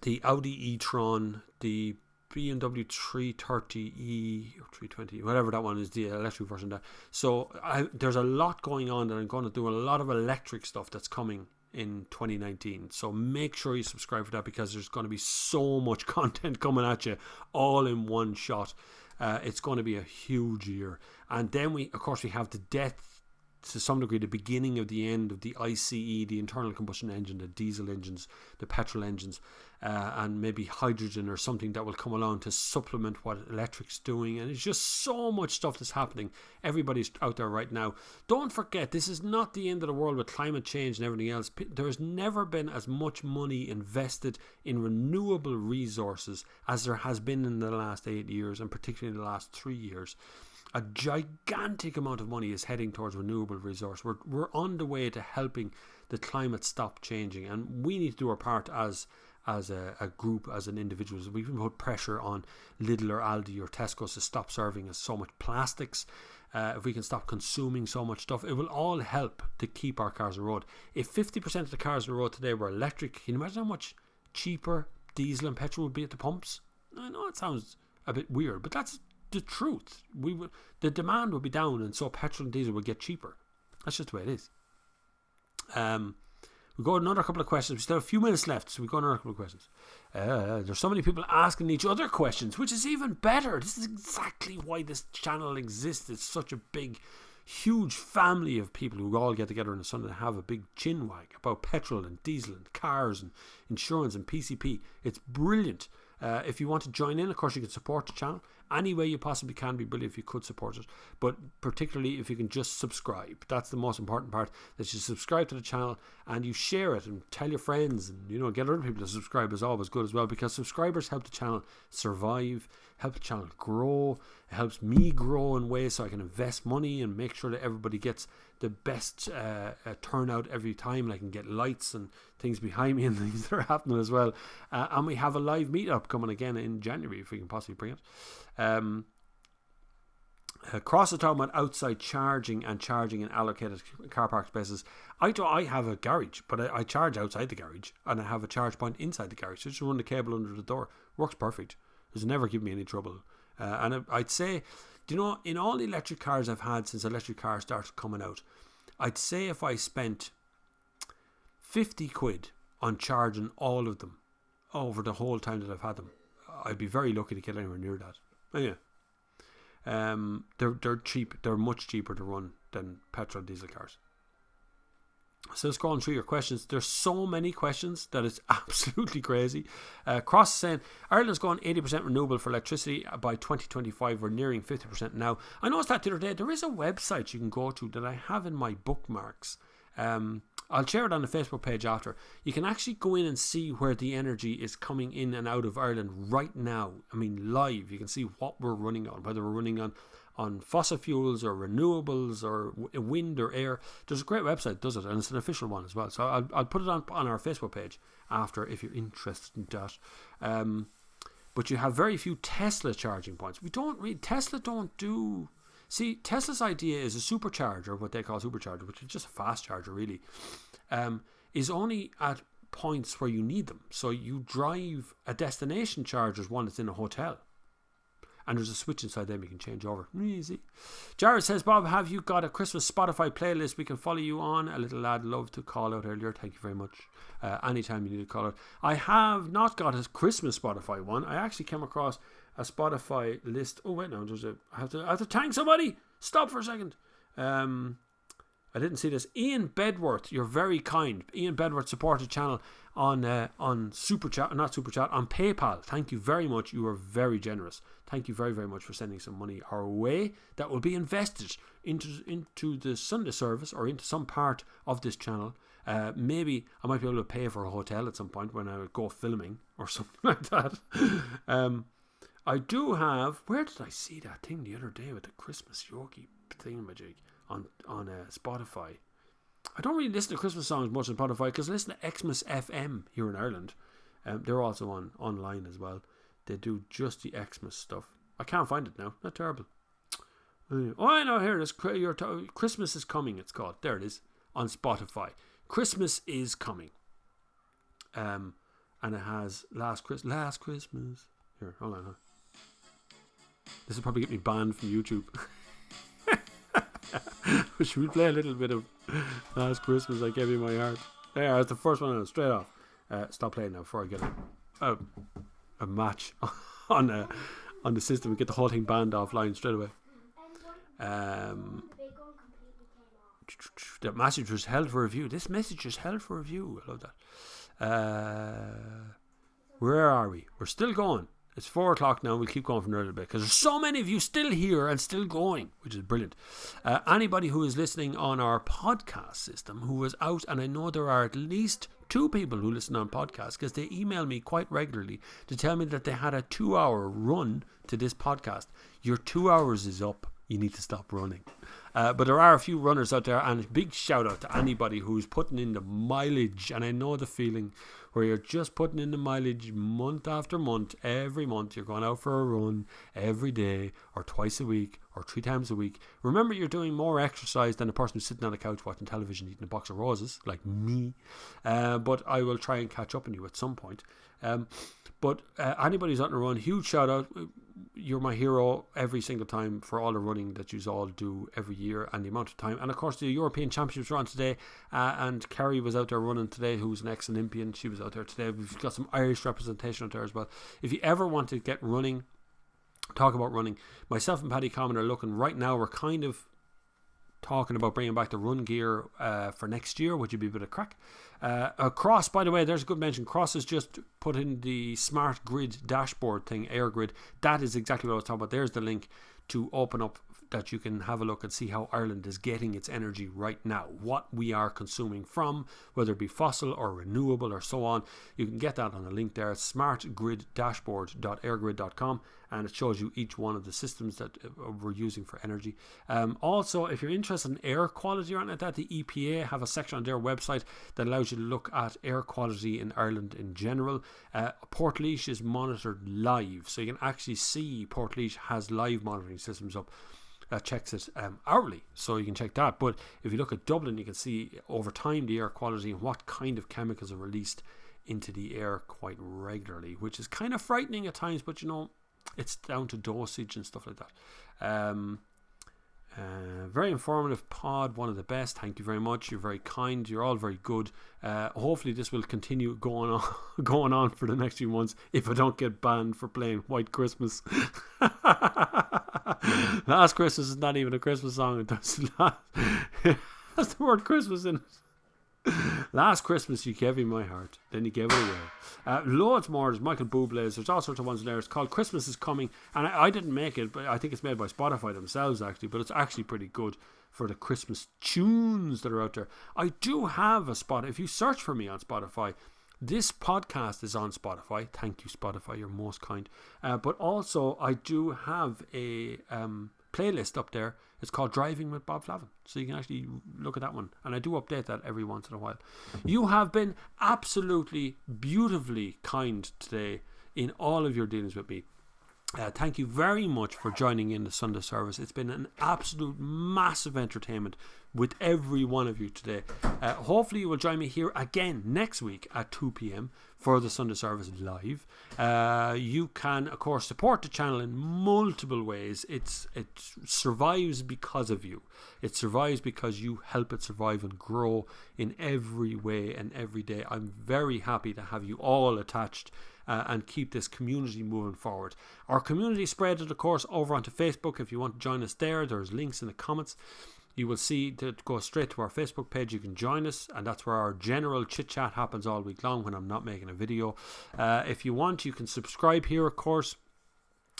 the Audi e-tron, the BMW 330e or 320, whatever that one is, the electric version of that. So there's a lot going on that I'm going to do, a lot of electric stuff that's coming in 2019. So make sure you subscribe for that, because there's going to be so much content coming at you all in one shot. It's going to be a huge year. And then we have the death, to some degree, the beginning of the end of the ICE, the internal combustion engine, the diesel engines, the petrol engines, and maybe hydrogen or something that will come along to supplement what electric's doing. And it's just so much stuff that's happening. Everybody's out there right now. Don't forget, this is not the end of the world with climate change and everything else. There's never been as much money invested in renewable resources as there has been in the last 8 years, and particularly in the last 3 years. A gigantic amount of money is heading towards renewable resource. We're on the way to helping the climate stop changing, and we need to do our part as a group, as an individual. We can put pressure on Lidl or Aldi or Tesco to stop serving us so much plastics. If we can stop consuming so much stuff, it will all help to keep our cars on the road. If 50% of the cars on the road today were electric, can you imagine how much cheaper diesel and petrol would be at the pumps? I know it sounds a bit weird, but that's the truth. The demand would be down, and so petrol and diesel would get cheaper. That's just the way it is. We go another couple of questions. We still have a few minutes left, so we go another couple of questions. There's so many people asking each other questions, which is even better. This is exactly why this channel exists. It's such a big, huge family of people who all get together on a Sunday and have a big chinwag about petrol and diesel and cars and insurance and PCP. It's brilliant. If you want to join in, of course, you can support the channel any way you possibly can. Be brilliant if you could support it, but particularly if you can just subscribe. That's the most important part, that you subscribe to the channel and you share it and tell your friends, and get other people to subscribe is always good as well, because subscribers help the channel survive, help the channel grow. It helps me grow in ways so I can invest money and make sure that everybody gets the best turnout every time. And I can get lights and things behind me and things that are happening as well. And we have a live meetup coming again in January, if we can possibly bring it. Cross the town about outside charging and charging in allocated car park spaces. I have a garage, but I charge outside the garage, and I have a charge point inside the garage. So just run the cable under the door. Works perfect. It's never given me any trouble. And I'd say, in all the electric cars I've had since electric cars started coming out, I'd say if I spent 50 quid on charging all of them over the whole time that I've had them, I'd be very lucky to get anywhere near that. Anyway, they're cheap. They're much cheaper to run than petrol diesel cars. So scrolling through your questions, there's so many questions that it's absolutely crazy. Cross is saying Ireland's going 80% renewable for electricity by 2025. We're nearing 50% now. I noticed that the other day. There is a website you can go to that I have in my bookmarks. I'll share it on the Facebook page after. You can actually go in and see where the energy is coming in and out of Ireland right now. I mean, live. You can see what we're running on, whether we're running on fossil fuels or renewables or wind or air. There's a great website that does it, and it's an official one as well. So I'll put it on our Facebook page after if you're interested in that. But you have very few Tesla charging points. Tesla don't do... See, Tesla's idea is a supercharger, what they call a supercharger, which is just a fast charger really, is only at points where you need them. So you drive a destination charger, one that's in a hotel, and there's a switch inside them you can change over. Easy. Jared says, Bob, have you got a Christmas Spotify playlist we can follow you on? A little lad loved to call out earlier. Thank you very much. Anytime you need to call out. I have not got a Christmas Spotify one. I actually came across a Spotify list. Oh wait, no, I have to thank somebody. Stop for a second. I didn't see this. Ian Bedworth, you're very kind. Ian Bedworth supported the channel on Super Chat, not Super Chat, on PayPal. Thank you very much. You are very generous. Thank you very, very much for sending some money our way that will be invested into the Sunday service or into some part of this channel. Maybe I might be able to pay for a hotel at some point when I go filming or something like that. I do have. Where did I see that thing the other day with the Christmas Yorkie thingamajig on Spotify? I don't really listen to Christmas songs much on Spotify because I listen to Xmas FM here in Ireland. They're also online as well. They do just the Xmas stuff. I can't find it now. Not terrible. Oh, I know. Here it is. Christmas is Coming. It's called. There it is on Spotify. Christmas is Coming. And it has Last Christmas. Here, hold on. This will probably get me banned from YouTube. Should we play a little bit of Last Christmas I Gave You My Heart? There, that's the first one straight off. Stop playing now before I get a match on the system and get the whole thing banned offline straight away. The message was held for review. This message is held for review. I love that. Where are we? We're still going. It's 4 o'clock now. We'll keep going for a little bit because there's so many of you still here and still going, which is brilliant. Anybody who is listening on our podcast system who was out, and I know there are at least 2 people who listen on podcasts because they email me quite regularly to tell me that they had a 2-hour run to this podcast. Your 2 hours is up. You need to stop running. But there are a few runners out there, and a big shout out to anybody who's putting in the mileage. And I know the feeling where you're just putting in the mileage month after month. Every month you're going out for a run every day or twice a week or 3 times a week. Remember, you're doing more exercise than a person who's sitting on the couch watching television eating a box of roses like me. But I will try and catch up on you at some point. But anybody who's out on a run, huge shout out. You're my hero every single time for all the running that you all do every year and the amount of time. And of course the European Championships are on today, and Kerry was out there running today, who's an ex-Olympian. She was out there today. We've got some Irish representation out there as well. If you ever want to get running, talk about running, myself and Paddy Common are looking right now. We're kind of talking about bringing back the run gear for next year, which would be a bit of crack. Cross, by the way, there's a good mention. Cross has just put in the smart grid dashboard thing, Air Grid. That is exactly what I was talking about. There's the link to open up that you can have a look and see how Ireland is getting its energy right now, what we are consuming from, whether it be fossil or renewable or so on. You can get that on a link there, smartgriddashboard.airgrid.com, and it shows you each one of the systems that we're using for energy. Also, if you're interested in air quality or anything like that, the EPA have a section on their website that allows you to look at air quality in Ireland in general. Portlaoise is monitored live, so you can actually see Portlaoise has live monitoring systems up that checks it hourly, so you can check that. But if you look at Dublin, you can see over time the air quality and what kind of chemicals are released into the air quite regularly, which is kind of frightening at times, but you know, it's down to dosage and stuff like that. Very informative pod, one of the best. Thank you very much. You're very kind. You're all very good. Hopefully this will continue going on for the next few months if I don't get banned for playing White Christmas. Last Christmas is not even a Christmas song. It has the word Christmas in it. Last Christmas you gave me my heart, then you gave it away. Loads more. There's Michael Bublé's. There's all sorts of ones there. It's called Christmas is Coming, and I didn't make it, but I think it's made by Spotify themselves actually, but it's actually pretty good for the Christmas tunes that are out there. I do have a spot. If you search for me on Spotify, this podcast is on Spotify. Thank you, Spotify, you're most kind. But also I do have a playlist up there. It's called Driving with Bob Flavin, so you can actually look at that one, and I do update that every once in a while. You have been absolutely beautifully kind today in all of your dealings with me. Thank you very much for joining in the Sunday service. It's been an absolute massive entertainment with every one of you today. Hopefully you will join me here again next week at 2 p.m. for the Sunday service live. You can, of course, support the channel in multiple ways. It survives because of you. It survives because you help it survive and grow in every way and every day. I'm very happy to have you all attached and keep this community moving forward. Our community spread it, of course, over onto Facebook. If you want to join us there, there's links in the comments. you will see to go straight to our Facebook page. You can join us, and that's where our general chit chat happens all week long when I'm not making a video. If you want, you can subscribe here, of course,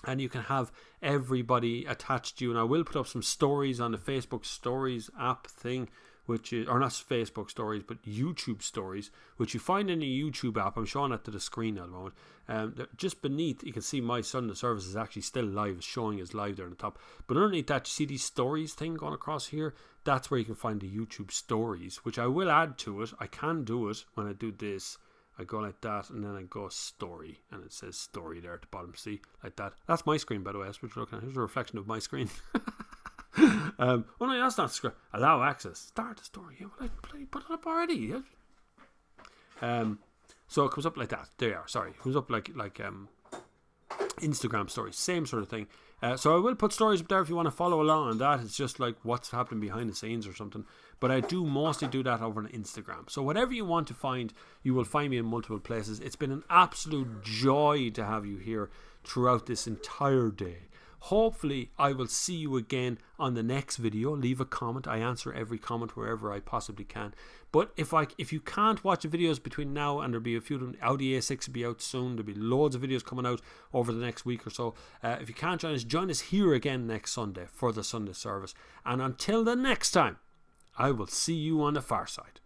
and you can have everybody attached to you. And I will put up some stories on the Facebook stories app thing, which is, or not Facebook stories, but YouTube stories, which you find in the YouTube app. I'm showing that to the screen at the moment. Just beneath, you can see my Sunday service is actually still live. It's showing as live there on the top. But underneath that, you see these stories thing going across here. That's where you can find the YouTube stories, which I will add to it. I can do it when I do this. I go like that, and then I go story, and it says story there at the bottom. See, like that. That's my screen, by the way. That's what you're looking at. Here's a reflection of my screen. Well, no, that's not script. Allow access. Start the story. Yeah, well, I put it up already. Yeah. So it comes up like that. There you are. Sorry, it comes up like Instagram stories. Same sort of thing. So I will put stories up there if you want to follow along on that. It's just like what's happening behind the scenes or something. But I do mostly do that over on Instagram. So whatever you want to find, you will find me in multiple places. It's been an absolute joy to have you here throughout this entire day. Hopefully I will see you again on the next video. Leave a comment. I answer every comment wherever I possibly can. But if you can't watch the videos between now and there'll be a few of them, Audi A6 will be out soon. There'll be loads of videos coming out over the next week or so. If you can't join us here again next Sunday for the Sunday service. And until the next time, I will see you on the far side.